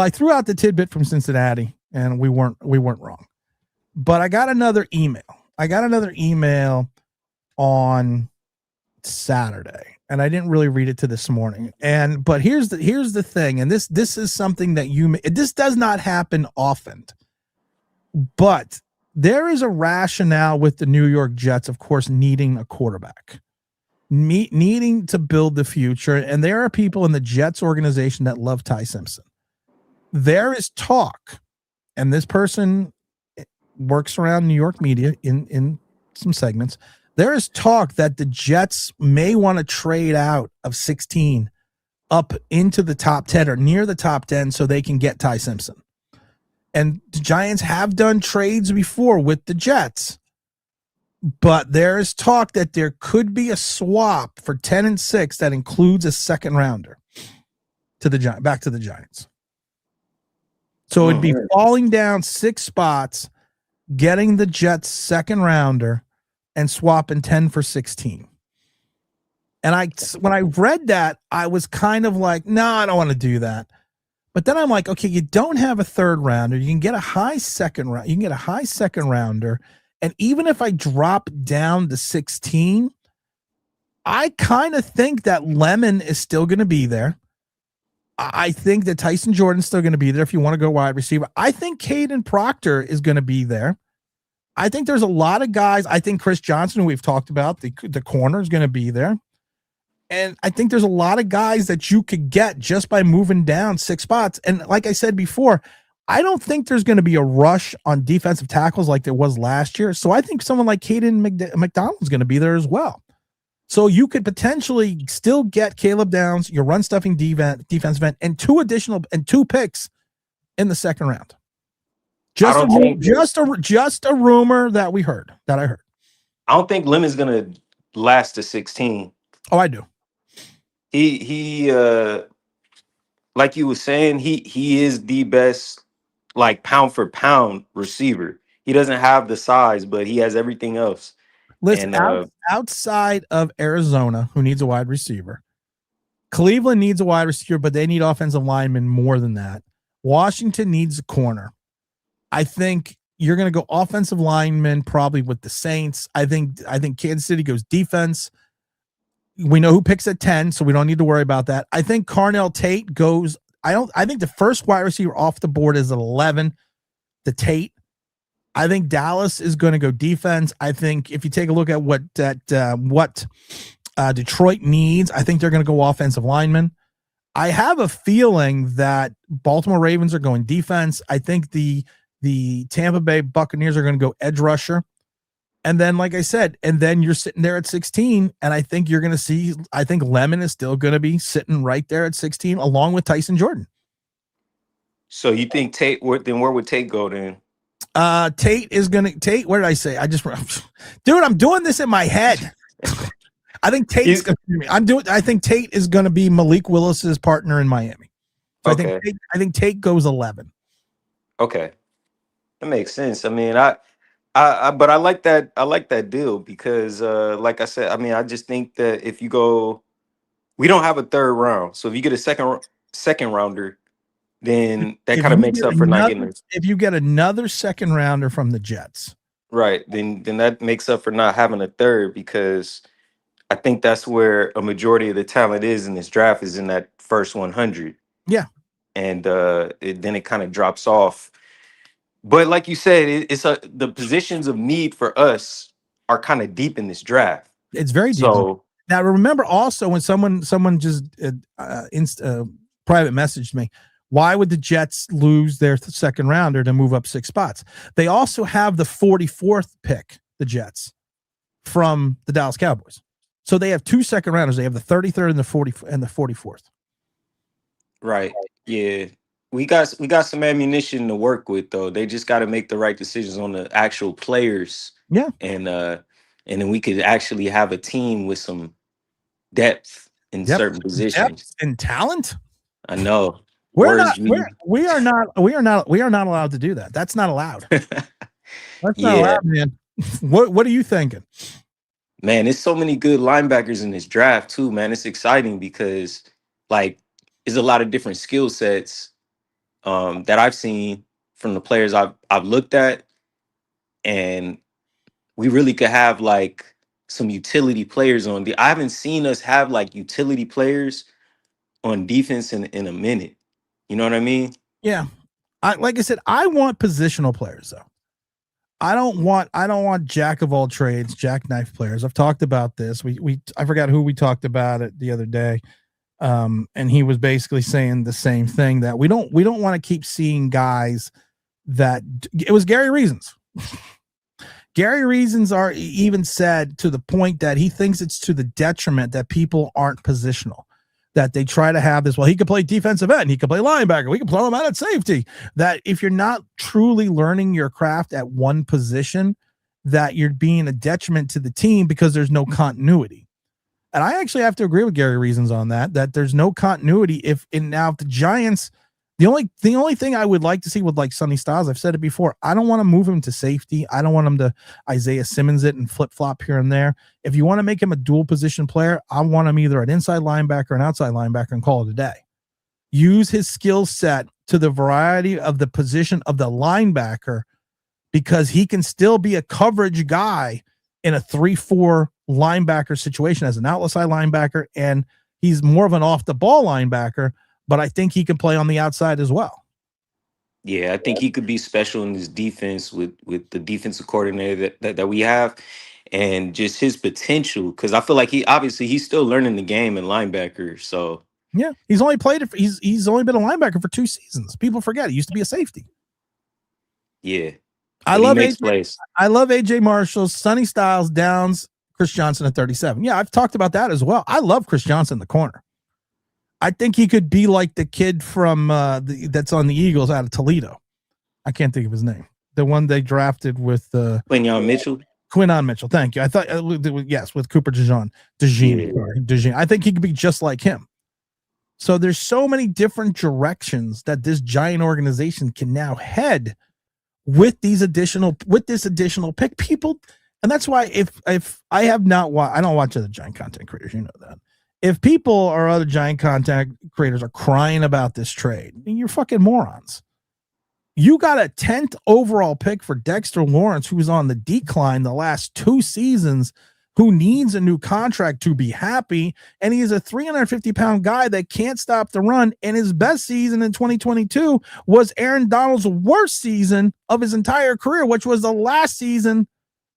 threw out the tidbit from Cincinnati and we weren't wrong. But I got another email. On Saturday, and I didn't really read it to this morning. But here's the thing, and this is something that this does not happen often, but there is a rationale with the New York Jets, of course, needing a quarterback, needing to build the future. And there are people in the Jets organization that love Ty Simpson. There is talk, and this person works around New York media in some segments. There is talk that the Jets may want to trade out of 16 up into the top 10 or near the top 10 so they can get Ty Simpson. And the Giants have done trades before with the Jets, but there is talk that there could be a swap for 10 and 6 that includes a second rounder back to the Giants. So it'd be falling down 6 spots, getting the Jets second rounder, and swapping 10 for 16. And when I read that, I was kind of like, no, I don't want to do that. But then I'm like, okay, you don't have a third rounder. You can get a high second round. You can get a high second rounder. And even if I drop down to 16, I kind of think that Lemon is still going to be there. I think that Tyson Jordan's still going to be there if you want to go wide receiver. I think Caden Proctor is going to be there. I think there's a lot of guys. I think Chris Johnson, who we've talked about, the corner is going to be there. And I think there's a lot of guys that you could get just by moving down 6 spots. And like I said before, I don't think there's going to be a rush on defensive tackles like there was last year. So I think someone like Caden McDonald is going to be there as well. So you could potentially still get Caleb Downs, your run stuffing defensive end, and 2 picks in the second round. Just a rumor that I heard. I don't think Lemon's gonna last to 16. Oh, I do. He like you were saying, he is the best, like, pound for pound receiver. He doesn't have the size, but he has everything else. Listen, outside of Arizona, who needs a wide receiver, Cleveland needs a wide receiver, but they need offensive linemen more than that. Washington needs a corner. I think you're going to go offensive linemen probably with the Saints. I think Kansas City goes defense. We know who picks at 10, so we don't need to worry about that. I think Carnell Tate goes. I think the first wide receiver off the board is at 11, the Tate. I think Dallas is going to go defense. I think if you take a look at what Detroit needs, I think they're going to go offensive linemen. I have a feeling that Baltimore Ravens are going defense. I think the Tampa Bay Buccaneers are going to go edge rusher. And then, like I said, and then you're sitting there at 16, and I think you're going to see, I think Lemon is still going to be sitting right there at 16, along with Tyson Jordan. So you think Tate, then where would Tate go then? Tate, what did I say? Dude, I'm doing this in my head. I think Tate's I think Tate is going to be Malik Willis's partner in Miami. So Okay. I think Tate goes 11. Okay. That makes sense. I mean, but I like that deal because, like I said, I mean, I just think that if you go, we don't have a third round. So if you get a second rounder, then that kind of makes up for not getting it. If you get another second rounder from the Jets, right, then that makes up for not having a third, because I think that's where a majority of the talent is in this draft, is in that first 100. Yeah. And then it kind of drops off. But like you said, the positions of need for us are kind of deep in this draft. It's very deep. So now remember also when someone just private messaged me, why would the Jets lose their second rounder to move up 6 spots? They also have the 44th pick, the Jets, from the Dallas Cowboys. So they have 2 second rounders. They have the 33rd and the 44th. right, yeah. We got some ammunition to work with, though. They just got to make the right decisions on the actual players. Yeah. And then we could actually have a team with some depth in certain positions. Depth and talent. I know. We are not allowed to do that. That's not allowed. That's not allowed, man. What are you thinking? Man, there's so many good linebackers in this draft too, man. It's exciting because, like, there's a lot of different skill sets that I've seen from the players I've looked at, and we really could have like some utility players on I haven't seen us have like utility players on defense in a minute. You know what I mean? Yeah. Like I said, I want positional players though. I don't want jack of all trades, jackknife players. I've talked about this. I forgot who we talked about it the other day. And he was basically saying the same thing, that we don't want to keep seeing guys that it was Gary Reasons. Gary Reasons even said to the point that he thinks it's to the detriment that people aren't positional, that they try to have this. Well, he could play defensive end. He could play linebacker. We can play him out at safety. That if you're not truly learning your craft at one position, that you're being a detriment to the team because there's no continuity. And I actually have to agree with Gary Reasons on that there's no continuity. If the Giants, the only thing I would like to see with like Sonny Styles, I've said it before, I don't want to move him to safety. I don't want him to Isaiah Simmons it and flip flop here and there. If you want to make him a dual position player, I want him either an inside linebacker or an outside linebacker and call it a day. use his skill set to the variety of the position of the linebacker, because he can still be a coverage guy in a 3-4 linebacker situation as an outlet side linebacker, and he's more of an off the ball linebacker, but I think he can play on the outside as well. Yeah, I think he could be special in his defense with the defensive coordinator that we have, and just his potential, because I feel like he's still learning the game in linebacker. So yeah, he's only played it. He's only been a linebacker for 2 seasons. People forget he used to be a safety. Yeah, I love AJ Marshall, Sonny Styles, Downs, Chris Johnson at 37. Yeah, I've talked about that as well. I love Chris Johnson in the corner. I think he could be like the kid from that's on the Eagles out of Toledo. I can't think of his name. The one they drafted with Quinyon Mitchell. Quinyon Mitchell. Thank you. I thought yes, with Cooper DeJean. I think he could be just like him. So there's so many different directions that this giant organization can now head with this additional pick. People, and that's why if I have not watched, I don't watch other giant content creators, you know that. If people or other giant content creators are crying about this trade, you're fucking morons. You got a 10th overall pick for Dexter Lawrence, who's on the decline the last 2 seasons, who needs a new contract to be happy. And he's a 350-pound guy that can't stop the run. And his best season in 2022 was Aaron Donald's worst season of his entire career, which was the last season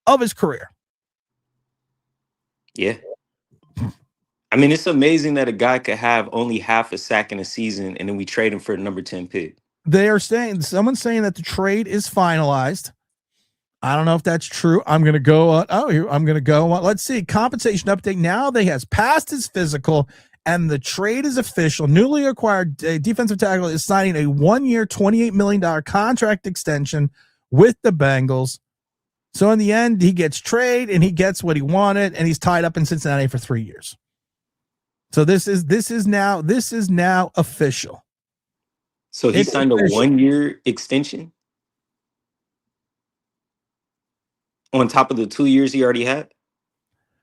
of his career. Yeah. I mean, it's amazing that a guy could have only half a sack in a season, and then we trade him for a number 10 pick. Someone's saying that the trade is finalized. I don't know if that's true. I'm going to go on. I'm going to go on. Let's see. Compensation update. Now they has passed his physical, and the trade is official. Newly acquired defensive tackle is signing a 1-year, $28 million contract extension with the Bengals. So in the end, he gets traded, and he gets what he wanted, and he's tied up in Cincinnati for 3 years. So this is now official. So he signed a 1-year extension on top of the 2 years he already had.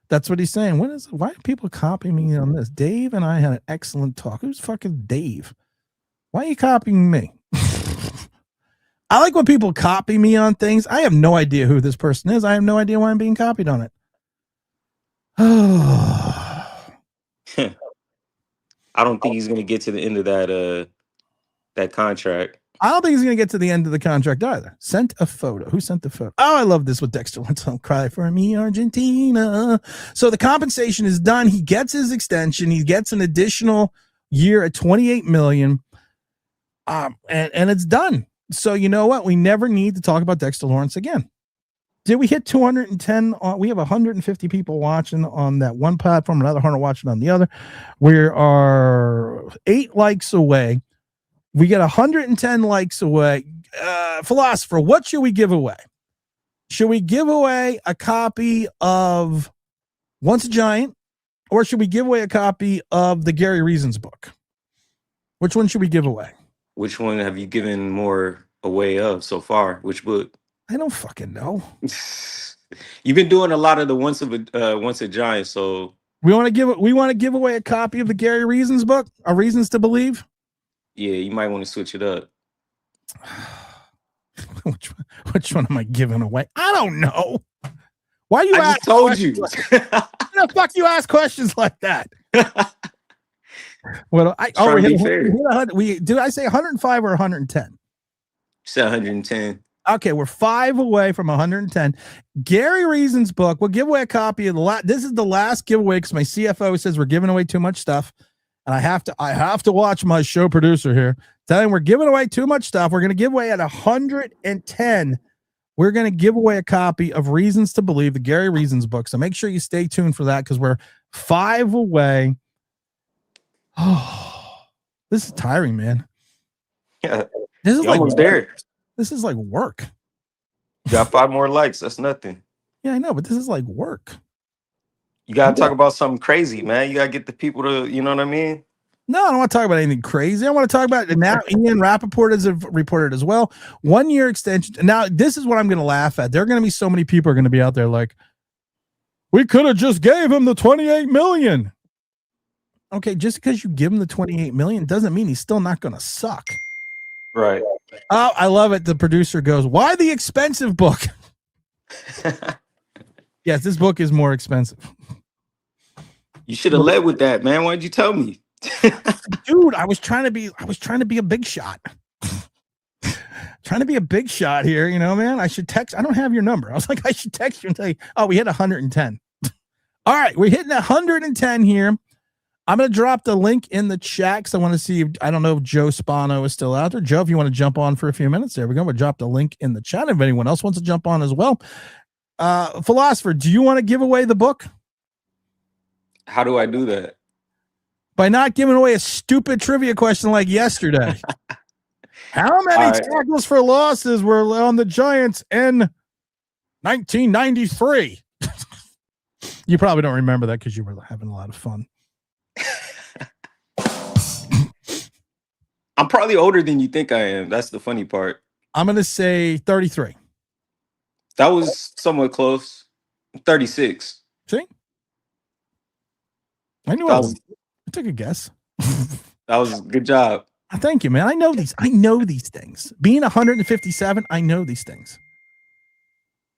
That's what he's saying. Why are people copying me on this? Dave and I had an excellent talk. Who's fucking Dave? Why are you copying me? I like when people copy me on things. I have no idea who this person is. I have no idea why I'm being copied on it. I don't think he's going to get to the end of that contract. I don't think he's going to get to the end of the contract either. Sent a photo. Who sent the photo? Oh, I love this with Dexter. Don't cry for me, Argentina. So the compensation is done. He gets his extension. He gets an additional year at $28 million. And it's done. So you know what? We never need to talk about Dexter Lawrence again. Did we hit 210? We have 150 people watching on that one platform, another 100 watching on the other. We are 8 likes away. We get 110 likes away. Philosopher, what should we give away? Should we give away a copy of Once a Giant, or should we give away a copy of the Gary Reasons book? Which one should we give away? Which one have you given more away of so far? Which book? I don't fucking know. You've been doing a lot of the Once a Giant, so we want to give away a copy of the Gary Reasons book, A Reasons to Believe. Yeah, you might want to switch it up. Which one am I giving away? I don't know. Why you? I just told you. Why the fuck you ask questions like that? Well, did I say 105 or 110? You said 110. Okay, we're 5 away from 110. Gary Reasons book. We'll give away a copy of this is the last giveaway because my CFO says we're giving away too much stuff, and I have to watch my show producer here. Telling we're giving away too much stuff. We're going to give away at 110. We're going to give away a copy of Reasons to Believe, the Gary Reasons book. So make sure you stay tuned for that because we're 5 away. Oh, this is tiring, man. Yeah, this is like almost there. This is like work. You got 5 more likes. That's nothing. Yeah, I know, but this is like work. You got to talk about something crazy, man. You got to get the people to, you know what I mean? No, I don't want to talk about anything crazy. I want to talk about it now. Ian Rappaport has reported as well. 1-year extension. Now, this is what I'm going to laugh at. There are going to be so many people are going to be out there like, we could have just gave him the $28 million. Okay, just because you give him the 28 million doesn't mean he's still not going to suck. Right. Oh, I love it. The producer goes, "Why the expensive book?" Yes, this book is more expensive. You should have led with that, man. Why'd you tell me? Dude, I was trying to be a big shot. Trying to be a big shot here, you know, man. I should text. I don't have your number. I was like, I should text you and tell you, oh, we hit 110. All right, we're hitting 110 here. I'm going to drop the link in the chat because I want to see if, I don't know if Joe Spano is still out there. Joe, if you want to jump on for a few minutes, there we go. We'll drop the link in the chat if anyone else wants to jump on as well. Philosopher, do you want to give away the book? How do I do that? By not giving away a stupid trivia question like yesterday. How many tackles for losses were on the Giants in 1993? You probably don't remember that because you were having a lot of fun. I'm probably older than you think I am. That's the funny part. I'm going to say 33. That was somewhat close. 36. See? I knew I took a guess. That was a good job. Thank you, man. I know these things. Being 157, I know these things.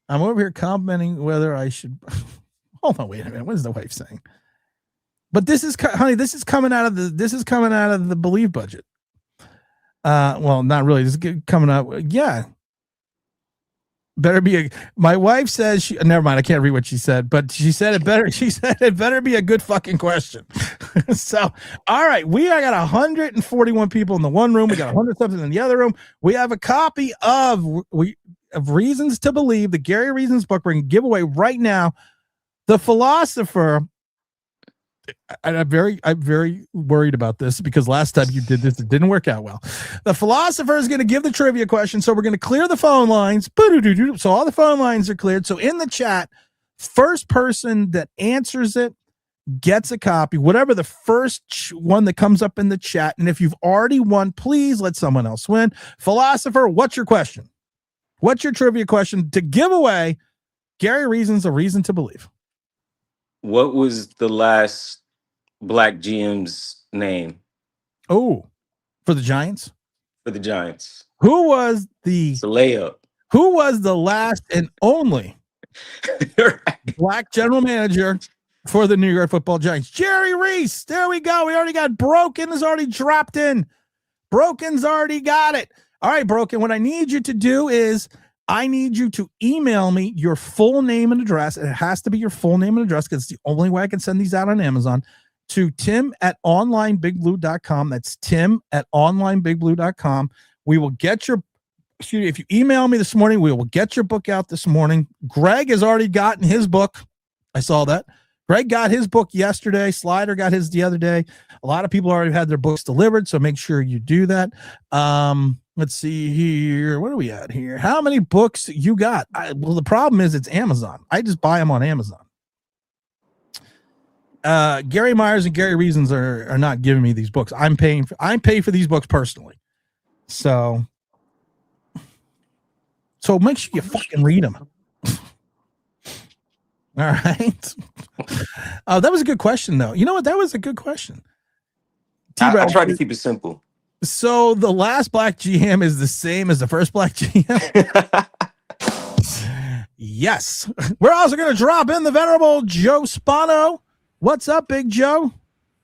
I'm over here commenting whether I should. Hold on, wait a minute. What is the wife saying? But this is, honey, this is coming out of the Believe budget. Well, not really. This is coming up. Yeah. Better be my wife says never mind. I can't read what she said, but she said it better be a good fucking question. So, all right. We got 141 people in the one room. We got 100 something in the other room. We have a copy of Reasons to Believe, the Gary Reasons book. We're going to give away right now. The Philosopher. I'm very worried about this because last time you did this, it didn't work out well. The Philosopher is going to give the trivia question, so we're going to clear the phone lines. So all the phone lines are cleared. So in the chat, first person that answers it gets a copy, whatever the first one that comes up in the chat. And if you've already won, please let someone else win. Philosopher, what's your question? What's your trivia question to give away Gary Reasons, A Reason to Believe? What was the last black GM's name? Oh, for the Giants? For the Giants. Who was it's a layup. Who was the last and only black general manager for the New York Football Giants? Jerry Reese. There we go. We already got Broken has already dropped in. Broken's already got it. All right, Broken. What I need you to do is I need you to email me your full name and address. And it has to be your full name and address because it's the only way I can send these out on Amazon to tim@onlineBigBlue.com. That's tim@onlineBigBlue.com. We will get your, if you email me this morning, we will get your book out this morning. Greg has already gotten his book. I saw that. Greg got his book yesterday. Slider got his the other day. A lot of people already had their books delivered, so make sure you do that. Let's see here. What are we at here? How many books you got? Well, the problem is it's Amazon. I just buy them on Amazon. Gary Myers and Gary Reasons are not giving me these books. I'm paying for these books personally. So make sure you fucking read them. All right. That was a good question, though. You know what? That was a good question. I tried to keep it simple. So the last black GM is the same as the first black GM? Yes. We're also going to drop in the venerable Joe Spano. What's up, Big Joe?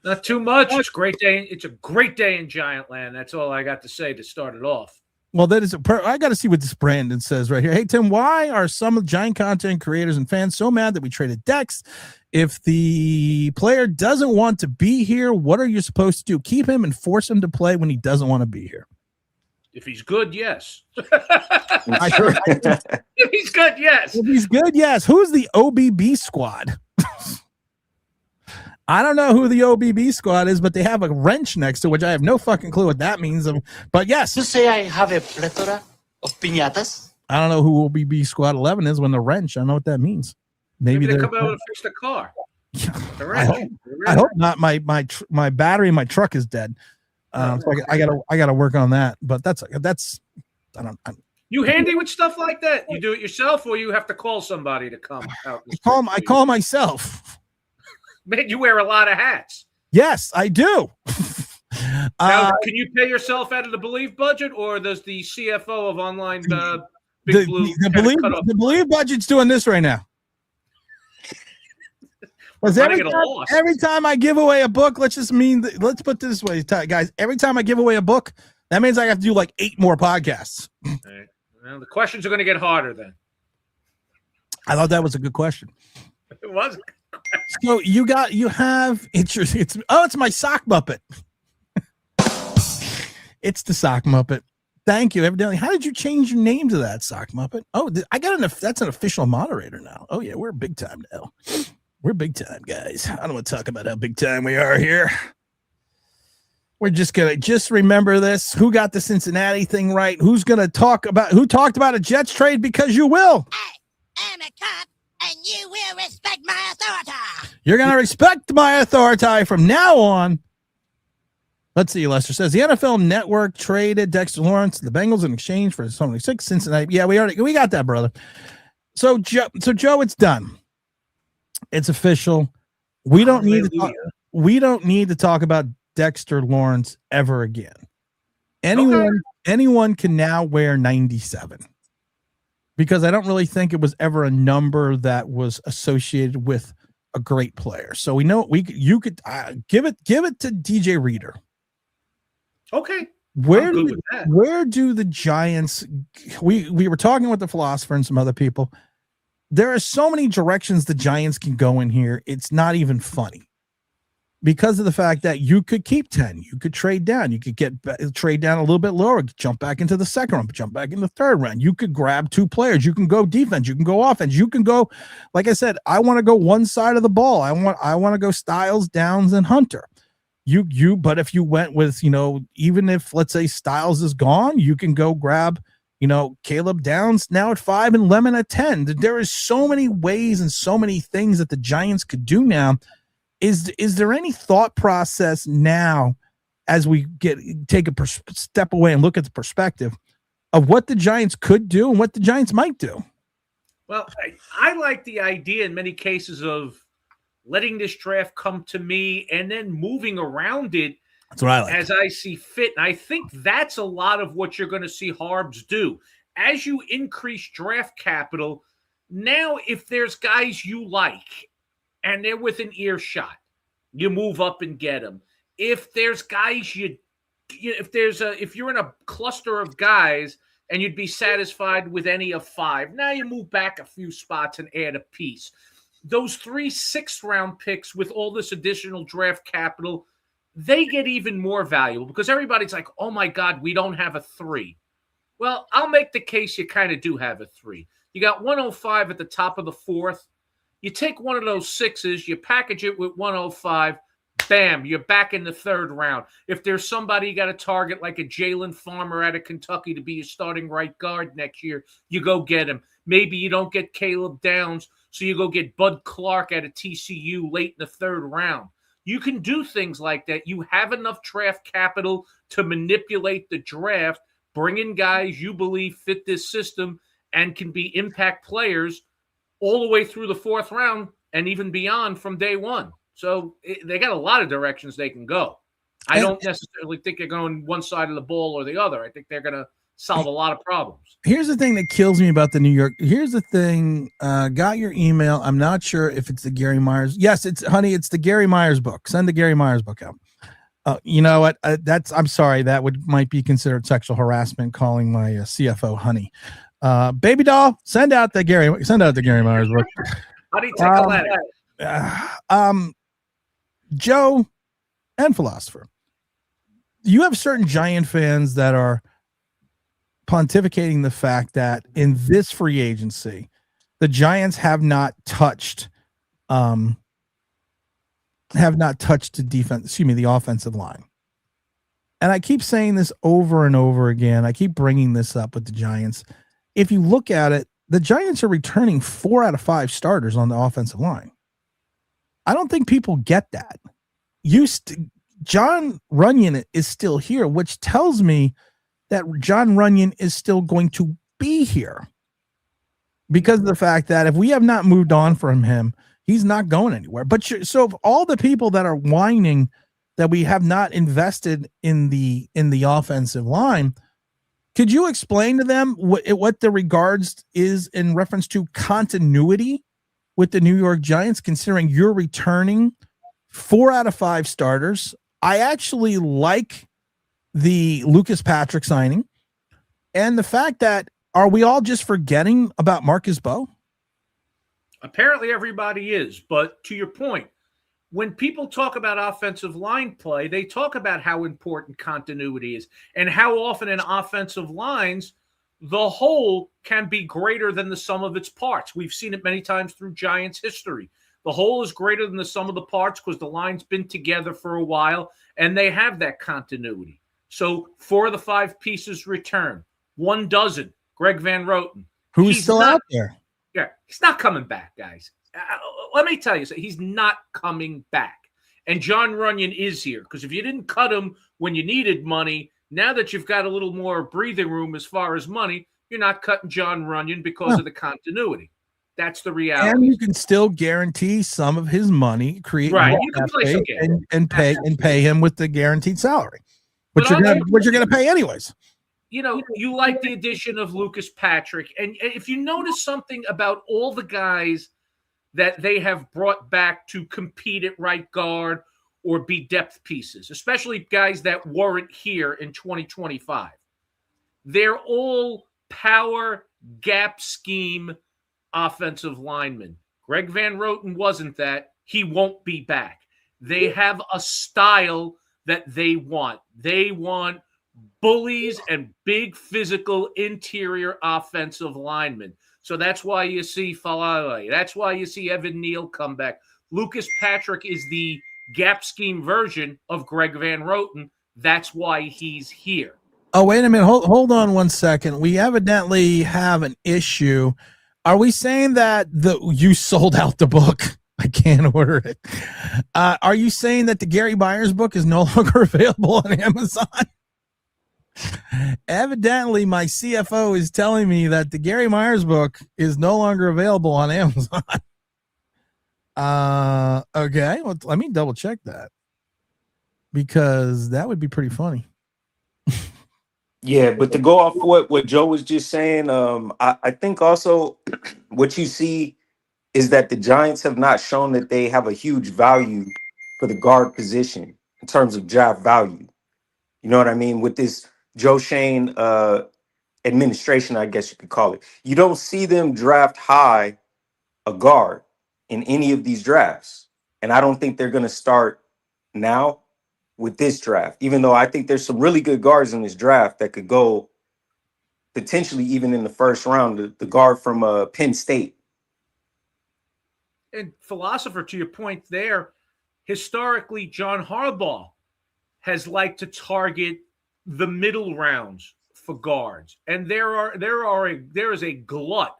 Not too much. It's a great day. It's a great day in Giant Land. That's all I got to say to start it off. Well, that is I got to see what this Brandon says right here. Hey, Tim, why are some of the Giant content creators and fans so mad that we traded Dex? If the player doesn't want to be here, what are you supposed to do? Keep him and force him to play when he doesn't want to be here. If he's good, yes. If he's good, yes. If he's good, yes. Who's the OBB squad? I don't know who the OBB squad is, but they have a wrench next to which I have no fucking clue what that means. But yes. You say I have a plethora of piñatas? I don't know who OBB squad 11 is when the wrench. I don't know what that means. Maybe they come out and fix the car. I hope not. My battery in my truck is dead. So I gotta work on that. But that's I don't. You handy with stuff like that? You do it yourself, or you have to call somebody to come out? I call myself. Man, you wear a lot of hats. Yes, I do. Now, can you pay yourself out of the Believe budget, or does the CFO of Online Big Blue the Believe budget's doing this right now? Because every time I give away a book, let's put it this way, guys. Every time I give away a book, that means I have to do like 8 more podcasts. Right. Well, the questions are going to get harder then. I thought that was a good question. It was. So it's my sock Muppet. It's the sock Muppet. Thank you, evidently. How did you change your name to that, sock Muppet? Oh, that's an official moderator now. Oh yeah, we're big time now. We're big time, guys. I don't want to talk about how big time we are here. We're just gonna remember this. Who got the Cincinnati thing right? Who talked about a Jets trade? Because you will. I'm a cop, and you will respect my authority. You're gonna respect my authority from now on. Let's see. Lester says the NFL Network traded Dexter Lawrence to the Bengals in exchange for 76 Cincinnati. Yeah, we got that, brother. So Joe, it's done. It's official. We don't need to talk about Dexter Lawrence ever again. Anyone can now wear 97, because I don't really think it was ever a number that was associated with a great player. So we know you could give it to DJ Reader. Okay. Where do the Giants? We were talking with the philosopher and some other people. There are so many directions the Giants can go in here. It's not even funny, because of the fact that you could keep 10, you could trade down, you could trade down a little bit lower, jump back into the second round, jump back in the third round. You could grab 2 players. You can go defense. You can go offense. You can go, like I said, I want to go one side of the ball. I want to go Styles, Downs, and Hunter. But if you went with, even if, let's say, Styles is gone, you can go grab, Caleb Downs now at 5 and Lemon at 10. There is so many ways and so many things that the Giants could do now. Is there any thought process now, as we take a step away and look at the perspective of what the Giants could do and what the Giants might do? Well, I like the idea in many cases of letting this draft come to me and then moving around it. That's what I like. As I see fit. And I think that's a lot of what you're going to see Harbs do. As you increase draft capital, now if there's guys you like and they're within earshot, you move up and get them. If there's guys if you're in a cluster of guys and you'd be satisfied with any of 5, now you move back a few spots and add a piece. Those 3 6th-round picks with all this additional draft capital, they get even more valuable, because everybody's like, oh my God, we don't have a 3. Well, I'll make the case you kind of do have a 3. You got 105 at the top of the 4th. You take one of those 6s, you package it with 105, bam, you're back in the 3rd round. If there's somebody you got to target, like a Jalen Farmer out of Kentucky to be your starting right guard next year, you go get him. Maybe you don't get Caleb Downs, so you go get Bud Clark out of TCU late in the 3rd round. You can do things like that. You have enough draft capital to manipulate the draft, bring in guys you believe fit this system and can be impact players all the way through the 4th round and even beyond from day one. So they got a lot of directions they can go. I don't necessarily think they're going one side of the ball or the other. I think they're going to solve a lot of problems. Here's the thing that kills me about the New York. Here's the thing. Got your email. I'm not sure if it's the Gary Myers. Yes, it's the Gary Myers book. Send the Gary Myers book out. You know what? I'm sorry. That might be considered sexual harassment, calling my CFO honey. Baby doll, send out the Gary Myers book. Honey, take a letter. Joe and philosopher, you have certain Giant fans that are pontificating the fact that in this free agency, the Giants have not touched the the offensive line. And I keep saying this over and over again. I keep bringing this up with the Giants. If you look at it, the Giants are returning 4 out of 5 starters on the offensive line. I don't think people get that. John Runyon is still here, which tells me that John Runyon is still going to be here because of the fact that if we have not moved on from him, he's not going anywhere. But so all the people that are whining that we have not invested in the offensive line. Could you explain to them what the regards is in reference to continuity with the New York Giants, considering you're returning 4 out of 5 starters? I actually like the Lucas Patrick signing, and the fact that, are we all just forgetting about Marcus Bowe? Apparently everybody is, but to your point, when people talk about offensive line play, they talk about how important continuity is and how often in offensive lines, the whole can be greater than the sum of its parts. We've seen it many times through Giants history. The whole is greater than the sum of the parts because the line's been together for a while and they have that continuity. So 4 of the 5 pieces return. 1 doesn't. Greg Van Roten. Who's still out there? Yeah, he's not coming back, guys. Let me tell you, he's not coming back. And John Runyon is here because if you didn't cut him when you needed money, now that you've got a little more breathing room as far as money, you're not cutting John Runyon because of the continuity. That's the reality. And you can still guarantee some of his money, create right. You can play some game. and pay him with the guaranteed salary, which you're gonna pay anyways. You know, you like the addition of Lucas Patrick. And if you notice something about all the guys that they have brought back to compete at right guard or be depth pieces, especially guys that weren't here in 2025, they're all power gap scheme offensive linemen. Greg Van Roten wasn't that. He won't be back. They have a style that they want. They want bullies and big physical interior offensive linemen. So that's why you see Falale. That's why you see Evan Neal come back. Lucas Patrick is the gap scheme version of Greg Van Roten. That's why he's here. Oh, wait a minute. Hold on 1 second. We evidently have an issue. Are we saying that you sold out the book? I can't order it. Are you saying that the Gary Myers book is no longer available on Amazon? Evidently, my CFO is telling me that the Gary Myers book is no longer available on Amazon. Okay, well, let me double check that because that would be pretty funny. Yeah, but to go off what Joe was just saying, I think also what you see is that the Giants have not shown that they have a huge value for the guard position in terms of draft value. You know what I mean? With this Joe Schoen administration, I guess you could call it. You don't see them draft high a guard in any of these drafts. And I don't think they're going to start now with this draft, even though I think there's some really good guards in this draft that could go potentially even in the first round. The guard from Penn State. And philosopher, to your point there, historically, John Harbaugh has liked to target the middle rounds for guards. And there is a glut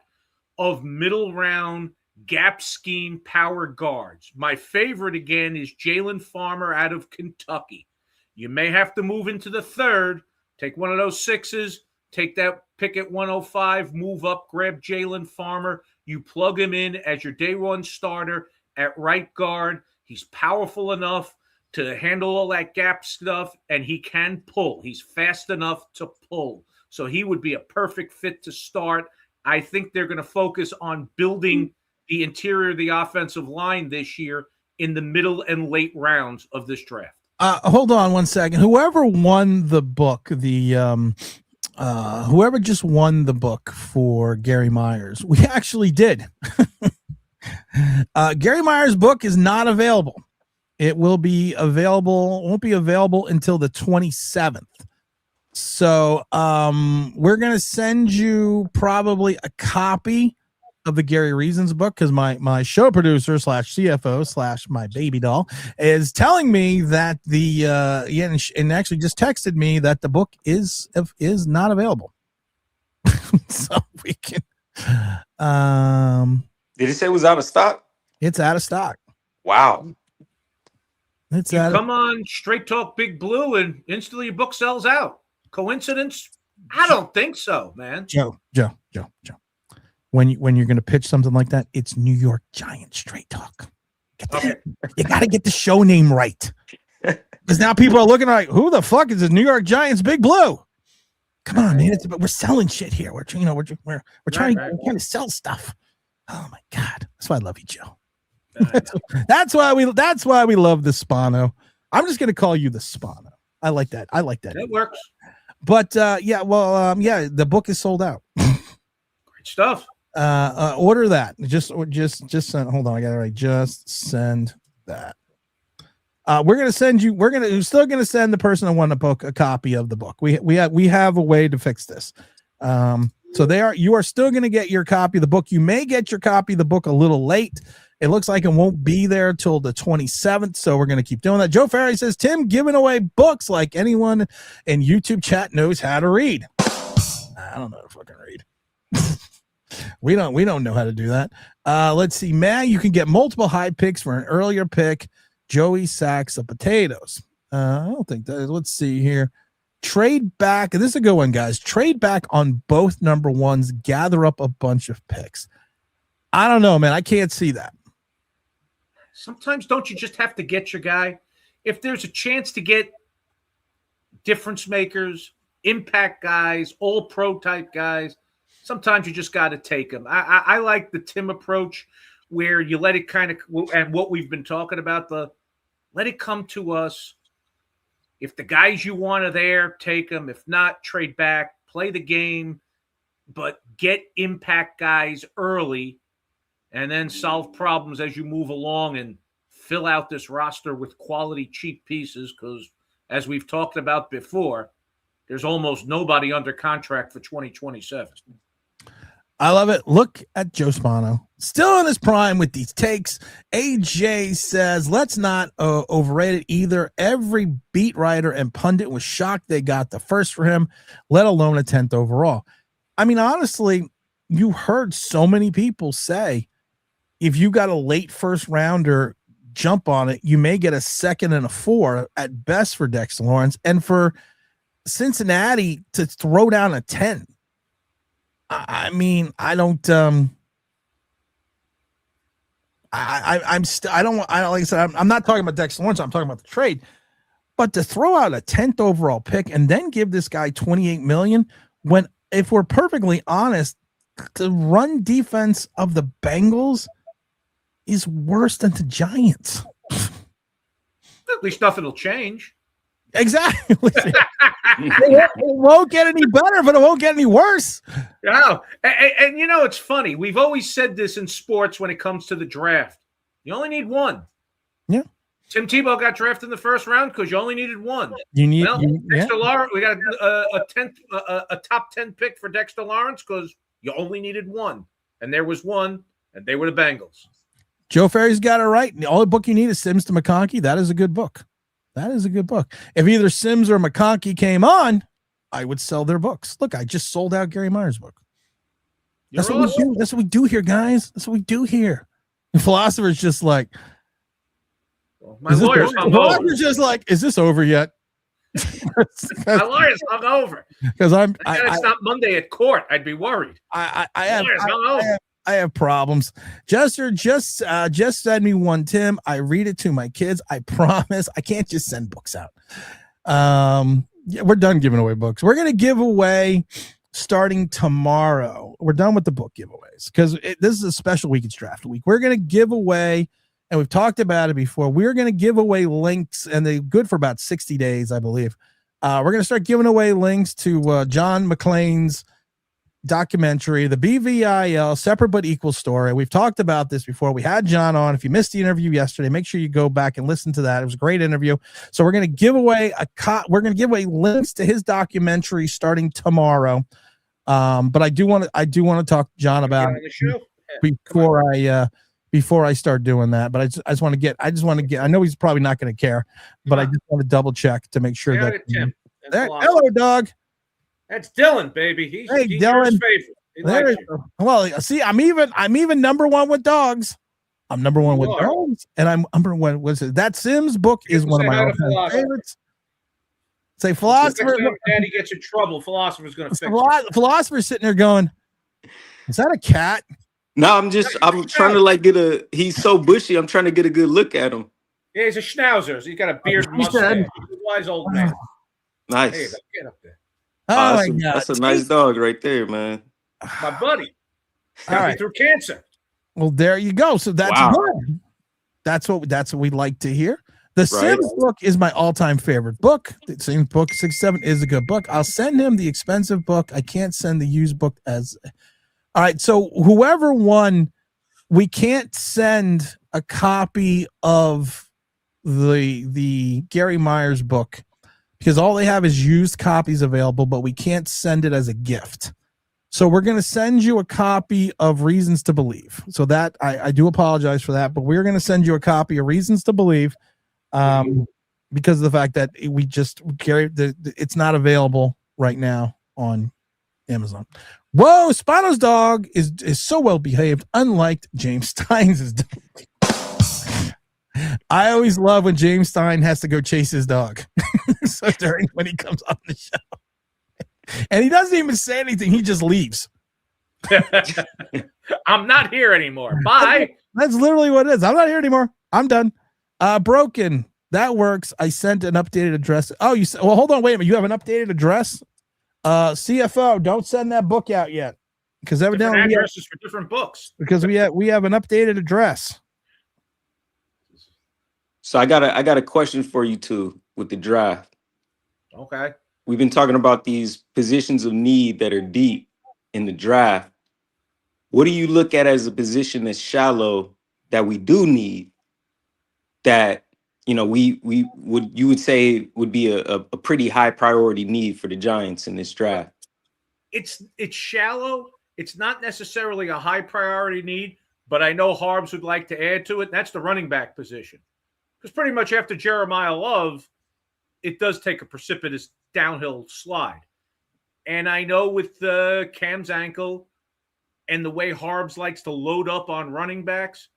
of middle round gap scheme power guards. My favorite again is Jalen Farmer out of Kentucky. You may have to move into the third, take one of those 6s, take that pick at 105, move up, grab Jalen Farmer. You plug him in as your day one starter at right guard. He's powerful enough to handle all that gap stuff, and he can pull. He's fast enough to pull. So he would be a perfect fit to start. I think they're going to focus on building the interior of the offensive line this year in the middle and late rounds of this draft. Hold on 1 second. Whoever won the book, whoever just won the book for Gary Myers, we actually did. Gary Myers' book is not available. It will be available, won't be available until the 27th. So we're going to send you probably a copy of the Gary Reasons book because my show producer / CFO / my baby doll is telling me that and actually just texted me that the book is not available. So we can. Did it say it was out of stock? It's out of stock. Wow. Come on, Straight Talk Big Blue, and instantly your book sells out. Coincidence? I don't think so, man. Joe. When you're going to pitch something like that, it's New York Giants Straight Talk. You got to get the show name right. Because now people are looking like, who the fuck is the New York Giants Big Blue? Come on, man. We're selling shit here. We're trying to sell stuff. Oh my God. That's why I love you, Joe. That's why we love the Spano. I'm just gonna call you the Spano. I like that. That works. But the book is sold out. Great stuff. Order that. Just send. Hold on, I got it right. Just send that. We're gonna send you. We're still gonna send the person who won the book a copy of the book. We have a way to fix this. So you are still gonna get your copy of the book. You may get your copy of the book a little late. It looks like it won't be there till the 27th. So we're gonna keep doing that. Joe Ferry says Tim giving away books like anyone in YouTube chat knows how to read. I don't know how to fucking read. We don't know how to do that. Let's see, Matt. You can get multiple high picks for an earlier pick. Joey sacks of potatoes. I don't think that is. Let's see here. Trade back. This is a good one, guys. Trade back on both number ones. Gather up a bunch of picks. I don't know, man. I can't see that. Sometimes don't you just have to get your guy? If there's a chance to get difference makers, impact guys, all pro type guys, sometimes you just got to take them. I like the Tim approach where you let it kind of, and what we've been talking about, let it come to us. If the guys you want are there, take them. If not, trade back, play the game, but get impact guys early and then solve problems as you move along and fill out this roster with quality, cheap pieces because, as we've talked about before, there's almost nobody under contract for 2027. I love it. Look at Joe Spano. Still in his prime with these takes. AJ says, let's not overrate it either. Every beat writer and pundit was shocked they got the first for him, let alone a 10th overall. I mean, honestly, you heard so many people say, if you got a late first rounder, jump on it. You may get a second and a 4 at best for Dexter Lawrence. And for Cincinnati to throw down a 10. I mean, I don't. I'm like I said, I'm not talking about Dexter Lawrence. I'm talking about the trade. But to throw out a 10th overall pick and then give this guy $28 million, when, if we're perfectly honest, the run defense of the Bengals is worse than the Giants. At least nothing will change. Exactly. It won't get any better, but it won't get any worse. No. And you know, it's funny. We've always said this in sports when it comes to the draft. You only need one. Yeah. Tim Tebow got drafted in the first round because you only needed one. Dexter Lawrence, we got a top 10 pick for Dexter Lawrence because you only needed one. And there was one, and they were the Bengals. Joe Ferry's got it right. The only book you need is Sims to McConkey. That is a good book. That is a good book. If either Sims or McConkey came on, I would sell their books. Look, I just sold out Gary Myers' book. That's what we do. That's what we do here, guys. That's what we do here. The philosopher's just like, my lawyer's hungover. Just like, is this over yet? My lawyer's hungover. Because it's not Monday at court. I'd be worried. I have problems. Jester, just send me one, Tim. I read it to my kids. I promise. I can't just send books out. We're done giving away books. We're going to give away starting tomorrow. We're done with the book giveaways because this is a special week. It's draft week. We're going to give away, and we've talked about it before, we're going to give away links, and they're good for about 60 days, I believe. We're going to start giving away links to John McClane's documentary, the BVIL, Separate But Equal Story. We've talked about this before. We had John on. If you missed the interview yesterday, make sure you go back and listen to that. It was a great interview. So we're going to give away links to his documentary starting tomorrow. But I do want to talk to John about it before I start doing that. But I just want to get, I know he's probably not going to care, but I just want to double check to make sure that hello, dog. That's Dylan, baby. He's Dylan. Your favorite. Well, see, I'm even number one with dogs. I'm number one with dogs, and I'm number one. What's it? That Sims book is one of my all-time favorites. Say philosopher. Daddy gets in trouble. Philosopher's going to fix it. Philosopher's sitting there going, "Is that a cat?" No, I'm trying to like he's so bushy. I'm trying to get a good look at him. Yeah, he's a schnauzer. So he's got a beard and He said. mustache. He's a wise old man. There you Nice. go. Get up there. Oh, that's, my God. that's a nice dog right there, man. My buddy. All Got me right. through cancer. Well, there you go. So that's Wow. good. That's what we like to hear. The Sims book is my all-time favorite book. The Sims book 6-7 is a good book. I'll send him the expensive book. I can't send the used book as. All right. So whoever won, we can't send a copy of the Gary Myers book because all they have is used copies available, but we can't send it as a gift. So we're going to send you a copy of Reasons to Believe. So that I do apologize for that, but we're going to send you a copy of Reasons to Believe because of the fact that it's not available right now on Amazon. Whoa, Spano's dog is so well behaved, unlike James Stein's dog. I always love when James Stein has to go chase his dog. So when he comes on the show. And he doesn't even say anything. He just leaves. I'm not here anymore. Bye. That's literally what it is. I'm not here anymore. I'm done. Broken. That works. I sent an updated address. Oh, you said, well, hold on. Wait a minute. You have an updated address? CFO, don't send that book out yet. Because evidently different addresses for different books. Because we have an updated address. So I got a question for you too with the draft. Okay. We've been talking about these positions of need that are deep in the draft. What do you look at as a position that's shallow that we do need that, you know, you would say would be a pretty high priority need for the Giants in this draft? It's shallow. It's not necessarily a high priority need, but I know Harbs would like to add to it. That's the running back position. Because pretty much after Jeremiah Love, it does take a precipitous downhill slide. And I know with Cam's ankle and the way Harbs likes to load up on running backs,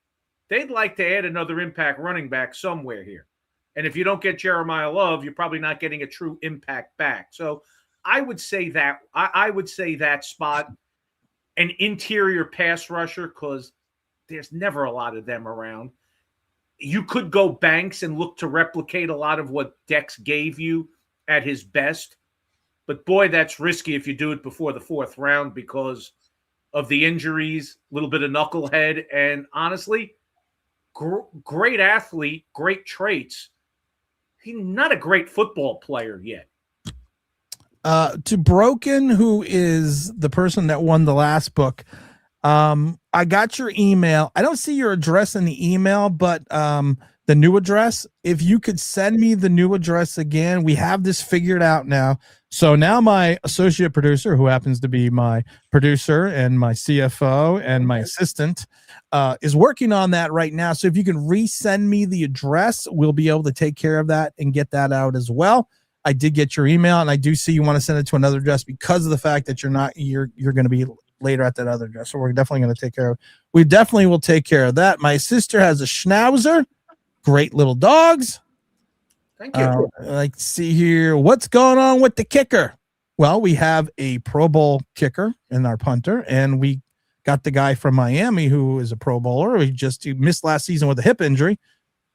they'd like to add another impact running back somewhere here. And if you don't get Jeremiah Love, you're probably not getting a true impact back. So I would say that I would say that spot, an interior pass rusher, because there's never a lot of them around. You could go Banks and look to replicate a lot of what Dex gave you at his best. But boy, that's risky if you do it before the fourth round because of the injuries, a little bit of knucklehead, and honestly, great athlete, great traits. He's not a great football player yet. To Broken, who is the person that won the last book, I got your email. I don't see your address in the email, but the new address, if you could send me the new address again, we have this figured out now. So now my associate producer, who happens to be my producer and my CFO and my assistant, is working on that right now. So if you can resend me the address, we'll be able to take care of that and get that out as well. I did get your email, and I do see you want to send it to another address because of the fact that you're going to be later at that other address. So we're definitely going to take care of it. We definitely will take care of that. My sister has a Schnauzer. Great little dogs. Thank you. Like, see here. What's going on with the kicker? Well, we have a Pro Bowl kicker in our punter, and we got the guy from Miami who is a Pro Bowler. He missed last season with a hip injury.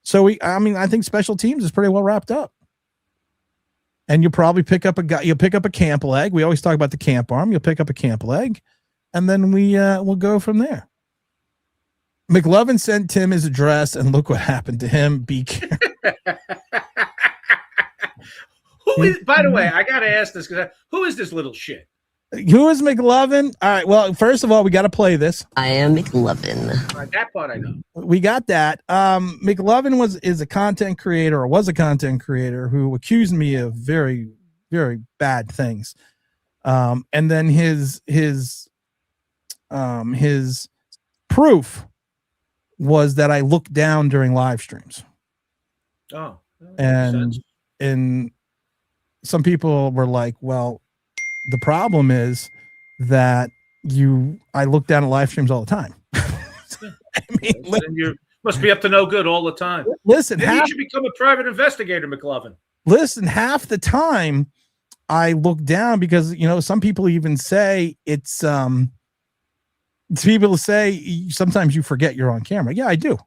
So I think special teams is pretty well wrapped up. And you'll probably pick up a guy. You'll pick up a camp leg. We always talk about the camp arm. You'll pick up a camp leg, and then we'll go from there. McLovin sent Tim his address, and look what happened to him. Be careful. Who is? By the way, I got to ask this because who is this little shit? Who is McLovin? All right. Well, first of all, we got to play this. I am McLovin. All right, that part I know. We got that. McLovin is a content creator, or was a content creator, who accused me of very, very bad things. And then his proof was that I looked down during live streams. Oh, and some people were like, well, the problem is that I look down at live streams all the time. You must be up to no good all the time. Listen, maybe you should become a private investigator, McLovin. Listen, half the time I look down because, some people even say it's, people say sometimes you forget you're on camera. Yeah, I do.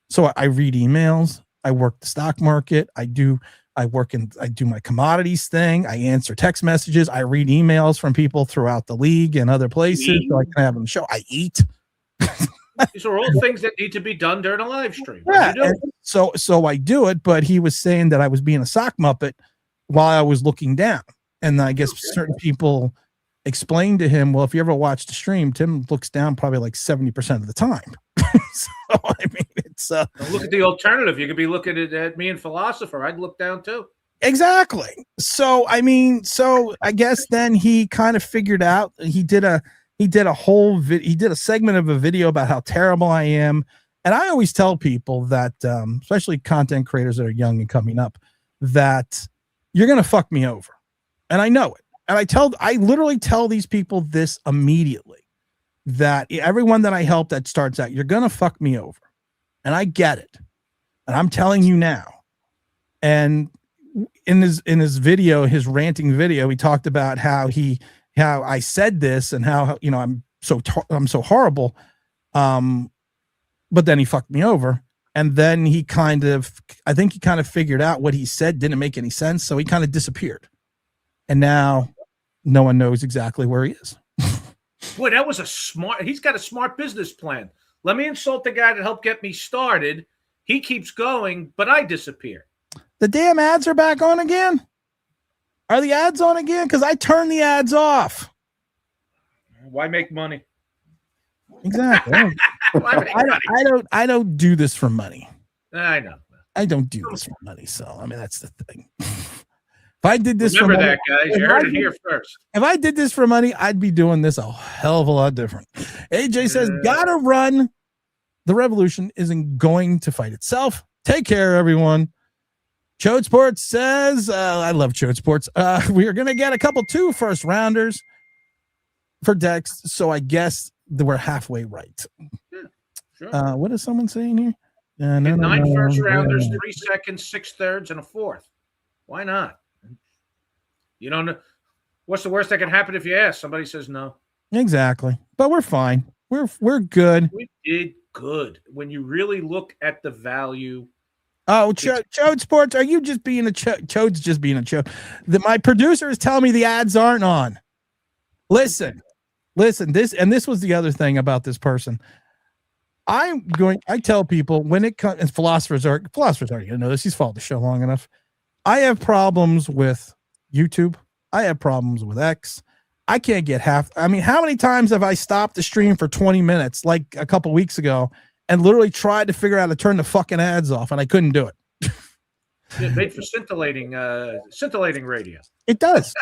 So I read emails. I work the stock market. I do my commodities thing. I answer text messages. I read emails from people throughout the league and other places. So I can have them show. I eat. These are all things that need to be done during a live stream. Yeah, so I do it, but he was saying that I was being a sock muppet while I was looking down. And I guess certain people explained to him, well, if you ever watch the stream, Tim looks down probably like 70% of the time. So I mean, it's look at the alternative. You could be looking at me and Philosopher. I'd look down too. Exactly. So I mean, I guess then he kind of figured out. He did a segment of a video about how terrible I am. And I always tell people that, especially content creators that are young and coming up, that you're going to fuck me over. And I know it. And I literally tell these people this immediately, that everyone that I help that starts out, you're going to fuck me over. And I get it. And I'm telling you now. And in his video, his ranting video, he talked about how I said this and how, I'm so horrible. But then he fucked me over. And then I think he kind of figured out what he said didn't make any sense. So he kind of disappeared. And now no one knows exactly where he is. Boy, he's got a smart business plan. Let me insult the guy that helped get me started. He keeps going, but I disappear. The damn ads are back on again. Are the ads on again? Because I turned the ads off. Why make money? Exactly. I don't do this for money. I know. I don't do this for money. So I mean, that's the thing. If I did this Remember for that, money, guys. You heard it here first. If I did this for money, I'd be doing this a hell of a lot different. AJ says, gotta run. The revolution isn't going to fight itself. Take care, everyone. Chode Sports says, I love Chode Sports. We are going to get a couple 2 first rounders for Dex. So I guess that we're halfway right. Yeah, sure. What is someone saying here? 9 first rounders, 3 seconds, 6 thirds, and a 4th. Why not? You don't know. What's the worst that can happen if you ask? Somebody says no. Exactly. But we're fine. We're good. We did good. When you really look at the value. Oh, Chode Sports, are you just being a Chode's just being a chode? My producer is telling me the ads aren't on. Listen, this was the other thing about this person. I tell people when it comes, and philosophers already gonna know this. He's followed the show long enough. I have problems with YouTube. I have problems with X. I can't get how many times have I stopped the stream for 20 minutes, like a couple weeks ago, and literally tried to figure out how to turn the fucking ads off, and I couldn't do it. It's made for scintillating radio. It does.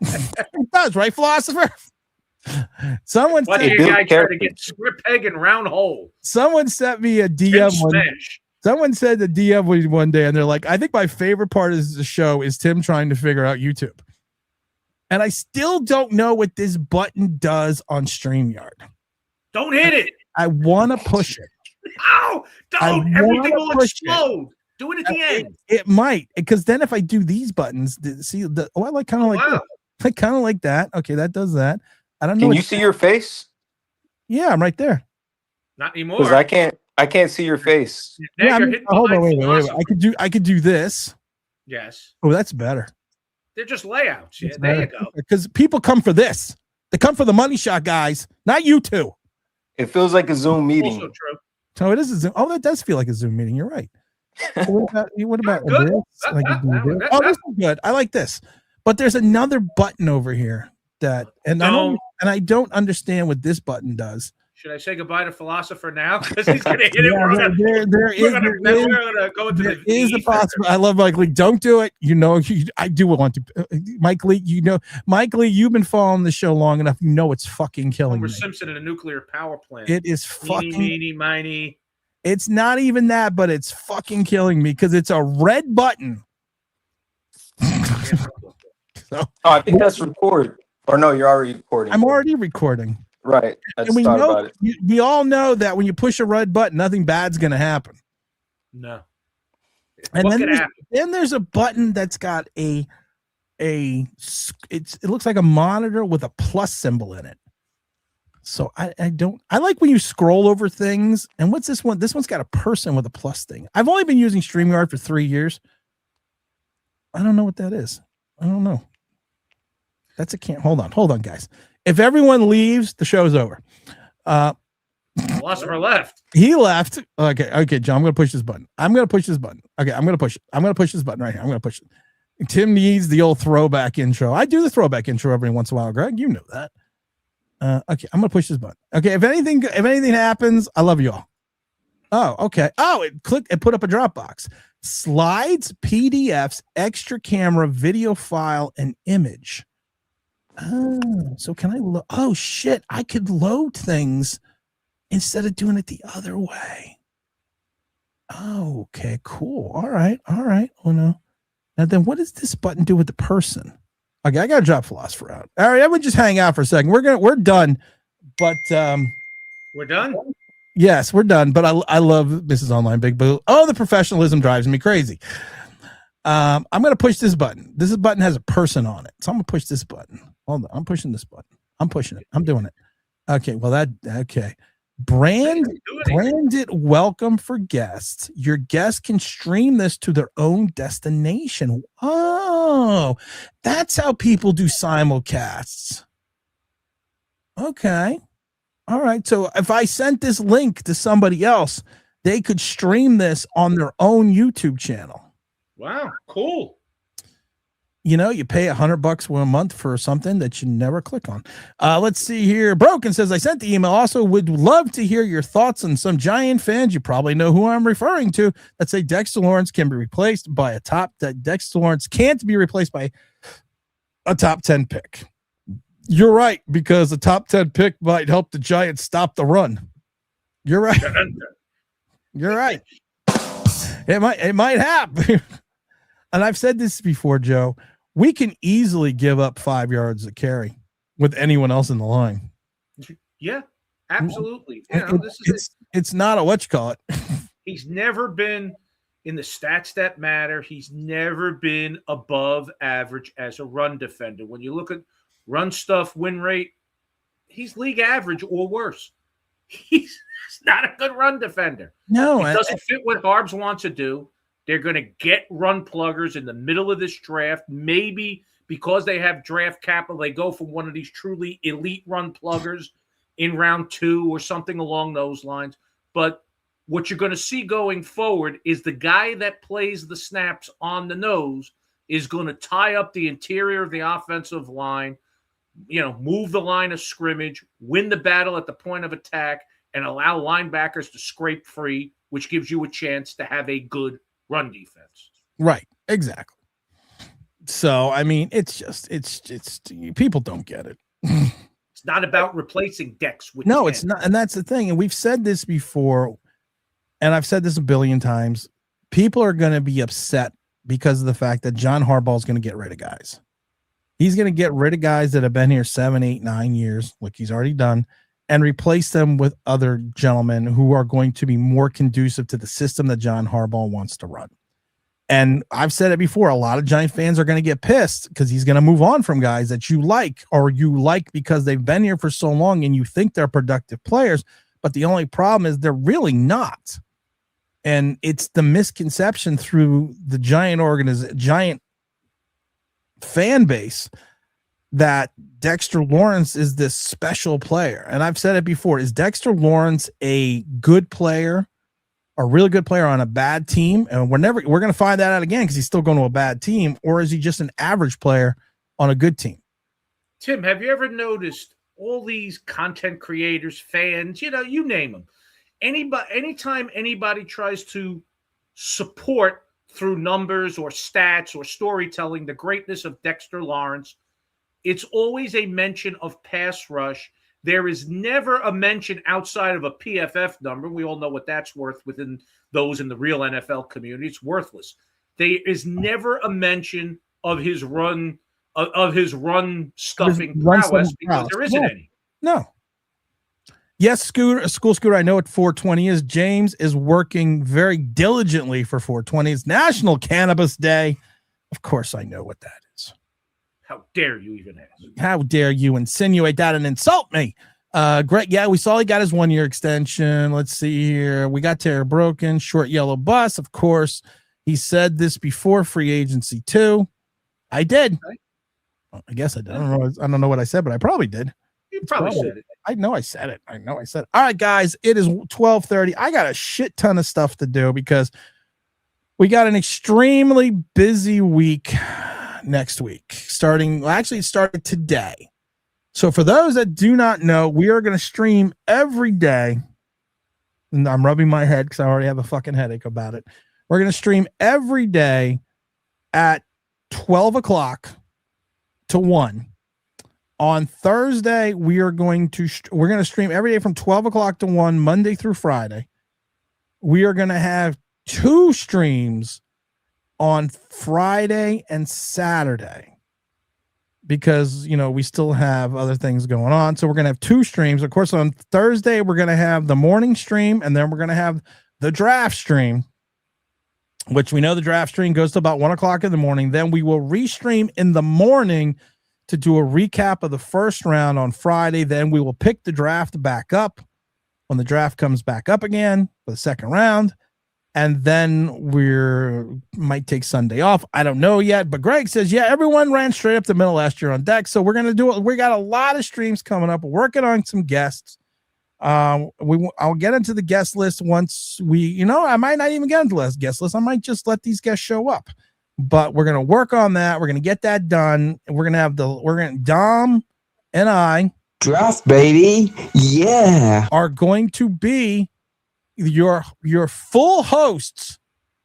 It does, right, philosopher? Someone said a guy try to get square peg and round hole. Someone sent me a DM Someone said the DM one day, and they're like, I think my favorite part of the show is Tim trying to figure out YouTube. And I still don't know what this button does on StreamYard. Don't hit it. I want to push it. Oh, don't. Everything will explode. Do it at the end. It might, because then if I do these buttons, I like kind of like this. I kind of like that. Okay, that does that. I don't know. Can you see your face? Yeah, I'm right there. Not anymore. Because I can't see your face. Yeah, hold on, wait. I could do this. Yes. Oh, that's better. They're just layouts. Yeah, there you go. Because people come for this. They come for the money shot, guys. Not you two. It feels like a Zoom meeting. Also true. So it is a Zoom. Oh, that does feel like a Zoom meeting. You're right. What about this? Oh, this is good. I like this. But there's another button over here I don't understand what this button does. Should I say goodbye to philosopher now? Because he's going to hit it. There is a possibility. I love Mike Lee. Don't do it. I do want to. Mike Lee, you've been following the show long enough. You know it's fucking killing Homer me. Simpson in a nuclear power plant. It is fucking. Meeny, miny. It's not even that, but it's fucking killing me because it's a red button. I think that's record. Or no, you're already recording. I'm already recording. Right. And we all know that when you push a red button, nothing bad's going to happen. No. And then there's a button that's got it looks like a monitor with a plus symbol in it. So I like when you scroll over things. And what's this one? This one's got a person with a plus thing. I've only been using StreamYard for 3 years. I don't know what that is. I don't know. That's a can't. Hold on, guys. If everyone leaves, the show's over. Philosopher left. He left. Okay, John, I'm going to push this button. Okay, I'm going to push it. I'm going to push this button right here. I'm going to push it. Tim needs the old throwback intro. I do the throwback intro every once in a while, Greg. You know that. Okay, I'm going to push this button. Okay, if anything happens, I love you all. Oh, okay. Oh, it put up a Dropbox. Slides, PDFs, extra camera, video file, and image. Oh, so can I oh shit, I could load things instead of doing it the other way. Oh, okay, cool. All right. Oh no. Now then what does this button do with the person? Okay, I gotta drop Philosopher out. All right, I would just hang out for a second. We're done. But we're done? Yes, we're done. But I love Mrs. Online Big Boo. Oh, the professionalism drives me crazy. I'm gonna push this button. This button has a person on it. So I'm gonna push this button. Hold on, I'm pushing this button. I'm pushing it. I'm doing it. Okay, well okay. Branded welcome for guests. Your guests can stream this to their own destination. Oh, that's how people do simulcasts. Okay. All right. So if I sent this link to somebody else, they could stream this on their own YouTube channel. Wow, cool. You know, you pay $100 a month for something that you never click on. Let's see here. Broken says, I sent the email. Also would love to hear your thoughts on some Giant fans. You probably know who I'm referring to that say Dexter Lawrence can be replaced by Dexter Lawrence can't be replaced by a top 10 pick. You're right, because a top 10 pick might help the Giants stop the run. You're right. You're right. It might happen. And I've said this before, Joe. We can easily give up 5 yards of carry with anyone else in the line. Yeah, absolutely. It's not a what you call it. He's never been in the stats that matter. He's never been above average as a run defender. When you look at run stuff, win rate, he's league average or worse. He's not a good run defender. No, it doesn't fit what Harbs wants to do. They're going to get run pluggers in the middle of this draft. Maybe because they have draft capital, they go for one of these truly elite run pluggers in round 2 or something along those lines. But what you're going to see going forward is the guy that plays the snaps on the nose is going to tie up the interior of the offensive line, move the line of scrimmage, win the battle at the point of attack, and allow linebackers to scrape free, which gives you a chance to have a good run defense. Right. Exactly. So, I mean, it's people don't get it. It's not about replacing Dex with No, it's not. And that's the thing. And we've said this before, and I've said this a billion times. People are going to be upset because of the fact that John Harbaugh is going to get rid of guys. He's going to get rid of guys that have been here 7, 8, 9 years, like he's already done, and replace them with other gentlemen who are going to be more conducive to the system that John Harbaugh wants to run. And I've said it before, a lot of Giant fans are going to get pissed because he's going to move on from guys that you like, or you like because they've been here for so long and you think they're productive players. But the only problem is they're really not. And it's the misconception through the Giant fan base that Dexter Lawrence is this special player. And I've said it before. Is Dexter Lawrence a good player, a really good player on a bad team? And we're going to find that out again because he's still going to a bad team. Or is he just an average player on a good team? Tim, have you ever noticed all these content creators, fans, you name them, anytime anybody tries to support through numbers or stats or storytelling the greatness of Dexter Lawrence, it's always a mention of pass rush. There is never a mention outside of a PFF number. We all know what that's worth within those in the real NFL community. It's worthless. There is never a mention of his run stuffing prowess because there isn't any. No. Yes, School Scooter, I know what 420 is. James is working very diligently for 420. It's National Cannabis Day. Of course I know what that is. How dare you even ask? How dare you insinuate that and insult me? Greg, yeah, we saw he got his 1-year extension. Let's see here. We got Tara Broken, short yellow bus. Of course, he said this before free agency too. I did. Well, I guess I did. I don't know what I said, but I probably did. You probably said it. I know I said it. All right, guys, it is 12:30. I got a shit ton of stuff to do because we got an extremely busy week next week. It started today. So for those that do not know, we are going to stream every day. And I'm rubbing my head because I already have a fucking headache about it. We're going to stream every day at 12 o'clock to 1. On Thursday, we're going to stream every day from 12 o'clock to 1, Monday through Friday. We are going to have 2 streams on Friday and Saturday because, we still have other things going on. So we're going to have 2 streams. Of course, on Thursday, we're going to have the morning stream, and then we're going to have the draft stream, which we know the draft stream goes to about 1 o'clock in the morning. Then we will restream in the morning to do a recap of the first round on Friday. Then we will pick the draft back up when the draft comes back up again for the second round. And then might take Sunday off. I don't know yet, but Greg says, yeah, everyone ran straight up the middle last year on deck. So we're going to do it. We got a lot of streams coming up. We're working on some guests. I'll get into the guest list once I might not even get into the guest list. I might just let these guests show up, but we're going to work on that. We're going to get that done. And we're going to Dom and I Draft, baby. Yeah. are going to be your full hosts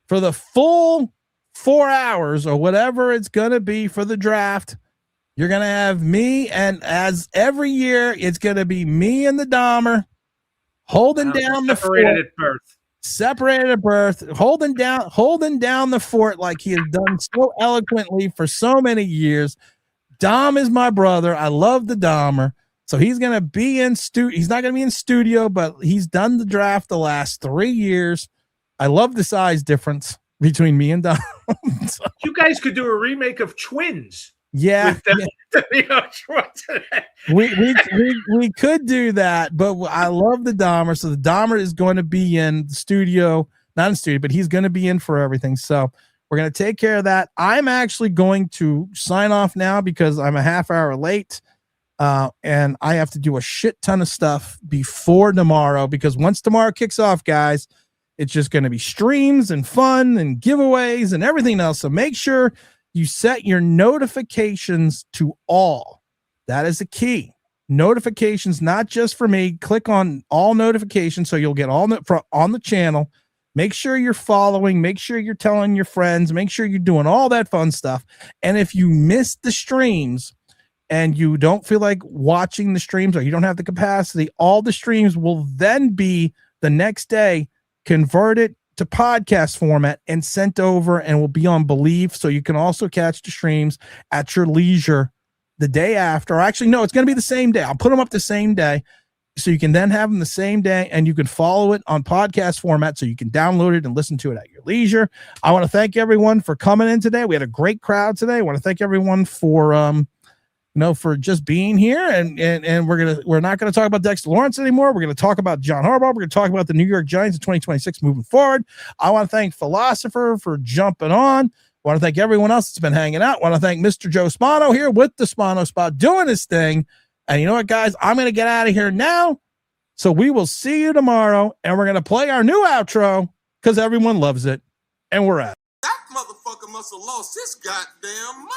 for the full 4 hours or whatever it's going to be for the draft. You're going to have me, and as every year, it's going to be me and the Dahmer holding down the fort. Separated at birth, holding down the fort like he has done so eloquently for so many years. Dom is my brother. I love the Dahmer. So he's going to be in studio. He's not going to be in studio, but he's done the draft the last 3 years. I love the size difference between me and Dom. So, you guys could do a remake of Twins. Yeah. We could do that, but I love the Dahmer. So the Dahmer is going to be in the studio, not in studio, but he's going to be in for everything. So we're going to take care of that. I'm actually going to sign off now because I'm a half hour late. And I have to do a shit ton of stuff before tomorrow, because once tomorrow kicks off, guys, it's just going to be streams and fun and giveaways and everything else. So make sure you set your notifications to all. That is the key. Notifications, not just for me. Click on all notifications so you'll get all on the channel. Make sure you're following. Make sure you're telling your friends. Make sure you're doing all that fun stuff. And if you miss the streams and you don't feel like watching the streams or you don't have the capacity, all the streams will then be the next day converted to podcast format and sent over and will be on Believe. So you can also catch the streams at your leisure the day after. Or actually, no, it's going to be the same day. I'll put them up the same day. So you can then have them the same day, and you can follow it on podcast format so you can download it and listen to it at your leisure. I want to thank everyone for coming in today. We had a great crowd today. I want to thank everyone for for just being here, and we're not going to talk about Dexter Lawrence anymore. We're going to talk about John Harbaugh. We're going to talk about the New York Giants in 2026 moving forward. I want to thank Philosopher for jumping on. I want to thank everyone else that's been hanging out. I want to thank Mr. Joe Spano here with the Spano Spot doing his thing. And you know what, guys? I'm going to get out of here now. So we will see you tomorrow, and we're going to play our new outro because everyone loves it, and we're out. That motherfucker must have lost his goddamn mind.